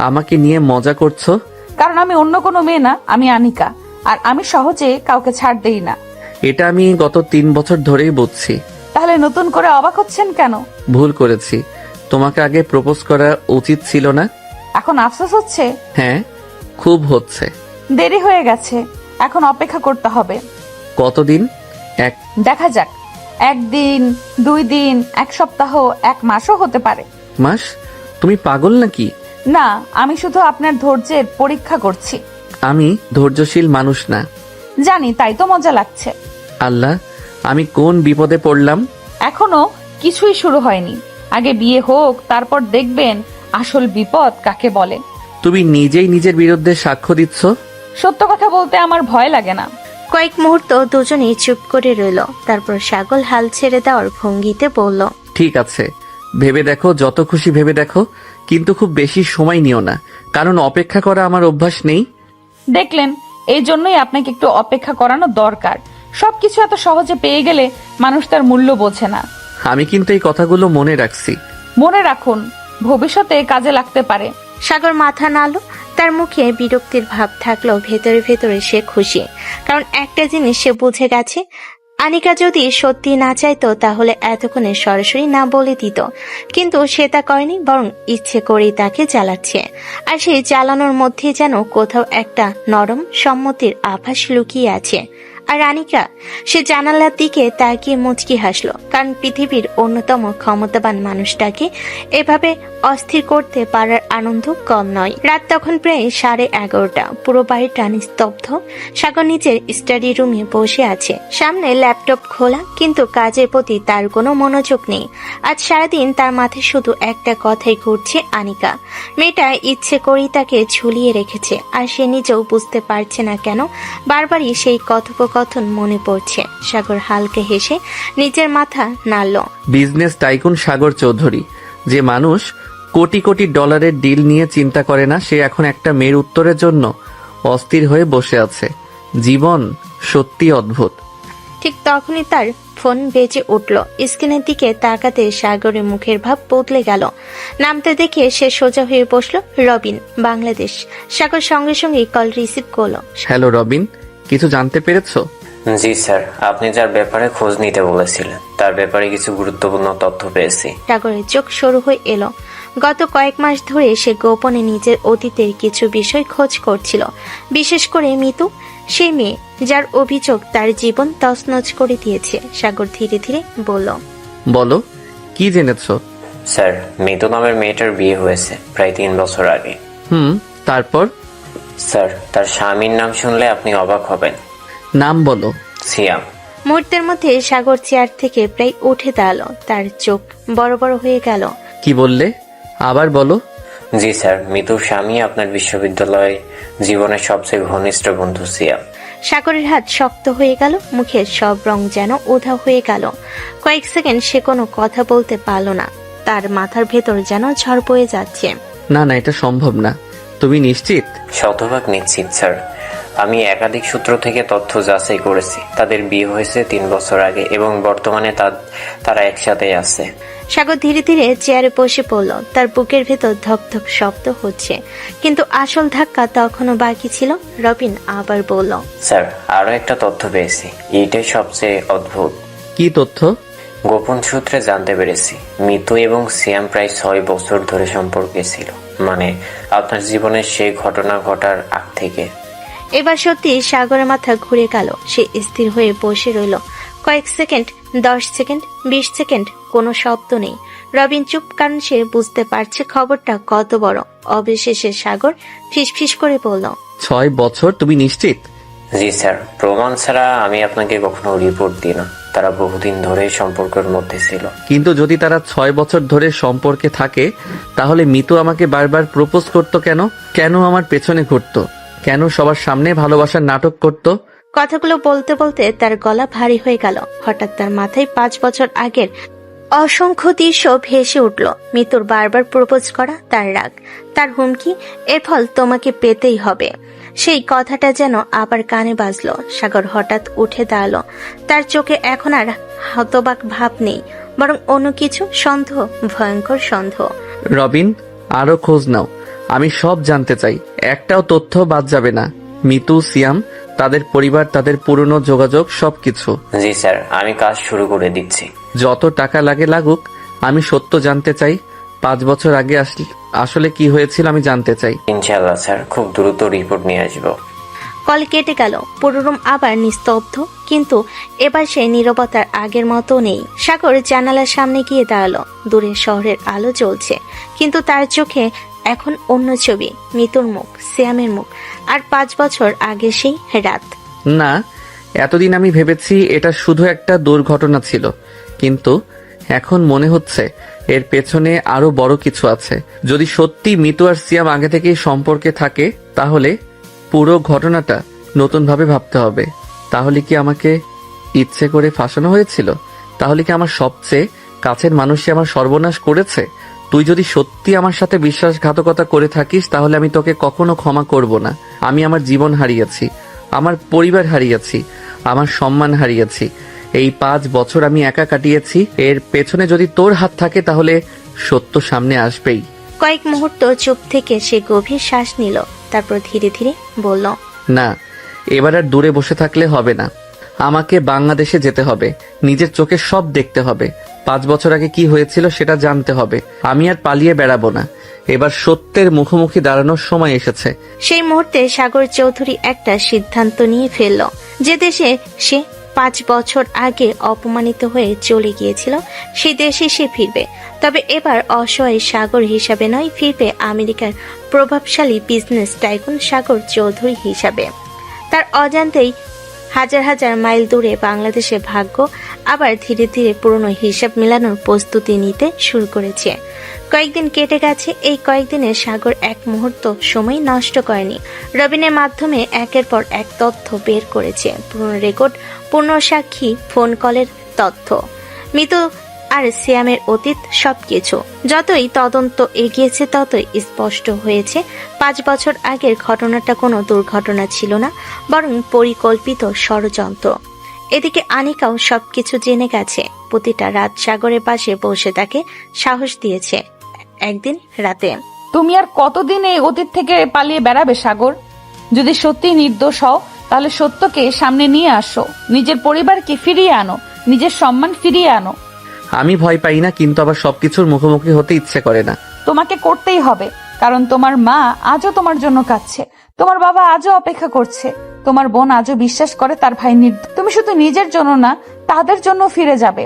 আমাকে নিয়ে মজা করছো। কারণ আমি অন্য কোনো মেয়ে না, আমি আনিকা, আর আমি সহজে কাউকে ছাড় দেই না। এটা আমি গত 3 বছর ধরেই বুঝছি। তাহলে নতুন করে অবাক হচ্ছেন কেন? ভুল করেছি, তোমাকে আগে প্রপোজ করা উচিত ছিল না। এখন আফসোস হচ্ছে? হ্যাঁ, খুব হচ্ছে। দেরি হয়ে গেছে, এখন অপেক্ষা করতে হবে। কতদিন? দেখা যাক, 1 দিন, 2 দিন, 1 সপ্তাহ, 1 মাসও হতে পারে। মাস? তুমি পাগল নাকি? না, আমি শুধু আপনার ধৈর্যের পরীক্ষা করছি। আমি ধৈর্যশীল মানুষ না। জানি, তাই তো মজা লাগছে। আল্লাহ, আমি কোন বিপদে পড়লাম? এখনো কিছুই শুরু হয়নি। আগে বিয়ে হোক, তারপর দেখবেন আসল বিপদ কাকে বলে। তুমি নিজেই নিজের বিরুদ্ধে সাক্ষ্য দিচ্ছ। সত্য কথা বলতে আমার ভয় লাগে না। কয়েক মুহূর্ত দুজনেই চুপ করে রইল। তারপর সাগর হাল ছেড়ে দেওয়ার ভঙ্গিতে বলল, ঠিক আছে, ভেবে দেখো, যত খুশি ভেবে দেখো, কিন্তু খুব বেশি সময় নিও না, কারণ অপেক্ষা করা আমার অভ্যাস নেই। দেখলেন, এই জন্যই আপনাকে একটু অপেক্ষা করানো দরকার। সবকিছু এত সহজে পেয়ে গেলে মানুষ তার মূল্য বোঝে না। আমি কিন্তু এই কথাগুলো মনে রাখছি। মনে রাখুন, ভবিষ্যতে কাজে লাগতে পারে। সাগর মাথা নাড়ল। তার মুখে বিরক্তির ভাব থাকলেও ভেতরে ভেতরে সে খুশি, কারণ একটা জিনিস সে বুঝে গেছে, আনিকা যদি সত্যি না চাইতো তাহলে এতক্ষণে সরাসরি না বলে দিত, কিন্তু সে তা করেনি, বরং ইচ্ছে করেই তাকে জ্বালাচ্ছে। আর সেই জ্বালানোর মধ্যে যেন কোথাও একটা নরম সম্মতির আভাস লুকিয়ে আছে। আর আনিকা, সে জানালার দিকে তাকিয়ে মুচকি হাসলো, কারণ পৃথিবীর অন্যতম ক্ষমতাবান মানুষটাকে এভাবে অস্থির করতে পারার আনন্দ কম নয়। রাত তখন প্রায় 11:30। পুরো বাড়িটা নিস্তব্ধ। সাগর নিজের স্টাডি রুমে বসে আছে, সামনে ল্যাপটপ খোলা, কিন্তু কাজের প্রতি তার কোনো মনোযোগ নেই। আজ সারাদিন তার মাথায় শুধু একটা কথাই ঘুরছে, আনিকা। মেয়েটা ইচ্ছে করেই তাকে ঝুলিয়ে রেখেছে, আর সে নিজেও বুঝতে পারছে না কেন বারবারই সেই কথোপকথন মনে পড়ছে। সাগর হালকা হেসে নিজের মাথা নাড়ল। বিজনেস টাইকুন সাগর চৌধুরী, যে মানুষ কোটি কোটি ডলারের ডিল নিয়ে চিন্তা করে না, সে এখন একটা মেয়ের উত্তরের জন্য অস্থির হয়ে বসে আছে। জীবন সত্যি অদ্ভুত। ঠিক তখনই তার ফোন বেজে উঠল। স্ক্রিনের দিকে তাকাতে সাগরের মুখের ভাব বদলে গেল। নামতে দেখে সে সোজা হয়ে বসলো। রবিন, বাংলাদেশ। সাগর সঙ্গে সঙ্গে কল রিসিভ করলো। হ্যালো রবিন, কিছু জানতে পেরেছো? জি স্যার, আপনি যার ব্যাপারে খোঁজ নিতে বলেছিলেন তার ব্যাপারে কিছু গুরুত্বপূর্ণ তথ্য পেয়েছি। সাগরের চোখ সরু হয়ে এলো। গত কয়েক মাস ধরে সে গোপনে নিজের অতীতের কিছু বিষয় খোঁজ করছিল, বিশেষ করে মিতু, সেই মেয়ে যার অভিযোগ তার জীবন তছনছ করে দিয়েছে। সাগর ধীরে ধীরে বলল, বলো, কি জেনেছো? স্যার, মিতু নামের মেয়েটার বিয়ে হয়েছে প্রায় 3 বছর আগে। তারপর? স্যার, তার স্বামীর নাম শুনলে আপনি অবাক হবেন। নাম বলো। সিয়াম। মুহূর্তের মধ্যে সাগর চেয়ার থেকে প্রায় উঠে দাঁড়ালো। তার চোখ বড় বড় হয়ে গেল। কি বললে? আবার বলো। জি স্যার, মিতুর স্বামী আপনার বিশ্ববিদ্যালয়ে জীবনের সবচেয়ে ঘনিষ্ঠ বন্ধু সিয়াম। সাগরের হাত শক্ত হয়ে গেল, মুখের সব রং যেন উধাও হয়ে গেল। কয়েক সেকেন্ড সে কোনো কথা বলতে পারল না। তার মাথার ভেতর যেন ঝড় বয়ে যাচ্ছে। না না, এটা সম্ভব না। তুমি নিশ্চিত? শতভাগ নিশ্চিত স্যার। আমি একাধিক সূত্র থেকে তথ্য যাচাই করেছি। তাদের বিয়ে হয়েছে 3 বছর আগে এবং বর্তমানে তারা একসাথে আছে। সাগর ধীরে ধীরে চেয়ারে বসে পড়ল। তার বুকের ভেতর ধক ধক শব্দ হচ্ছে, কিন্তু আসল ধাক্কা তখনও বাকি ছিল। রবিন আবার বলল, স্যার, আরো একটা তথ্য পেয়েছি, এইটাই সবচেয়ে অদ্ভুত। কি তথ্য? গোপন সূত্রে জানতে পেরেছি মিতু এবং সিয়াম প্রায় 6 বছর ধরে সম্পর্কে ছিল, মানে আপনার জীবনের সেই ঘটনা ঘটার আগ থেকে। এবার সত্যি সাগরের মাথা ঘুরে গেল। সে স্থির হয়ে বসে রইল। কয়েক সেকেন্ড, 10 সেকেন্ড, 20 সেকেন্ড, কোনো শব্দ নেই। রবিন চুপ, কারণ সে বুঝতে পারছে খবরটা কত বড়। অবশেষে সাগর ফিসফিস করে বলল, 6 বছর? তুমি নিশ্চিত? জি স্যার, প্রমাণ ছাড়া আমি আপনাকে কখনো রিপোর্ট দিই না। তারা বহুদিন ধরে সম্পর্কের মধ্যে ছিল। কিন্তু যদি তারা 6 বছর ধরে সম্পর্কে থাকে, তাহলে মিতু আমাকে বারবার প্রপোজ করতো কেন? কেন আমার পেছনে ঘুরতো? কেন সবার সামনে ভালোবাসার নাটক করতো? কথাগুলো বলতে বলতে তার গলা ভারী হয়ে গেল। হঠাৎ তার মাথায় 5 বছর আগের অসংখ্য দৃশ্য ভেসে উঠল। মিতুর বারবার প্রপোজ করা, তার রাগ, তার হুমকি, এর ফল তোমাকে পেতেই হবে। সেই কথাটা যেন আবার কানে বাজলো। সাগর হঠাৎ উঠে দাঁড়ালো। তার চোখে এখন আর হতবাক ভাব নেই, বরং অন্য কিছু সন্দেহ, ভয়ঙ্কর সন্দেহ। রবিন, আরো খোঁজ নাও। আমি সব জানতে চাই, একটাও তথ্য বাদ যাবে না। মিতু, সিয়াম, তাদের পরিবার, তাদের পুরনো যোগাযোগ, সবকিছু। জি স্যার, আমি কাজ শুরু করে দিচ্ছি। যত টাকা লাগে লাগুক, আমি সত্য জানতে চাই। 5 বছর আগে আসলে কি হয়েছিল আমি জানতে চাই। ইনশাআল্লাহ স্যার, খুব দ্রুত রিপোর্ট নিয়ে আসবো। কল কেটে গেল। পুরো রুম আবার নিস্তব্ধ, কিন্তু এবার সেই নীরবতার আগের মতো নেই। সাগর জানালার সামনে গিয়ে দাঁড়ালো। দূরে শহরের আলো জ্বলছে, কিন্তু তার চোখে এখন অন্য ছবি। মিতুর মুখ, সিয়ামের মুখ, আর 5 বছর আগে সেই রাত। না, এতদিন আমি ভেবেছি এটা শুধু একটা দুর্ঘটনা ছিল, কিন্তু এখন মনে হচ্ছে এর পেছনে আরো বড় কিছু আছে। যদি সত্যি মিতু আর সিয়াম আগে থেকেই সম্পর্কে থাকে তাহলে পুরো ঘটনাটা নতুনভাবে ভাবতে হবে। তাহলে কি আমাকে ইচ্ছে করে ফাঁসানো হয়েছিল? তাহলে কি আমার সবচেয়ে কাছের মানুষই আমার সর্বনাশ করেছে? তুই যদি সত্যি আমার সাথে বিশ্বাসঘাতকতা করে থাকিস তাহলে আমি তোকে কখনো ক্ষমা করব না। আমি আমার জীবন হারিয়েছি, আমার পরিবার হারিয়েছি, আমার সম্মান হারিয়েছি। এই 5 বছর আমি একা কাটিয়েছি। এর পেছনে যদি তোর হাত থাকে তাহলে সত্য সামনে আসবেই। কয়েক মুহূর্ত চুপ থেকে সে গভীর শ্বাস নিল, তারপর ধীরে ধীরে বলল, না, এবার আর দূরে বসে থাকলে হবে না। আমাকে বাংলাদেশে যেতে হবে, নিজের চোখে সব দেখতে হবে। 5 বছর আগে কি হয়েছিল সেটা জানতে হবে। আমি আর পালিয়ে বেড়াবো না। এবার সত্যের মুখোমুখি দাঁড়ানোর সময় এসেছে। সেই মুহূর্তে সাগর চৌধুরী একটা সিদ্ধান্ত নিয়ে ফেলল। যে দেশে সে 5 বছর আগে অপমানিত হয়ে চলে গিয়েছিল সেই দেশে সে ফিরবে। তবে এবার অসহায় সাগর হিসাবে নয়, ফিরবে আমেরিকার প্রভাবশালী বিজনেস টাইকুন সাগর চৌধুরী হিসাবে। তার অজান্তেই হাজার হাজার মাইল দূরে বাংলাদেশে ভাগ্য আবার ধীরে ধীরে পুরনো হিসাব মেলানোর প্রস্তুতি নিতে শুরু করেছে। কয়েকদিন কেটে গেছে। এই কয়েকদিনে সাগর এক মুহূর্ত সময় নষ্ট করেনি। রবিনের মাধ্যমে একের পর এক তথ্য বের করেছে, পুরনো রেকর্ড, পূর্ণ সাক্ষী, ফোন কলের তথ্য, মিতু আর সিয়ামের অতীত, সবকিছু। যতই তদন্ত এগিয়েছে ততই স্পষ্ট হয়েছে 5 বছর আগের ঘটনাটা কোনো দুর্ঘটনা ছিল না, বরং পরিকল্পিত ষড়যন্ত্র। এদিকে আনিকাও সবকিছু জেনে গেছে। প্রতিটা রাত সাগরের পাশে বসে তাকে সাহস দিয়েছে। একদিন রাতে, তুমি আর কতদিন এই অতীত থেকে পালিয়ে বেড়াবে সাগর? যদি সত্যি নির্দোষ হও তাহলে সত্যকে সামনে নিয়ে আসো, নিজের পরিবারকে ফিরিয়ে আনো, নিজের সম্মান ফিরিয়ে আনো। আমি ভয় পাই না, কিন্তু আবার সবকিছুর মুখোমুখি হতে ইচ্ছে করে না। তোমাকে করতেই হবে, কারণ তোমার মা আজও তোমার জন্য কাঁদছে, তোমার বাবা আজও অপেক্ষা করছে, তোমার বোন আজও বিশ্বাস করে তার ভাই নির্দোষ। তুমি শুধু নিজের জন্য না, তাদের জন্য ফিরে যাবে।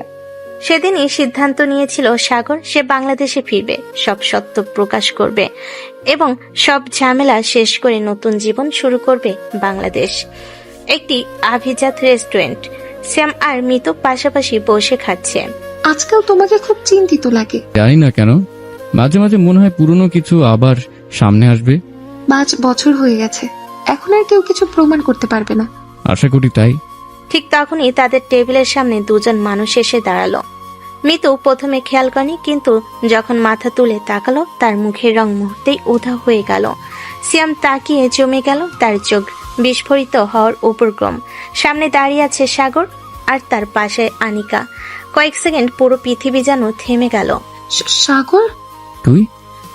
সেদিনই সিদ্ধান্ত নিয়েছিল সাগর, সে বাংলাদেশে ফিরবে, সব সত্য প্রকাশ করবে এবং সব ঝামেলা শেষ করে নতুন জীবন শুরু করবে বাংলাদেশ। একটি আভিজাত রেস্টুরেন্ট, শ্যাম আর মিতু পাশাপাশি বসে খাচ্ছে। আজকাল তোমাকে খুব চিন্তিত লাগে। জানি না কেন, মাঝে মাঝে মনে হয় পুরনো কিছু আবার সামনে আসবে। 5 বছর হয়ে গেছে, এখন আর কেউ কিছু প্রমাণ করতে পারবে না। আশা করি তাই। ঠিক তখনই তাদের টেবিলের সামনে দুজন মানুষ এসে দাঁড়ালো। মিতু প্রথমে খেয়াল করেনি, কিন্তু যখন মাথা তুলে তাকালো তার মুখের রং মুহূর্তেই উধাও হয়ে গেল। সিয়াম তাকিয়ে জমে গেল, তার চোখ বিস্ফোরিত হওয়ার উপক্রম। সামনে দাঁড়িয়ে আছে সাগর আর তার পাশে আনিকা। কয়েক সেকেন্ড পুরো পৃথিবী যেন থেমে গেল। সাগর, তুই?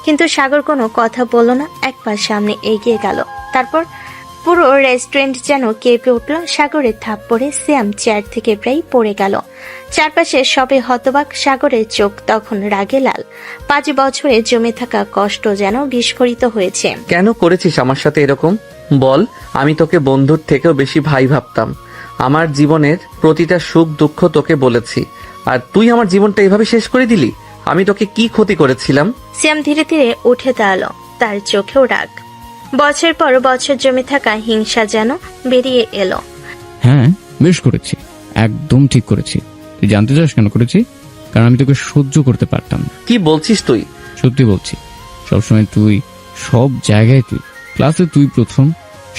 কিন্তু সাগর কোনো কথা বলল না, এক পা সামনে এগিয়ে গেল। তারপর পুরো রেস্টুরেন্ট যেন কেঁপে উঠল সাগরের থাপ্পড়ে। সিয়াম চেয়ার থেকে প্রায় পড়ে গেল। চারপাশে সবে হতবাক, সাগরের চোখ তখন রাগে লাল। 5 বছরে জমে থাকা কষ্ট যেন বিস্ফোরিত হয়েছে। কেন করেছিস আমার সাথে এরকম? বল, আমি তোকে বন্ধুর থেকেও বেশি ভাই ভাবতাম। আমার জীবনের প্রতিটা সুখ দুঃখ তোকে বলেছি, আর তুই আমার জীবনটা এভাবে শেষ করে দিলি। আমি তোকে কি ক্ষতি করেছিলাম? সিয়াম ধীরে ধীরে উঠে দাঁড়ালো, তার চোখেও রাগ। বছর পর বছর জমে থাকা হিংসা যেন বেরিয়ে এলো। হ্যাঁ, বেশ করেছি, একদম ঠিক করেছি। তুই জানতে চাস কেন করেছি? কারণ আমি তোকে সহ্য করতে পারতাম না। কি বলছিস তুই? সত্যি বলছি। সবসময় তুই, সব জায়গায় তুই। ক্লাসে তুই প্রথম,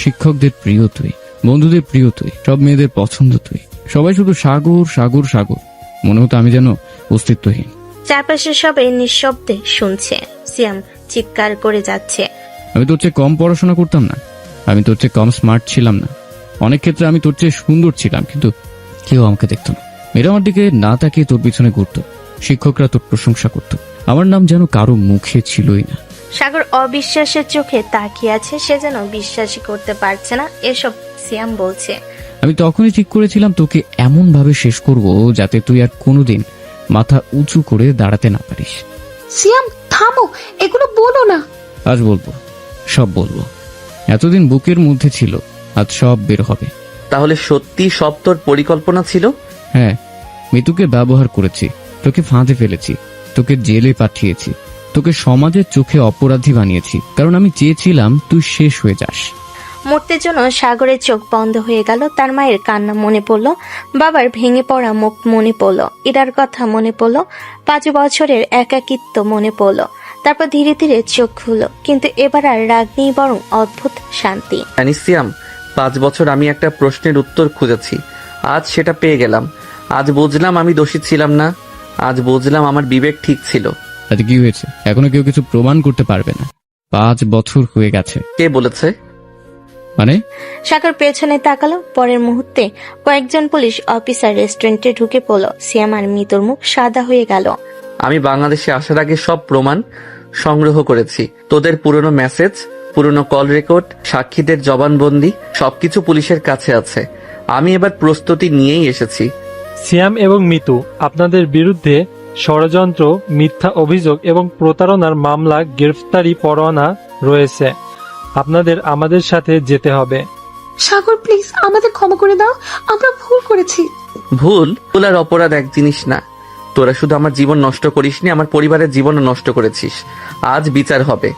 শিক্ষকদের প্রিয় তুই, বন্ধুদের প্রিয় তুই, সব মেয়েদের পছন্দ তুই। সবাই শুধু সাগর সাগর সাগর, মনে হতো আমি যেন অস্তিত্বহীন। চারপাশে সবাই নিঃশব্দে শুনছে। সিয়াম চিৎকার করে যাচ্ছে, আমি তোর চেয়ে কম পড়াশোনা করতাম না, আমি তোর চেয়ে কম স্মার্ট ছিলাম না, অনেক ক্ষেত্রে আমি তোর চেয়ে সুন্দর ছিলাম, কিন্তু কেউ আমাকে দেখতো না। মেয়েরা আমার দিকে না তাকিয়ে তোর পিছনে ঘুরতো, শিক্ষকরা তোর প্রশংসা করত, আমার নাম যেন কারো মুখে ছিলই না। সাগর অবিশ্বাসের চোখে তাকিয়ে আছে, সে যেন বিশ্বাসই করতে পারছে না এসব সিয়াম বলছে। আমি তখনই ঠিক করেছিলাম তোকে এমন ভাবে শেষ করব যাতে তুই আর কোনোদিন মাথা উঁচু করে দাঁড়াতে না পারিস। সিয়াম থামো, এগুলো বলো না। আজ বলবো, সব বলবো। এতদিন বুকের মধ্যে ছিল, আজ সব বের হবে। তাহলে সত্যি সব তোর পরিকল্পনা ছিল? হ্যাঁ, মিতুকে ব্যবহার করেছি, তোকে ফাঁদে ফেলেছি, তোকে জেলে পাঠিয়েছি, তোকে সমাজের চোখে অপরাধী বানিয়েছি, কারণ আমি চেয়েছিলাম তুই শেষ হয়ে যাস। মুহূর্তের জন্য সাগরের চোখ বন্ধ হয়ে গেল। তার মায়ের কান্না মনে পড়ল, বাবার ভেঙে পড়া মুখ মনে পড়ল, ইরার কথা মনে পড়ল, 5 বছরের একাকিত্ব মনে পড়ল। তারপর ধীরে ধীরে চোখ খুলল, কিন্তু এবার আর রাগ নেই, বরং অদ্ভুত শান্তি। অ্যানিসিয়াম, 5 বছর আমি একটা প্রশ্নের উত্তর খুঁজেছি, আজ সেটা পেয়ে গেলাম। আজ বুঝলাম আমি দোষী ছিলাম না, আজ বুঝলাম আমার বিবেক ঠিক ছিল। তাতে কি হয়েছে? এখনো কেউ কিছু প্রমাণ করতে পারবে না। 5 বছর হয়ে গেছে। কে বলেছে? মানে? সাগর পেছনে তাকালো। পরের মুহূর্তে কয়েকজন পুলিশ অফিসার রেস্টুরেন্টে ঢুকে পড়ল। সিয়াম আর মিতুর মুখ সাদা হয়ে গেল। আমি বাংলাদেশে আসার আগে সব প্রমাণ সংগ্রহ করেছি। তোদের পুরনো মেসেজ, পুরনো কল রেকর্ড, সাক্ষীদের জবানবন্দি, সবকিছু পুলিশের কাছে আছে। আমি এবার প্রস্তুতি নিয়েই এসেছি। সিয়াম এবং মিতু, আপনাদের বিরুদ্ধে ষড়যন্ত্র, মিথ্যা অভিযোগ এবং প্রতারণার মামলা, গ্রেফতারি পরোয়ানা রয়েছে। আপনাদের আমাদের সাথে যেতে হবে। সাগর প্লিজ আমাদের ক্ষমা করে দাও, আমরা ভুল করেছি। ভুল আর অপরাধ এক জিনিস না। তোরা শুধু আমার জীবন নষ্ট করিসনি, আমার পরিবারের জীবনও নষ্ট করেছিস। আজ বিচার হবে।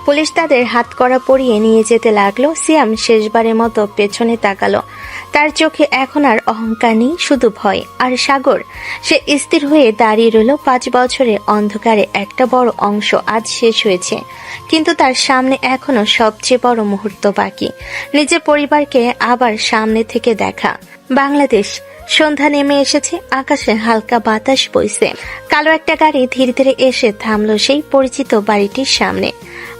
পুলিশ তাদের হাত কড়া পরিয়ে নিয়ে যেতে লাগলো। সিয়াম শেষবারের মতো পেছনে তাকালো। তার চোখে এখন আর অহংকার নেই, শুধু ভয়। আর সাগর, সে স্থির হয়ে দাঁড়িয়ে রইল। 5 বছরের অন্ধকারে একটা বড় অংশ আজ শেষ হয়েছে, কিন্তু তার সামনে এখনো সবচেয়ে বড় মুহূর্ত বাকি। নিজের পরিবারকে আবার সামনে থেকে দেখা। বাংলাদেশ। সন্ধ্যা নেমে এসেছে, আকাশে হালকা বাতাস বইছে। কালো একটা গাড়ি ধীরে ধীরে এসে থামলো সেই পরিচিত বাড়িটির সামনে।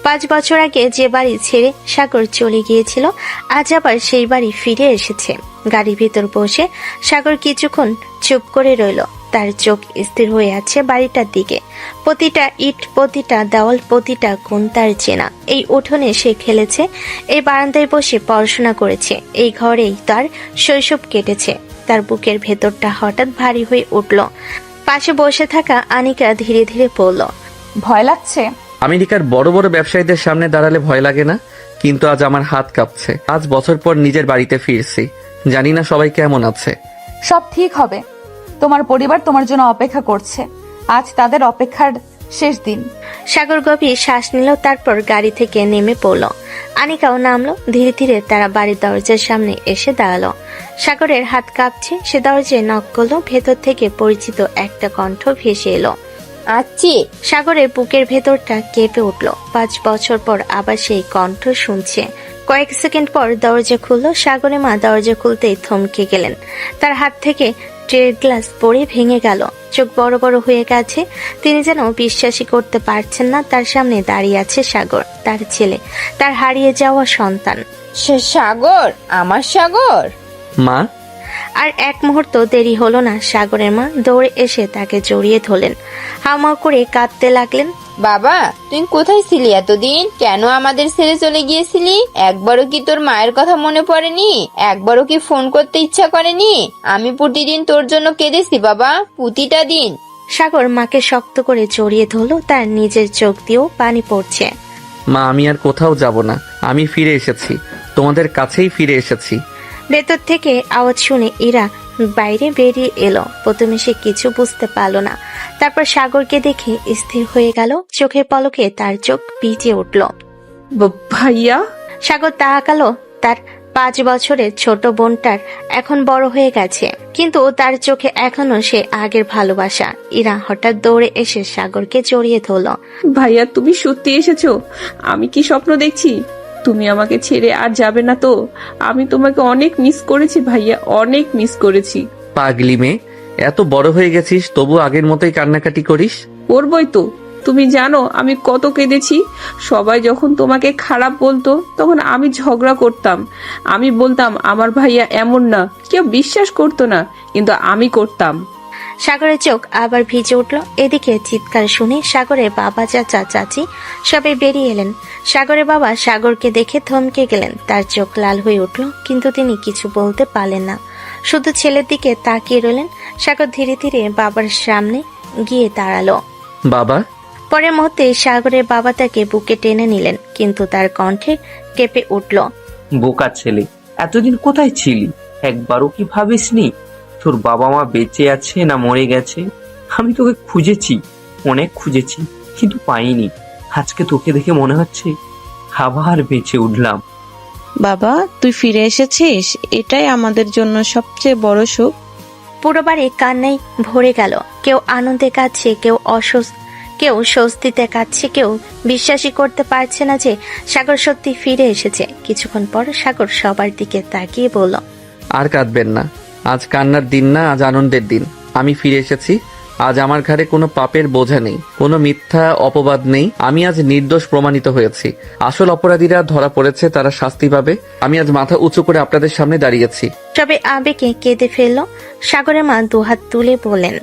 5 বছর আগে যে বাড়ি ছেড়ে সাগর চলে গিয়েছিল, আজ আবার সেই বাড়ি ফিরে এসেছে। গাড়ির ভিতর বসে সাগর কিছুক্ষণ চুপ করে রইল। তার চোখ স্থির হয়ে আছে বাড়িটার দিকে। প্রতিটা ইট, প্রতিটা দেওয়াল, প্রতিটা কোণ তার চেনা। এই উঠোনে সে খেলেছে, এই বারান্দায় বসে পড়াশোনা করেছে, এই ঘরেই তার শৈশব কেটেছে। তার বুকের ভেতরটা হঠাৎ ভারী হয়ে উঠল। পাশে বসে থাকা আনিকা ধীরে ধীরে বলল, ভয় লাগছে? আমেরিকার বড় বড় ব্যবসায়ীদের সামনে দাঁড়ালে ভয় লাগে না, কিন্তু আজ আমার হাত কাঁপছে। 5 বছর পর নিজের বাড়িতে ফিরছি, জানি না সবাই কেমন আছে। সব ঠিক হবে। তোমার পরিবার তোমার জন্য অপেক্ষা করছে। আজ তাদের অপেক্ষার শেষ দিন। সাগর গভীর শ্বাস নিল, তারপর গাড়ি থেকে নেমে পড়ল। আনিকাও নামলো। ধীরে ধীরে তারা বাড়ির দরজার সামনে এসে দাঁড়ালো। সাগরের হাত কাঁপছে। সে দরজায় নক করলো। ভেতর থেকে পরিচিত একটা কণ্ঠ ভেসে এলো, আচ্ছি। সাগরের বুকের ভেতরটা কেঁপে উঠল। 5 বছর পর আবার সেই কণ্ঠ শুনছে। কয়েক সেকেন্ড পর দরজা খুললো। সাগরের মা দরজা খুলতেই থমকে গেলেন। তার হাত থেকে ট্রের গ্লাস পড়ে ভেঙে গেল। চোখ বড় বড় হয়ে গেছে। তিনি যেন বিশ্বাসই করতে পারছেন না তার সামনে দাঁড়িয়ে আছে সাগর, তার ছেলে, তার হারিয়ে যাওয়া সন্তান। সাগর, আমার সাগর। মা। আর এক মুহূর্ত দেরি হলো না। সাগরের মা দৌড়ে এসে তাকে জড়িয়ে ধরলেন। হাউমাউ করে কাঁদতে লাগলেন। বাবা, তুই কোথায় ছিলি এতদিন? কেন আমাদের ছেড়ে চলে গিয়েছিলি? একবারও কি তোর মায়ের কথা মনে পড়েনি? একবারও কি ফোন করতে ইচ্ছা করেনি? আমি প্রতিদিন তোর জন্য কেঁদেছি বাবা, প্রতিটা দিন। সাগর মাকে শক্ত করে জড়িয়ে ধরল। তার নিজের চোখ দিয়েও পানি পড়ছে। মা, আমি আর কোথাও যাব না। আমি ফিরে এসেছি, তোমাদের কাছেই ফিরে এসেছি। ভেতর থেকে আওয়াজ শুনে ইরা বাইরে বেরিয়ে এলো। প্রথমে সে কিছু বুঝতে পারলো না, তারপর সাগরকে দেখে স্থির হয়ে গেল। চোখের পলকে তার চোখ ভিজে উঠল। ভাইয়া। সাগর তাকালো। তার 5 বছরের ছোট বোনটার এখন বড় হয়ে গেছে, কিন্তু তার চোখে এখনো সে আগের ভালোবাসা। ইরা হঠাৎ দৌড়ে এসে সাগরকে জড়িয়ে ধরল। ভাইয়া, তুমি সত্যি এসেছো? আমি কি স্বপ্ন দেখছি? তুমি আমাকে ছেড়ে আর যাবে না তো? আমি তোমাকে অনেক মিস করেছি ভাইয়া, অনেক মিস করেছি। পাগলি মেয়ে, এত বড় হয়ে গেছিস তবু আগের মতোই কান্নাকাটি করিস? করবই তো। তুমি জানো আমি কত কেঁদেছি। সবাই যখন তোমাকে খারাপ বলতো তখন আমি ঝগড়া করতাম। আমি বলতাম আমার ভাইয়া এমন না, কেউ বিশ্বাস করতো না, কিন্তু আমি করতাম। সাগরের চোখ আবার ভিজে উঠল। এদিকে চিৎকার শুনে সাগরের বাবা, চাচা, চাচি সবাই বেরিয়ে এলেন। সাগরের বাবা সাগরকে দেখে থমকে গেলেন। তার চোখ লাল হয়ে উঠল, কিন্তু তিনি কিছু বলতে পারলেন না, শুধু ছেলের দিকে তাকিয়ে রইলেন। সাগর ধীরে ধীরে বাবার সামনে গিয়ে দাঁড়ালো। বাবা। পরের মুহূর্তে সাগরের বাবা তাকে বুকে টেনে নিলেন, কিন্তু তার কণ্ঠে কেঁপে উঠল। বোকা ছেলে, এতদিন কোথায় ছিলি? একবারও কি ভাবিসনি তোর বাবা মা বেঁচে আছে না মরে গেছে? আমি তোকে খুঁজেছি, অনেক খুঁজেছি, কিন্তু পাইনি। আজকে তোকে দেখে মনে হচ্ছে আবার বেঁচে উঠলাম। বাবা তুই ফিরে এসেছিস, এটাই আমাদের জন্য সবচেয়ে বড় সুখ। পুরো বাড়ি কান্নায় ভরে গেল। কেউ আনন্দে কাঁদছে, কেউ স্বস্তিতে কাঁদছে, কেউ বিশ্বাসই করতে পারছে না যে সাগর সত্যি ফিরে এসেছে। কিছুক্ষণ পর সাগর সবার দিকে তাকিয়ে বলল, আর কাঁদবেন না, আজ কান্নার দিন না, আজ আনন্দের দিন। আমি ফিরে এসেছি। আজ আমার ঘাড়ে কোনো পাপের বোঝা নেই, কোনো মিথ্যা অপবাদ নেই। আমি আজ নির্দোষ প্রমাণিত হয়েছি। আসল অপরাধীরা ধরা পড়েছে, তারা শাস্তি পাবে। আমি আজ মাথা উঁচু করে আপনাদের সামনে দাঁড়িয়েছি। সবাই আবেগে কেঁদে ফেলল। সাগরের মা দুহাত তুলে বললেন,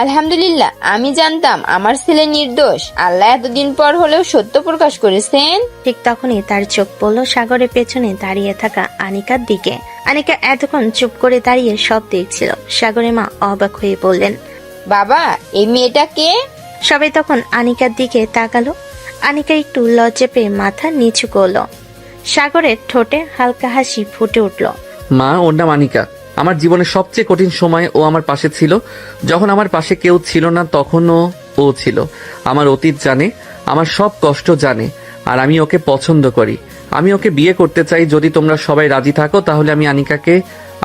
আলহামদুলিল্লাহ, আমি জানতাম আমার ছেলে নির্দোষ। আল্লাহ এতদিন পর হলেও সত্য প্রকাশ করেছেন। ঠিক তখনই তার চোখ পড়ল সাগরের পেছনে দাঁড়িয়ে থাকা আনিকার দিকে। আনিকা এতক্ষণ চুপ করে দাঁড়িয়ে সব দেখছিল। সাগরের মা অবাক হয়ে বললেন, বাবা, এই মেয়েটা কে? সবাই তখন আনিকার দিকে তাকালো। আনিকা একটু লজ্জা পেয়ে মাথা নিচু করল। সাগরের ঠোঁটে হালকা হাসি ফুটে উঠল। মা, ওর নাম আনিকা। আমার জীবনের সবচেয়ে কঠিন সময় ও আমার পাশে ছিল। যখন আমার পাশে কেউ ছিল না, তখনও ও ছিল। আমার অতীত জানে, আমার সব কষ্ট জানে, আর আমি ওকে পছন্দ করি। আমি ওকে বিয়ে করতে চাই। যদি তোমরা সবাই রাজি থাকো, তাহলে আমি আনিকাকে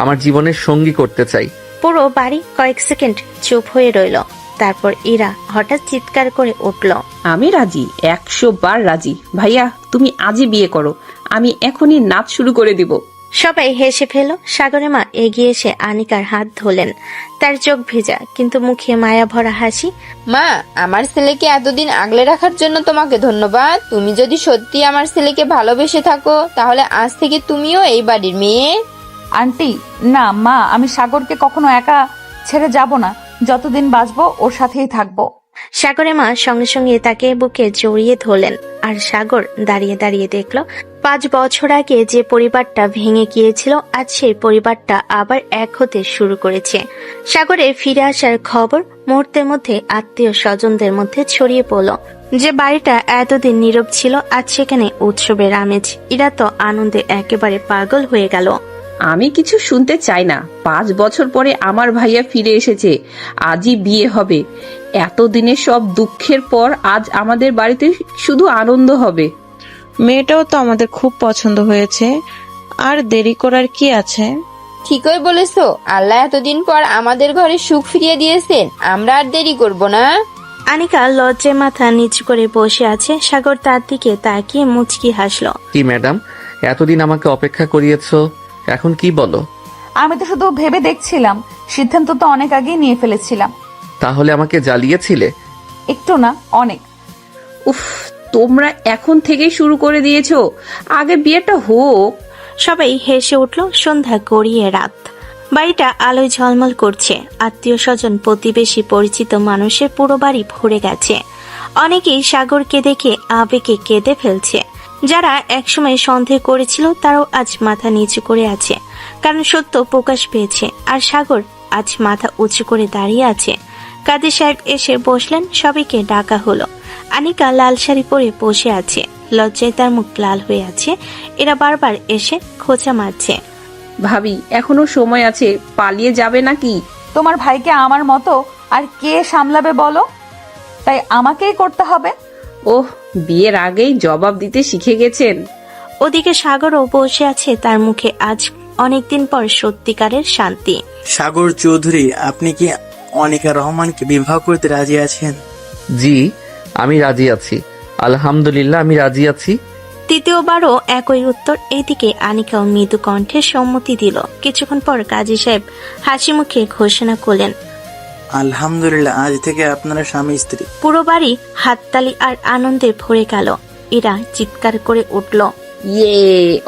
আমার জীবনের সঙ্গী করতে চাই। পুরো বাড়ি কয়েক সেকেন্ড চুপ হয়ে রইল। তারপর ইরা হঠাৎ চিৎকার করে উঠল, আমি রাজি, 100 বার রাজি। ভাইয়া তুমি আজই বিয়ে করো, আমি এখনই নাচ শুরু করে দিব। সবাই হেসে ফেল। সাগরের মা এগিয়ে এসে আনিকার হাত ধরলেন। তার চোখ ভেজা, কিন্তু মুখে মায়া ভরা হাসি। মা, আমার ছেলেকে এতদিন আগলে রাখার জন্য তোমাকে ধন্যবাদ। তুমি যদি সত্যি আমার ছেলেকে ভালোবেসে থাকো, তাহলে আজ থেকে তুমিও এই বাড়ির মেয়ে। আন্টি, না মা, আমি সাগরকে কখনো একা ছেড়ে যাব না। যতদিন বাঁচবো ওর সাথেই থাকবো। সাগরের মা সঙ্গে সঙ্গে তাকে বুকে জড়িয়ে ধরলেন। আর সাগর দাঁড়িয়ে দাঁড়িয়ে দেখল 5 বছর আগে যে পরিবারটা ভেঙে গিয়েছিল, আজ সেই পরিবারটা আবার এক হতে শুরু করেছে। সাগরের ফিরে আসার খবর মুহূর্তের মধ্যে আত্মীয় স্বজনদের মধ্যে ছড়িয়ে পড়ল। যে বাড়িটা এতদিন নীরব ছিল, আজ সেখানে উৎসবের আমেজ। এরা তো আনন্দে একেবারে পাগল হয়ে গেল। আমি কিছু শুনতে চাই না। 5 বছর পরে আমার ভাইয়া ফিরে এসেছে, আজই বিয়ে হবে। এতদিনের সব দুঃখের পর আজ আমাদের বাড়িতে শুধু আনন্দ হবে। মেয়েটাও তো আমাদের খুব পছন্দ হয়েছে, আর দেরি করার কি আছে? ঠিকই বলেছো, আল্লাহ এতদিন পর আমাদের ঘরে সুখ ফিরিয়ে দিয়েছেন, আমরা আর দেরি করব না। আনিকা লজ্জায় মাথা নিচু করে বসে আছে। সাগর তার দিকে তাকিয়ে মুচকি হাসলো। কি ম্যাডাম, এতদিন আমাকে অপেক্ষা করিয়েছো, এখন কি বলো? আমি তো শুধু ভেবে দেখছিলাম, সিদ্ধান্ত তো অনেক আগেই নিয়ে ফেলেছিলাম। তাহলে আমাকে জ্বালিয়েছিলে? একটু না, অনেক। উফ, তোমরা এখন থেকেই শুরু করে দিয়েছো, আগে বিয়েটা হোক। সবাই হেসে উঠল। সন্ধ্যা গড়িয়ে রাত। বাড়িটা আলোয় ঝলমল করছে। আত্মীয় স্বজন, প্রতিবেশী, পরিচিত মানুষের পুরো বাড়ি ভরে গেছে। অনেকেই সাগরকে দেখে আবেগে কেঁদে ফেলছে। যারা একসময় সন্দেহ করেছিল, তারাও আজ মাথা নিচু করে আছে, কারণ সত্য প্রকাশ পেয়েছে। আর সাগর আজ মাথা উঁচু করে দাঁড়িয়ে আছে। কাদের সাহেব এসে বসলেন, সবাইকে ডাকা হলো। আনিকা লাল শাড়ি পরে বসে আছে, লজ্জায় তার মুখ লাল হয়ে আছে। এরা বারবার এসে খোঁচা মারছে। ভাবি, এখনো সময় আছে, পালিয়ে যাবে নাকি? তোমার ভাইকে আমার মতো আর কে সামলাবে বলো? তাই আমাকেই করতে হবে। ওহ, বিয়ের আগেই জবাব দিতে শিখে গেছেন। ওদিকে সাগরও বসে আছে, তার মুখে আজ অনেকদিন পর সত্যিকারের শান্তি। সাগর চৌধুরী, আপনি কি অনিকা রহমানকে বিবাহ করতে রাজি আছেন? জি, আমি রাজি আছি। আলহামদুলিল্লাহ, আমি রাজি আছি। তৃতীয়বারও একই উত্তর। এইদিকে আনিকাও মৃদু কণ্ঠে সম্মতি দিল। কিছুক্ষণ পর কাজী সাহেব হাসি মুখে ঘোষণা করলেন, আলহামদুলিল্লাহ, আজ থেকে আপনারা স্বামী স্ত্রী। পুরো বাড়ি হাততালি আর আনন্দে ভরে গেল। এরা চিৎকার করে উঠল, ইয়ে,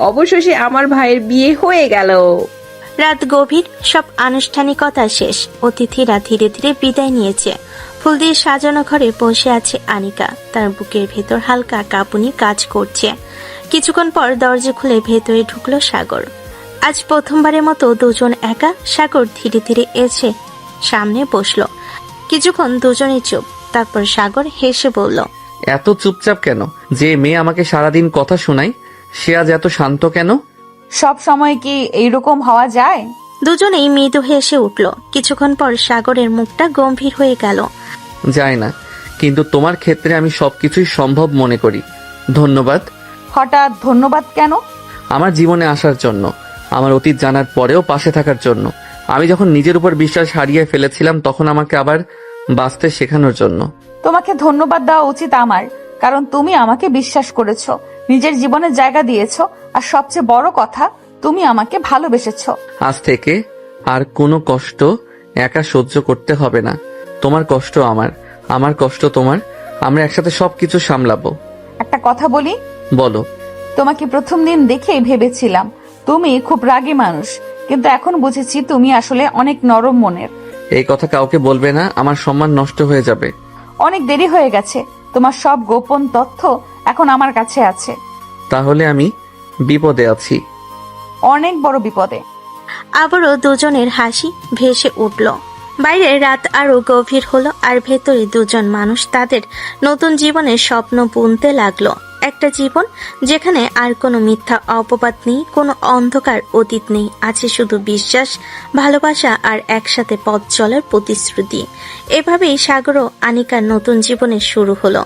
অবশেষে আমার ভাইয়ের বিয়ে হয়ে গেল। রাত গভীর, সব আনুষ্ঠানিকতা শেষ। অতিথিরা ধীরে ধীরে বিদায় নিয়েছে। ফুল দিয়ে সাজানো ঘরে বসে আছে আনিকা। তার বুকের ভেতর হালকা কাঁপুনি কাজ করছে। কিছুক্ষণ পর দরজা খুলে ভেতরে ঢুকলো সাগর। আজ প্রথমবারের মতো দুজন একা। সাগর ধীরে ধীরে এসে সামনে বসলো। কিছুক্ষণ দুজনে চুপ। তারপর সাগর হেসে বলল, এত চুপচাপ কেন? যে মেয়ে আমাকে সারাদিন কথা শোনায়, সে আজ এত শান্ত কেন? সব সময় কি এইরকম হওয়া যায়? দুজনেই মৃদু হেসে উঠল। কিছুক্ষণ পর সাগরের মুখটা গম্ভীর হয়ে গেল। যায় না, কিন্তু তোমার ক্ষেত্রে আমি সবকিছুই সম্ভব মনে করি। ধন্যবাদ। হঠাৎ ধন্যবাদ কেন? আমার জীবনে আসার জন্য, আমার অতীত জানার পরেও পাশে থাকার জন্য। আমি যখন নিজের উপর বিশ্বাস হারিয়ে ফেলেছিলাম তখন আমাকে আবার বাঁচতে শেখানোর জন্য। তোমাকে ধন্যবাদ দেওয়া উচিত আমার, কারণ তুমি আমাকে বিশ্বাস করেছো, নিজের জীবনে জায়গা দিয়েছো, আর সবচেয়ে বড় কথা তুমি আমাকে ভালোবেসেছো। আজ থেকে আর কোনো কষ্ট একা সহ্য করতে হবে না। তোমার কষ্ট আমার, আমার কষ্ট তোমার, আমরা একসাথে সবকিছু সামলাবো। একটা কথা বলি? বলো। তোমাকে প্রথম দিন দেখেই ভেবেছিলাম তুমি খুব রাগী মানুষ, কিন্তু এখন বুঝেছি তুমি আসলে অনেক নরম মনের। এই কথা কাউকে বলবে না, আমার সম্মান নষ্ট হয়ে যাবে। অনেক দেরি হয়ে গেছে, তোমার সব গোপন তথ্য এখন আমার কাছে আছে। তাহলে আমি বিপদে আছি। অনেক বড় বিপদে। আবারও দুজনের হাসি ভেসে উঠল। বাইরে রাত আরো গভীর হলো, আর ভেতরে দুজন মানুষ তাদের নতুন জীবনের স্বপ্ন বুনতে লাগলো। একটা জীবন যেখানে আর কোনো মিথ্যা অপবাদ নেই, কোনো অন্ধকার অতীত নেই, আছে শুধু বিশ্বাস, ভালোবাসা আর একসাথে পথ চলার প্রতিশ্রুতি। এভাবেই সাগর ও আনিকার নতুন জীবনের শুরু হলো।